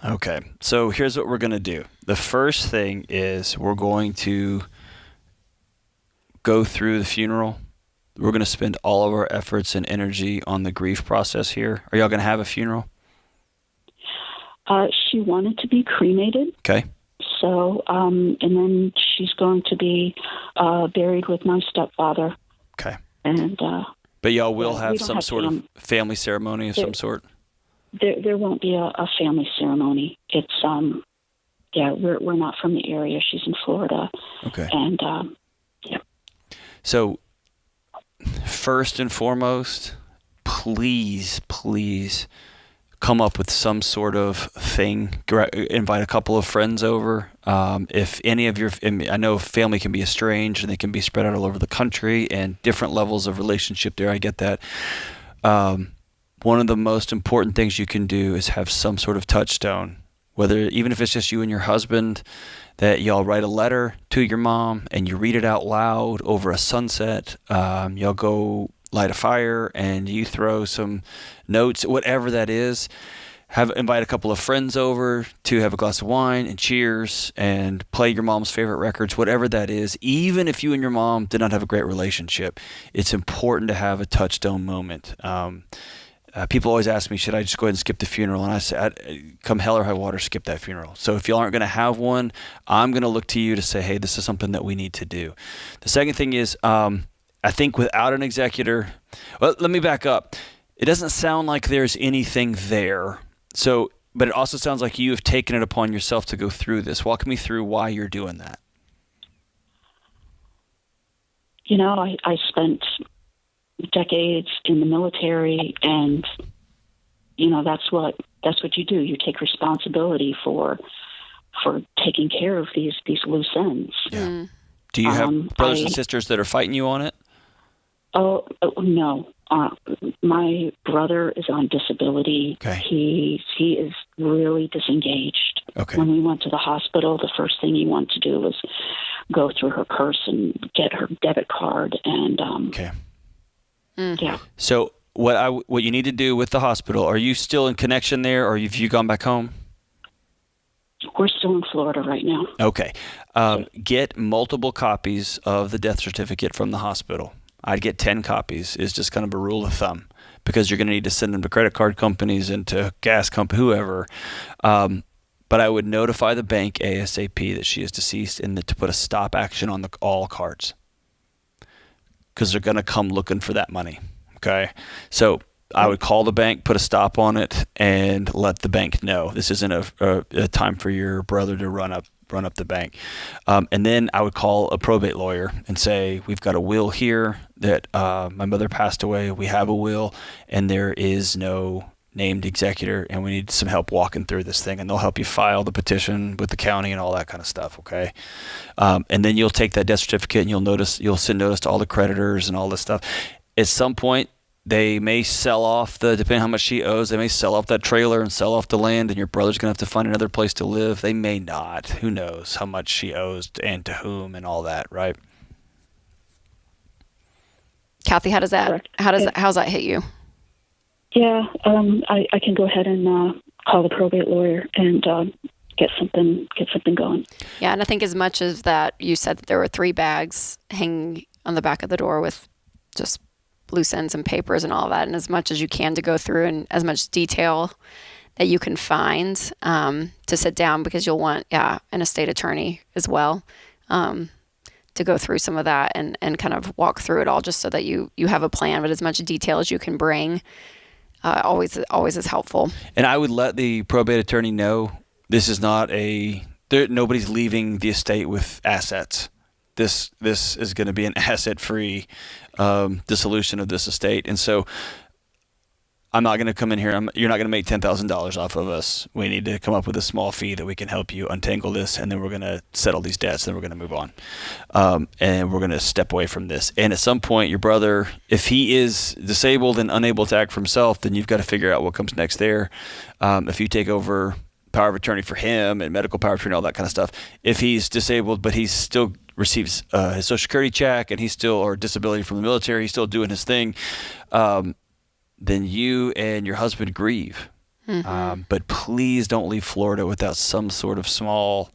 Okay, so here's what we're going to do. The first thing is we're going to go through the funeral. We're going to spend all of our efforts and energy on the grief process here. Are y'all going to have a funeral? She wanted to be cremated. Okay. So, and then she's going to be buried with my stepfather. Okay. And but y'all will have we don't some have sort of family ceremony of some sort? There won't be a family ceremony. It's we're not from the area. She's in Florida. Okay. And So first and foremost, please come up with some sort of thing. Invite a couple of friends over. If any of I know family can be estranged and they can be spread out all over the country and different levels of relationship there. I get that. One of the most important things you can do is have some sort of touchstone, even if it's just you and your husband, that y'all write a letter to your mom and you read it out loud over a sunset. Y'all go light a fire and you throw some notes, whatever that is. Invite a couple of friends over to have a glass of wine and cheers and play your mom's favorite records, whatever that is. Even if you and your mom did not have a great relationship, it's important to have a touchstone moment. People always ask me, should I just go ahead and skip the funeral? And I say, come hell or high water, skip that funeral. So if you aren't going to have one, I'm going to look to you to say, hey, this is something that we need to do. The second thing is, I think without an executor, well, let me back up. It doesn't sound like there's anything there. But it also sounds like you have taken it upon yourself to go through this. Walk me through why you're doing that. You know, I spent decades in the military, and you know that's what you do. You take responsibility for taking care of these loose ends. Yeah. Do you have brothers and sisters that are fighting you on it? Oh no. My brother is on disability. Okay. He is really disengaged. Okay. When we went to the hospital, the first thing he wanted to do was go through her purse and get her debit card. And okay. Yeah. So what you need to do with the hospital? Are you still in connection there, or have you gone back home? We're still in Florida right now. Okay. Get multiple copies of the death certificate from the hospital. I'd get 10 copies is just kind of a rule of thumb, because you're going to need to send them to credit card companies and to gas company, whoever. But I would notify the bank ASAP that she is deceased and to put a stop action on all cards, because they're going to come looking for that money. Okay. So I would call the bank, put a stop on it, and let the bank know this isn't a time for your brother to run up the bank. And then I would call a probate lawyer and say, we've got a will here that my mother passed away. We have a will, and there is no named executor, and we need some help walking through this thing. And they'll help you file the petition with the county and all that kind of stuff. Okay. And then you'll take that death certificate and you'll send notice to all the creditors and all this stuff. At some point, they may sell off depending on how much she owes, they may sell off that trailer and sell off the land, and your brother's going to have to find another place to live. They may not. Who knows how much she owes and to whom and all that, right? Kathy, how's that hit you? Yeah, I can go ahead and call the probate lawyer and get something going. Yeah, and I think as much as that, you said that there were 3 bags hanging on the back of the door with just loose ends and papers and all that, and as much as you can to go through and as much detail that you can find to sit down, because you'll want an estate attorney as well to go through some of that and kind of walk through it all, just so that you have a plan. But as much detail as you can bring always is helpful. And I would let the probate attorney know this is not nobody's leaving the estate with assets. This is going to be an asset-free dissolution of this estate. And so I'm not going to come in here. You're not going to make $10,000 off of us. We need to come up with a small fee that we can help you untangle this, and then we're going to settle these debts, and then we're going to move on. And we're going to step away from this. And at some point, your brother, if he is disabled and unable to act for himself, then you've got to figure out what comes next there. If you take over power of attorney for him and medical power of attorney, all that kind of stuff. If he's disabled, but he still receives his Social Security check, and he's still, or disability from the military, he's still doing his thing, then you and your husband grieve. Mm-hmm. But please don't leave Florida without some sort of small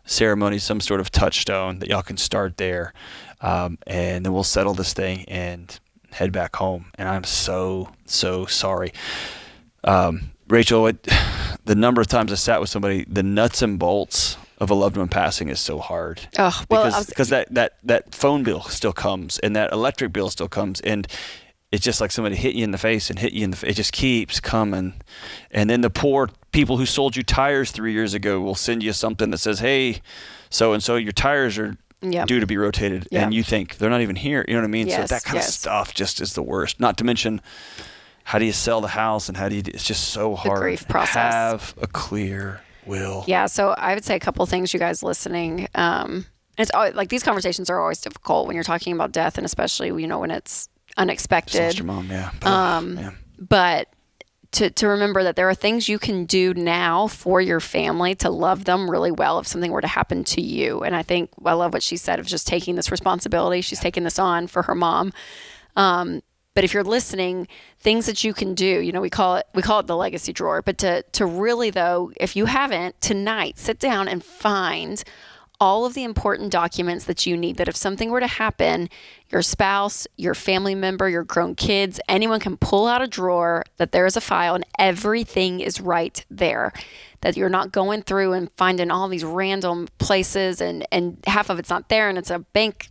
ceremony, some sort of touchstone that y'all can start there. And then we'll settle this thing and head back home. And I'm so sorry. Rachel, the number of times I sat with somebody, the nuts and bolts of a loved one passing is so hard. Oh, well, because that phone bill still comes, and that electric bill still comes, and it's just like somebody hit you in the face and hit you in the face. It just keeps coming. And then the poor people who sold you tires 3 years ago will send you something that says, hey, so-and-so, your tires are due to be rotated. Yep. And you think they're not even here. You know what I mean? Yes, so that kind of stuff just is the worst. Not to mention how do you sell the house, and how do you? It's just so hard. The grief process. Have a clear will. Yeah. So I would say a couple things, you guys listening. It's always, like, these conversations are always difficult when you're talking about death, and especially, when it's unexpected. Just lost your mom, yeah. But to remember that there are things you can do now for your family to love them really well if something were to happen to you. And I love what she said of just taking this responsibility. She's taking this on for her mom. But if you're listening, things that you can do, we call it the legacy drawer. But to really, though, if you haven't, tonight, sit down and find all of the important documents that you need, that if something were to happen, your spouse, your family member, your grown kids, anyone can pull out a drawer, that there is a file and everything is right there, that you're not going through and finding all these random places and half of it's not there, and it's a bank,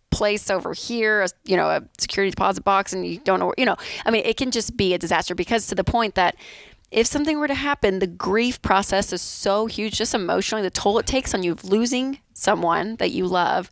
place over here, a security deposit box, and you don't know, it can just be a disaster, because to the point that if something were to happen, the grief process is so huge, just emotionally, the toll it takes on you of losing someone that you love.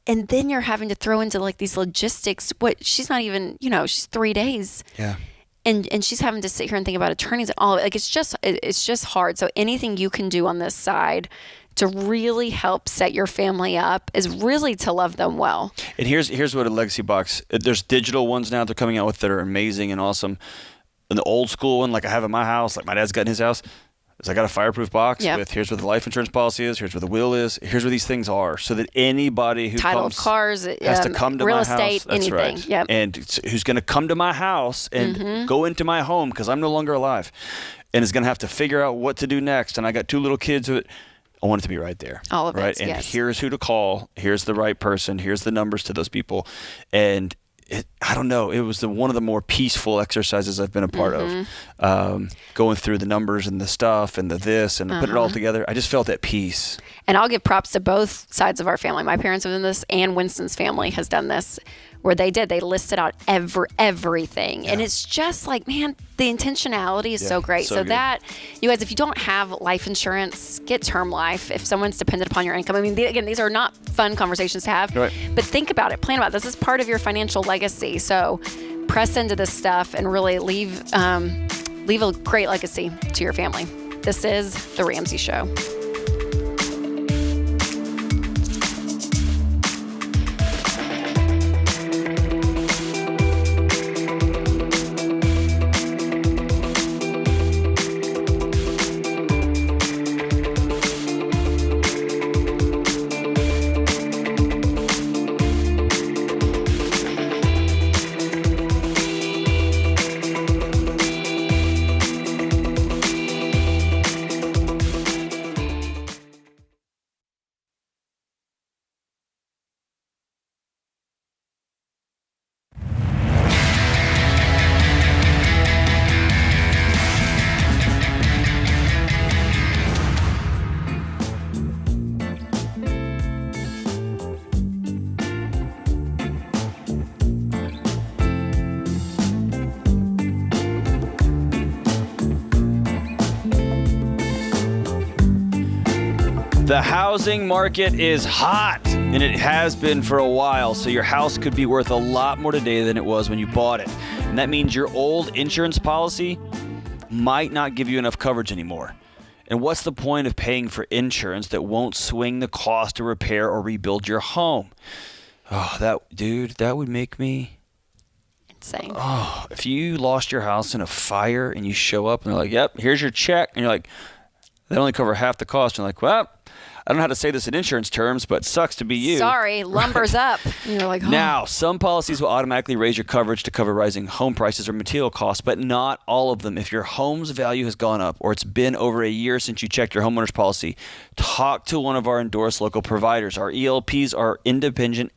And then you're having to throw into like these logistics. She's not even, she's 3 days. Yeah. And she's having to sit here and think about attorneys and all of it. Like, it's just hard. So anything you can do on this side to really help set your family up is really to love them well. And here's what a legacy box, there's digital ones now they're coming out with that are amazing and awesome. And the old school one, like I have in my house, like my dad's got in his house, is I got a fireproof box with here's what the life insurance policy is, here's where the will is, here's where these things are, so that anybody who title comes of cars, has to come to real my estate, house. That's anything. right. Yep. And who's going to come to my house and go into my home because I'm no longer alive, and is going to have to figure out what to do next. And I got 2 little kids who I want it to be right there. All of right? it, And yes. here's who to call. Here's the right person. Here's the numbers to those people. And I don't know. It was one of the more peaceful exercises I've been a part of. Going through the numbers and the stuff and the this and put it all together. I just felt at peace. And I'll give props to both sides of our family. My parents have done this, and Winston's family has done this, where they listed out everything. Yeah. And it's just like, man, the intentionality is so great. So that, you guys, if you don't have life insurance, get term life. If someone's dependent upon your income, I mean, again, these are not fun conversations to have, but think about it, plan about it. This is part of your financial legacy. So press into this stuff and really leave a great legacy to your family. This is The Ramsey Show. The housing market is hot, and it has been for a while, so your house could be worth a lot more today than it was when you bought it. And that means your old insurance policy might not give you enough coverage anymore. And what's the point of paying for insurance that won't swing the cost to repair or rebuild your home? Oh, that would make me insane. Oh, if you lost your house in a fire and you show up and they're like, yep, here's your check. And you're like, they only cover half the cost. And you're like, well, I don't know how to say this in insurance terms, but sucks to be you. Sorry, lumber's up. And you're like, oh. Now, some policies will automatically raise your coverage to cover rising home prices or material costs, but not all of them. If your home's value has gone up or it's been over a year since you checked your homeowner's policy, talk to one of our endorsed local providers. Our ELPs are independent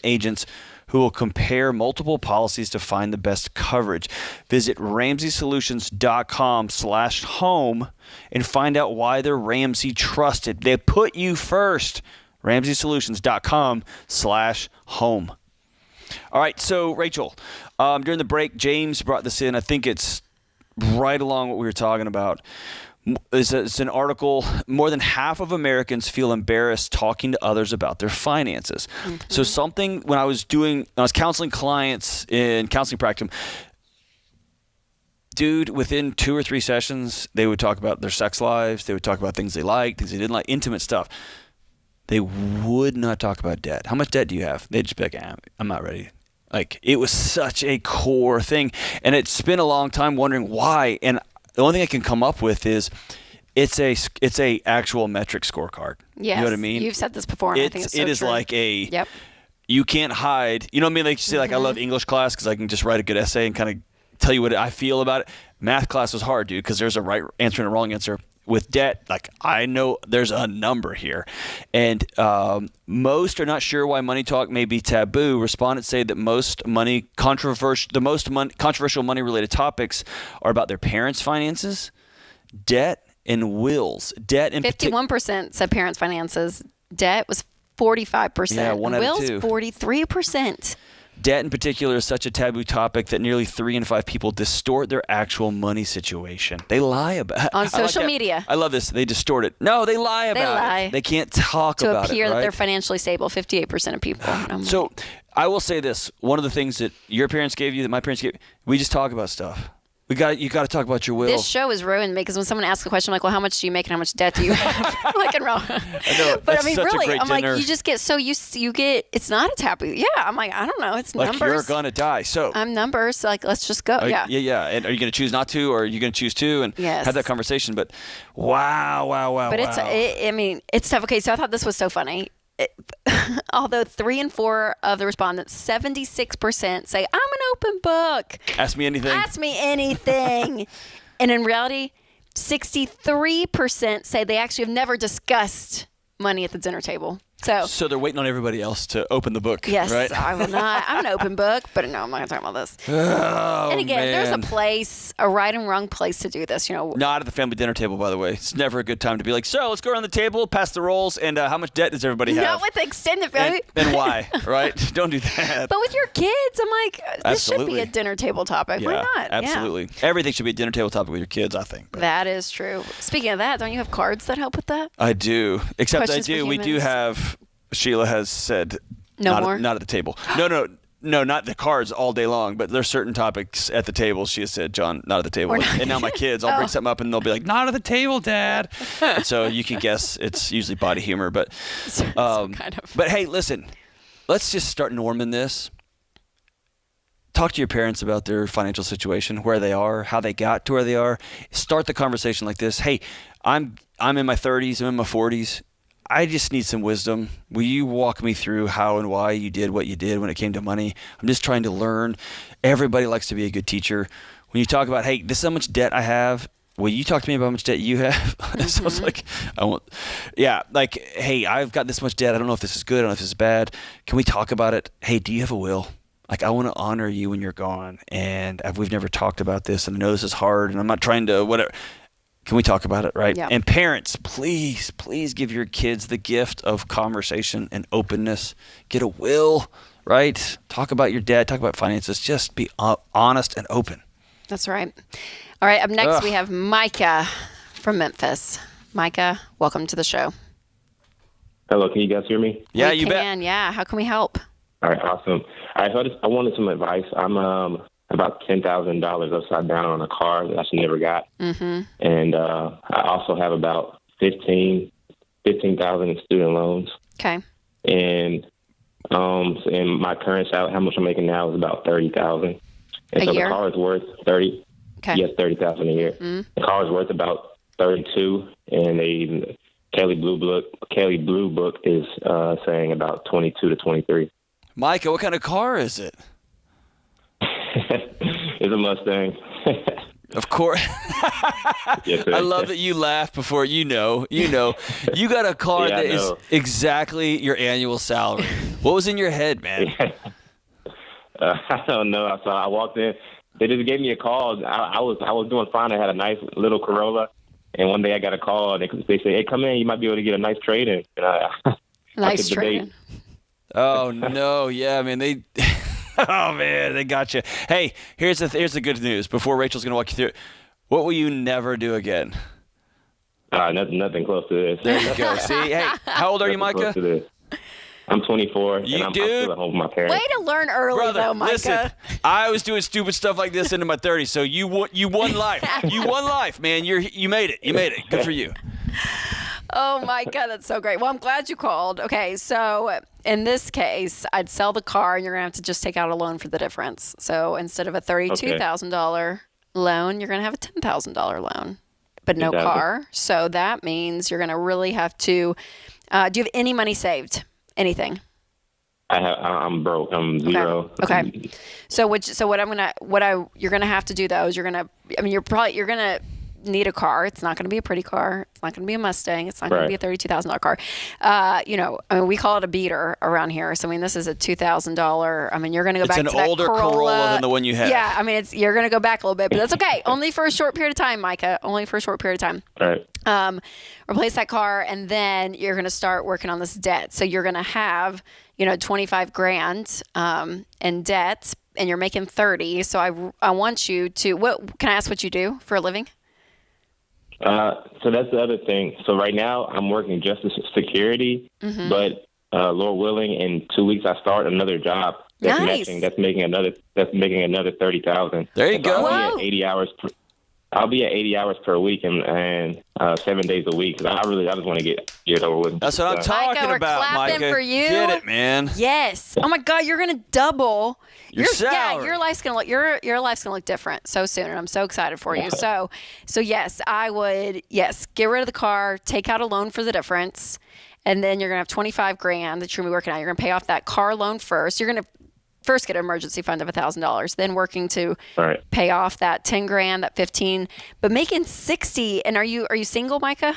agents who will compare multiple policies to find the best coverage. Visit RamseySolutions.com/home and find out why they're Ramsey trusted. They put you first. RamseySolutions.com/home. All right, so Rachel, during the break, James brought this in. I think it's right along what we were talking about. It's an article. More than half of Americans feel embarrassed talking to others about their finances. So something, when I was counseling clients in counseling practice, dude, within 2 or 3 sessions, they would talk about their sex lives. They would talk about things they liked, things they didn't like, intimate stuff. They would not talk about debt. How much debt do you have? They'd just be like, I'm not ready. Like, it was such a core thing. And it's been a long time wondering why. And the only thing I can come up with is it's a actual metric scorecard. Yes. You know what I mean? You've said this before, and I think it's so It is true. like a... Yep. You can't hide. You know what I mean? Like you say, like, I love English class because I can just write a good essay and kind of tell you what I feel about it. Math class was hard, dude, because there's a right answer and a wrong answer. With debt, like, I know there's a number here. And most are not sure why money talk may be taboo. Respondents say that the most controversial money-related topics are about their parents' finances, debt, and wills. Debt in 51% said parents' finances. Debt was 45%. Yeah, 1 out of wills, 2. 43%. Debt in particular is such a taboo topic that nearly 3 in 5 people distort their actual money situation. They lie about it. On social media. I love this. They distort it. No, they lie about it. They can't talk about it. To appear that right? they're financially stable, 58% of people. So I will say this. One of the things that your parents gave you, that my parents gave, we just talk about stuff. You got to talk about your will. This show is ruined because when someone asks a question, I'm like, well, how much do you make and how much debt do you have? Like, in real. But I mean, really, I'm like, you just get so used to, it's not a taboo. Yeah. I'm like, I don't know. It's like numbers. You're going to die. So I'm numbers. So like, let's just go. Yeah. Yeah. And are you going to choose not to, or are you going to choose to, and have that conversation? But wow. But it's tough. Okay. So I thought this was so funny. Although 3 in 4 of the respondents, 76% say, I'm an open book. Ask me anything. And in reality, 63% say they actually have never discussed money at the dinner table. So they're waiting on everybody else to open the book. Yes, right? I will not. I'm an open book, but no, I'm not going to talk about this. Oh, and again, man. there's a place, a right and wrong place to do this. Not at the family dinner table, by the way. It's never a good time to be like, so let's go around the table, pass the rolls, and how much debt does everybody have? Not with the extended family. And why, right? Don't do that. But with your kids, I'm like, this should be a dinner table topic. Why not? Absolutely. Yeah. Everything should be a dinner table topic with your kids, I think. That is true. Speaking of that, don't you have cards that help with that? I do. Except Questions I do. We do have... Sheila has said not at the table. No, not the cards all day long, but there's certain topics at the table. She has said, John, not at the table. And now my kids, I'll bring something up and they'll be like, not at the table, Dad. And so you can guess it's usually body humor. But but hey, listen, let's just start norming this. Talk to your parents about their financial situation, where they are, how they got to where they are. Start the conversation like this. Hey, I'm in my 30s, I'm in my 40s. I just need some wisdom. Will you walk me through how and why you did what you did when it came to money? I'm just trying to learn. Everybody likes to be a good teacher. When you talk about, hey, this is how much debt I have, will you talk to me about how much debt you have? So it's like, hey, I've got this much debt. I don't know if this is good. I don't know if this is bad. Can we talk about it? Hey, do you have a will? Like, I want to honor you when you're gone. And we've never talked about this. And I know this is hard. And I'm not trying to whatever. Can we talk about it, right? Yeah. And parents, please give your kids the gift of conversation and openness. Get a will, right? Talk about your debt. Talk about finances. Just be honest and open. That's right. All right, up next we have Micah from Memphis. Micah, welcome to the show. Hello, can you guys hear me? Yeah, you bet. Yeah, how can we help? All right, awesome. All right, so I wanted some advice. I'm about $10,000 upside down on a car that I never got. Mm-hmm. And I also have about $15,000 in student loans. Okay. And my current salary, how much I'm making now, is about $30,000. And so year? the car is worth $30,000. Okay. Yes, $30,000 a year. Mm-hmm. The car is worth about $32,000, and the Kelly Blue Book is saying about $22,000 to $23,000. Micah, what kind of car is it? It's a Mustang. Of course. Yes, sir. I love that you laugh before you know. You got a car that is exactly your annual salary. What was in your head, man? I don't know. So I walked in. They just gave me a call. I was doing fine. I had a nice little Corolla, and one day I got a call. And they said, "Hey, come in. You might be able to get a nice trade-in." Nice trade-in. Oh no! Yeah, I mean they. Oh man, they got you. Hey, here's the good news. Before Rachel's gonna walk you through it, what will you never do again? Nothing close to this. There you go. See, hey, how old are you, Micah? I'm 24, and I'm still at home with my parents. Way to learn early, Brother, though, Micah. listen, I was doing stupid stuff like this into my 30s, so you won life. You won life, man. You made it. You made it. Good for you. Oh, my God, that's so great. Well, I'm glad you called. Okay, so in this case, I'd sell the car, and you're going to have to just take out a loan for the difference. So instead of a $32,000 loan, you're going to have a $10,000 loan, but no car. So that means you're going to really have to do you have any money saved? Anything? I'm broke. I'm zero. Okay. So what you're gonna have to do though is you're gonna need a car. It's not gonna be a pretty car. It's not gonna be a Mustang. It's not gonna be a $32,000 car. We call it a beater around here. So this is a $2,000. You're gonna go back to that Corolla. It's an older Corolla than the one you have. Yeah. You're gonna go back a little bit, but that's okay. Only for a short period of time, Micah. Only for a short period of time. All right. Replace that car, and then you're going to start working on this debt. So you're going to have, $25,000 in debt, and you're making 30. So I want you to. Can I ask what you do for a living? So that's the other thing. So right now I'm working just as security, but Lord willing, in 2 weeks I start another job. That's matching. That's making another 30,000. There you go. I'll be at 80 hours. I'll be at 80 hours per week and 7 days a week. I just want to get it over with. That's what I'm talking about, Micah. We're clapping for you. Get it, man. Yes. Oh my God, you're gonna double your salary. Yeah, your life's gonna look different so soon, and I'm so excited for you. So yes, I would get rid of the car, take out a loan for the difference, and then you're gonna have $25,000 that you're gonna be working on. You're gonna pay off that car loan first. You're gonna first get an emergency fund of $1,000, then working to pay off that $10,000, that $15,000, but making $60,000. And are you single, Micah?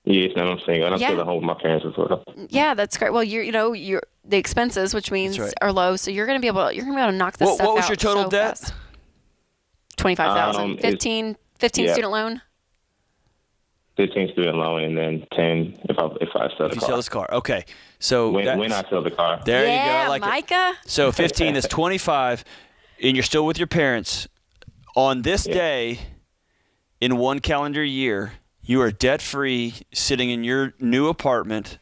Yes, no, I'm single. And I'm still at home with my parents as well. Yeah, that's great. Well, you're the expenses, which means are low, so you're gonna be able to knock this stuff out. What was your total debt? $25,000. 15 student loan. 15 student loan, and then 10 if I sell the car. If you sell this car, okay. So when I sell the car, there you go. I like Micah. It. So 15 is 25, and you're still with your parents. On this day, in one calendar year, you are debt free, sitting in your new apartment.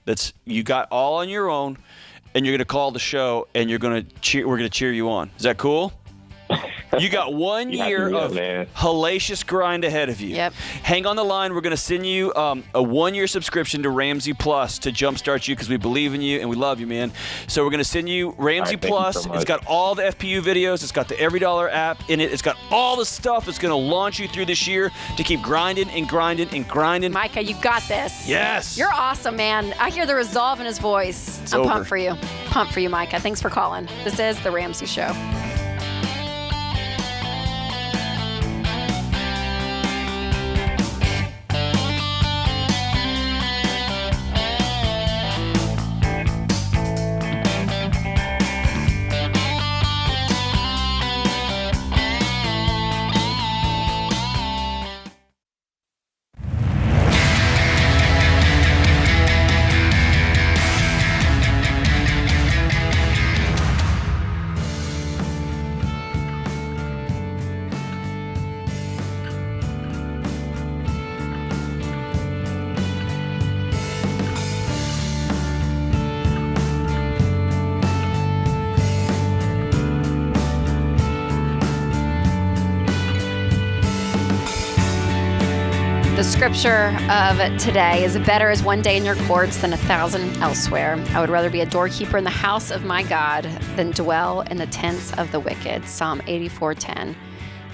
You got all on your own, and you're going to call the show, and we're going to cheer you on. Is that cool? You got 1 year of hellacious grind ahead of you. Yep. Hang on the line. We're going to send you a 1-year subscription to Ramsey Plus to jumpstart you because we believe in you and we love you, man. So we're going to send you Ramsey Plus. It's got all the FPU videos. It's got the Every Dollar app in it. It's got all the stuff that's going to launch you through this year to keep grinding and grinding and grinding. Micah, you got this. Yes. You're awesome, man. I hear the resolve in his voice. I'm pumped for you. Pumped for you, Micah. Thanks for calling. This is The Ramsey Show. The scripture of today is better is one day in your courts than 1,000 elsewhere. I would rather be a doorkeeper in the house of my God than dwell in the tents of the wicked. Psalm 84:10.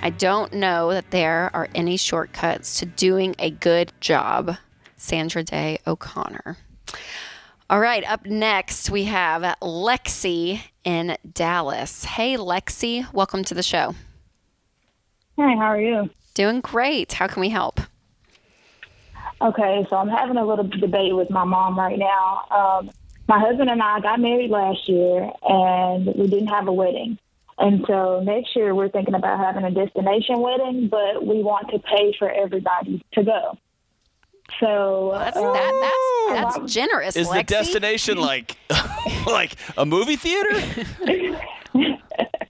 I don't know that there are any shortcuts to doing a good job. Sandra Day O'Connor. All right, up next we have Lexi in Dallas. Hey, Lexi, welcome to the show. Hi, how are you? Doing great. How can we help? Okay, so I'm having a little debate with my mom right now. My husband and I got married last year, and we didn't have a wedding. And so next year we're thinking about having a destination wedding, but we want to pay for everybody to go. So that's generous. Is Lexi. the destination like a movie theater?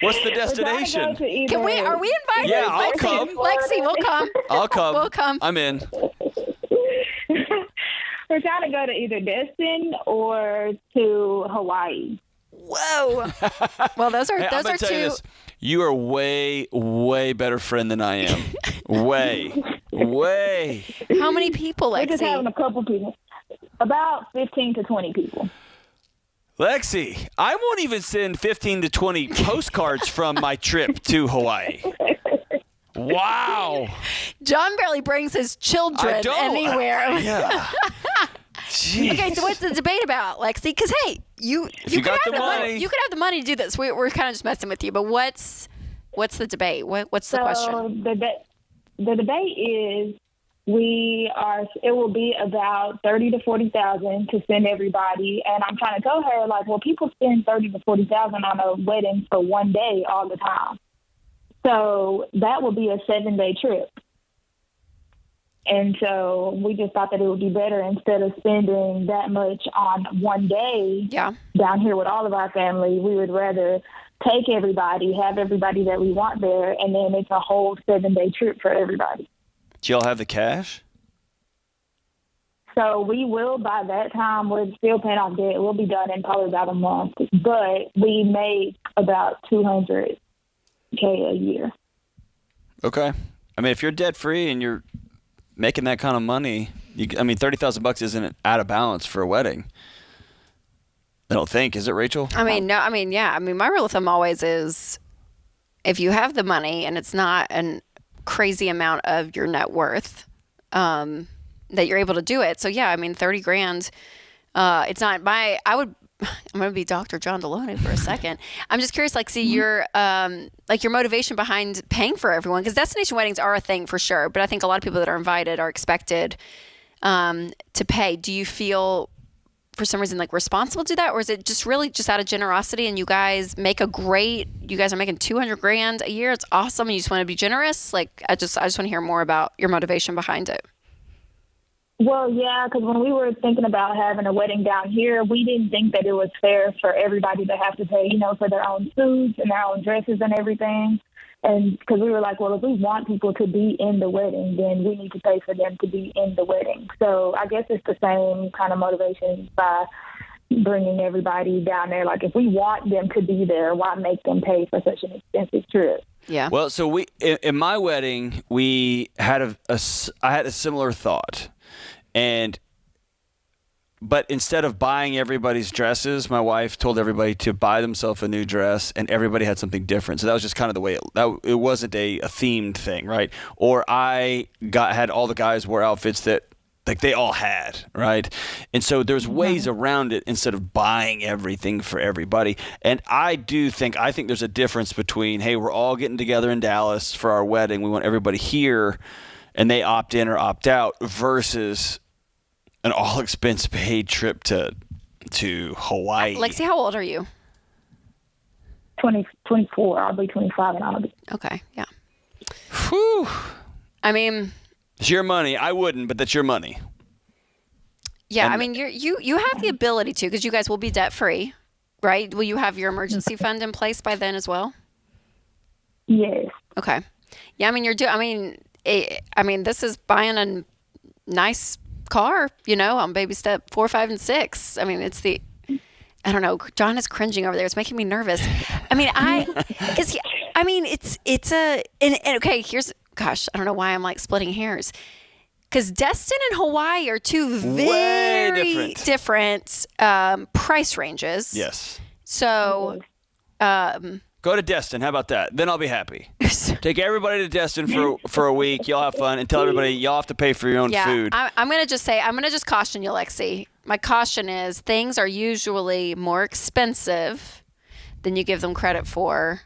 What's the destination? Are we invited? Yeah, I'll Lexi, come. Lexi, we'll come. I'll come. We'll come. I'm in. We're trying to go to either Destin or to Hawaii. Whoa. Well, those are Hey, I'm gonna tell you two. this. You are way, way better friend than I am. way. How many people, We're just Lexi? having a couple people. About 15 to 20 people. Lexi, I won't even send 15 to 20 postcards from my trip to Hawaii. Wow. John barely brings his children I don't. anywhere. Yeah. Jeez. Okay, so what's the debate about, Lexi? Because hey, you you could got have the money. You could have the money to do this. We're kind of just messing with you. But what's the debate? What's the question? The debate is it will be about 30 to 40,000 to send everybody, and I'm trying to tell her, like, well, people spend 30 to 40,000 on a wedding for one day all the time, so that will be a 7-day trip. And so we just thought that it would be better, instead of spending that much on one day down here with all of our family, we would rather take everybody, have everybody that we want there, and then it's a whole 7-day trip for everybody. Do y'all have the cash? So we will, by that time, we're still paying off debt. We'll be done in probably about a month. But we make about $200K a year. Okay. I mean, if you're debt free and you're making that kind of money, $30,000 isn't out of balance for a wedding. I don't think, is it, Rachel? I mean, no. I mean, yeah. I mean, my rule of thumb always is, if you have the money and it's not an crazy amount of your net worth, that you're able to do it. So yeah, I mean, 30 grand, it's not I'm going to be Dr. John Deloney for a second. I'm just curious, like, see your motivation behind paying for everyone, because destination weddings are a thing for sure. But I think a lot of people that are invited are expected, to pay. Do you feel for some reason like responsible to do that? Or is it just really just out of generosity, and you guys are making 200 grand a year? It's awesome. And you just want to be generous. Like, I just want to hear more about your motivation behind it. Well, yeah, because when we were thinking about having a wedding down here, we didn't think that it was fair for everybody to have to pay, for their own suits and their own dresses and everything. And because we were like, well, if we want people to be in the wedding, then we need to pay for them to be in the wedding. So I guess it's the same kind of motivation by bringing everybody down there. Like, if we want them to be there, why make them pay for such an expensive trip? Yeah. Well, so in my wedding, I had a similar thought. But instead of buying everybody's dresses, my wife told everybody to buy themselves a new dress, and everybody had something different. So that was just kind of the way it wasn't a themed thing, right? Or I had all the guys wear outfits that like they all had, right? And so there's ways around it instead of buying everything for everybody. And I think there's a difference between, hey, we're all getting together in Dallas for our wedding, we want everybody here, and they opt in or opt out, versus an all-expense paid trip to Hawaii. Lexi, how old are you? 24. I'll be 25 in August. Okay, yeah. Whew. I mean, it's your money. I wouldn't, but that's your money. Yeah, I mean, you have the ability to, because you guys will be debt-free, right? Will you have your emergency fund in place by then as well? Yes. Okay. Yeah, I mean, this is buying a nice car, on baby step 4, 5, and 6. I mean, I don't know. John is cringing over there. It's making me nervous. I mean, gosh, I don't know why I'm like splitting hairs. Because Destin and Hawaii are two very different price ranges. Yes. So, go to Destin. How about that? Then I'll be happy. Take everybody to Destin for a week. Y'all have fun, and tell everybody y'all have to pay for your own food. I'm going to just caution you, Lexi. My caution is things are usually more expensive than you give them credit for,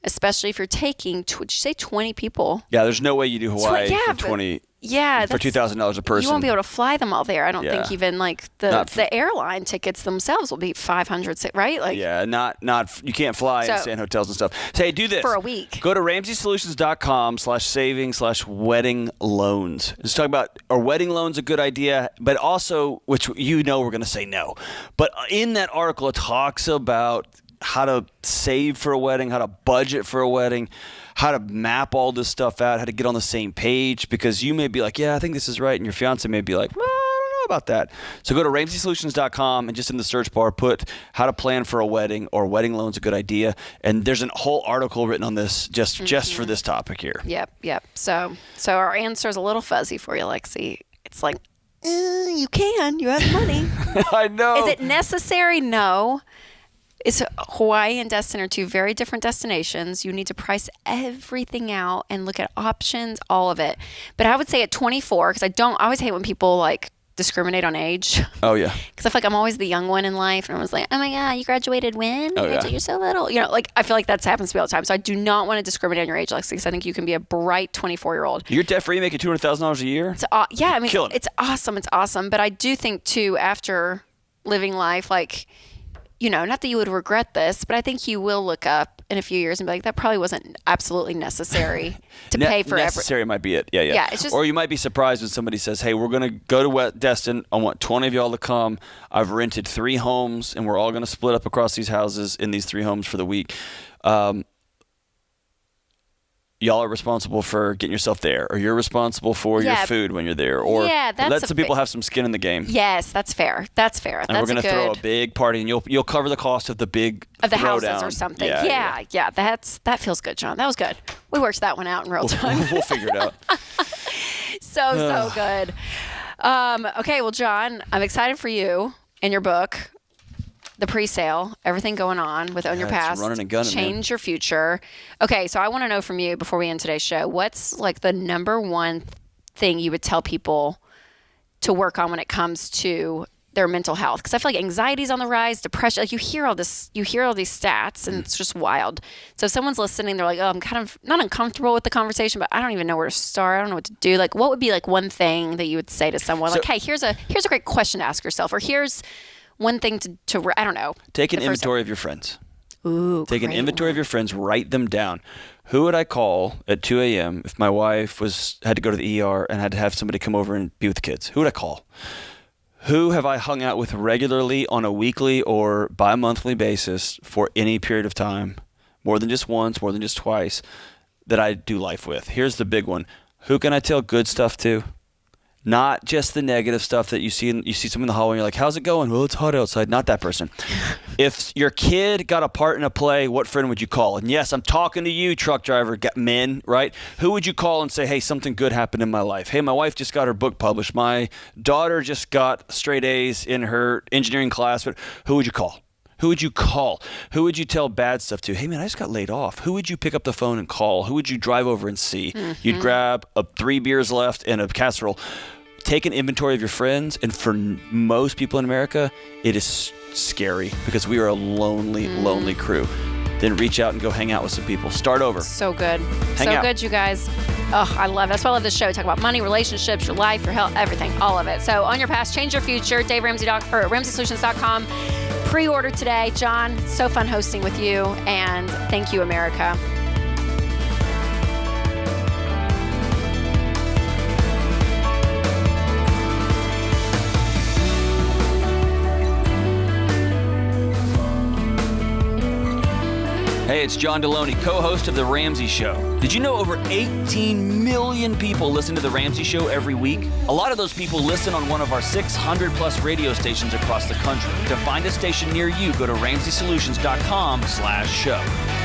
especially if you're taking, did you say 20 people? Yeah, there's no way you do Hawaii for 20. Yeah, for $2,000 a person. You won't be able to fly them all there. I don't think even like the airline tickets themselves will be $500, right? Like, yeah, not you can't fly and stay in hotels and stuff. So hey, do this for a week. Go to RamseySolutions.com/savings/wedding loans. Let's talk about, are wedding loans a good idea? But also, which we're going to say no. But in that article, it talks about how to save for a wedding, how to budget for a wedding, how to map all this stuff out, how to get on the same page, because you may be like, yeah, I think this is right, and your fiance may be like, well, I don't know about that. So go to RamseySolutions.com and just in the search bar, put how to plan for a wedding or wedding loan's a good idea. And there's a whole article written on this just for this topic here. Yep. So our answer is a little fuzzy for you, Lexi. It's like, you have money. I know. Is it necessary? No. Is Hawaii and Destin are two very different destinations. You need to price everything out and look at options, all of it. But I would say at 24, because I always hate when people like discriminate on age. Oh, yeah. Because I feel like I'm always the young one in life. And I was like, oh my God, you graduated when? Oh, yeah. You're so little. Like I feel like that happens to me all the time. So I do not want to discriminate on your age, Lexi, because I think you can be a bright 24-year-old. You're debt-free, making $200,000 a year? Yeah, I mean, Killing it. It's awesome. It's awesome. But I do think, too, after living life, like, not that you would regret this, but I think you will look up in a few years and be like, that probably wasn't absolutely necessary to pay for necessary might be it. Yeah. Yeah, it's just, or you might be surprised when somebody says, hey, we're going to go to Destin. I want 20 of y'all to come. I've rented 3 homes, and we're all going to split up across these houses in these 3 homes for the week. Y'all are responsible for getting yourself there, or you're responsible for your food when you're there, or let some people have some skin in the game. Yes, that's fair. That's fair. And we're going to throw a big party, and you'll cover the cost of the big houses throwdown. or something. Yeah. That feels good, John. That was good. We worked that one out in real time. We'll figure it out. So good. Okay, well, John, I'm excited for you and your book. The pre-sale, everything going on with Own Your Past, running and gunning, Change Your Future. Okay, so I want to know from you before we end today's show, what's like the number one thing you would tell people to work on when it comes to their mental health? Because I feel like anxiety's on the rise, depression, like you hear all these stats and it's just wild. So if someone's listening, they're like, oh, I'm kind of not uncomfortable with the conversation, but I don't even know where to start. I don't know what to do. Like, what would be like one thing that you would say to someone? Like, hey, here's a great question to ask yourself, or here's one thing to I don't know. Take an inventory of your friends. Ooh, Take an inventory of your friends. Write them down. Who would I call at 2 a.m. if my wife had to go to the ER and had to have somebody come over and be with the kids? Who would I call? Who have I hung out with regularly on a weekly or bi-monthly basis for any period of time, more than just once, more than just twice, that I do life with? Here's the big one. Who can I tell good stuff to? Not just the negative stuff that you see someone in the hallway and you're like, how's it going? Well, it's hot outside. Not that person. If your kid got a part in a play, what friend would you call? And yes, I'm talking to you, truck driver, men, right? Who would you call and say, hey, something good happened in my life? Hey, my wife just got her book published. My daughter just got straight A's in her engineering class. But who would you call? Who would you call? Who would you tell bad stuff to? Hey, man, I just got laid off. Who would you pick up the phone and call? Who would you drive over and see? Mm-hmm. You'd grab 3 beers left and a casserole. Take an inventory of your friends. And for most people in America, it is scary because we are a lonely crew. Then reach out and go hang out with some people. Start over. So good. Hang out. Good, you guys. Oh, I love it. That's why I love this show. We talk about money, relationships, your life, your health, everything, all of it. So Own Your Past, Change Your Future, Dave Ramsey or RamseySolutions.com. Pre-order today. John, so fun hosting with you. And thank you, America. Hey, it's John Deloney, co-host of The Ramsey Show. Did you know over 18 million people listen to The Ramsey Show every week? A lot of those people listen on one of our 600-plus radio stations across the country. To find a station near you, go to RamseySolutions.com/show.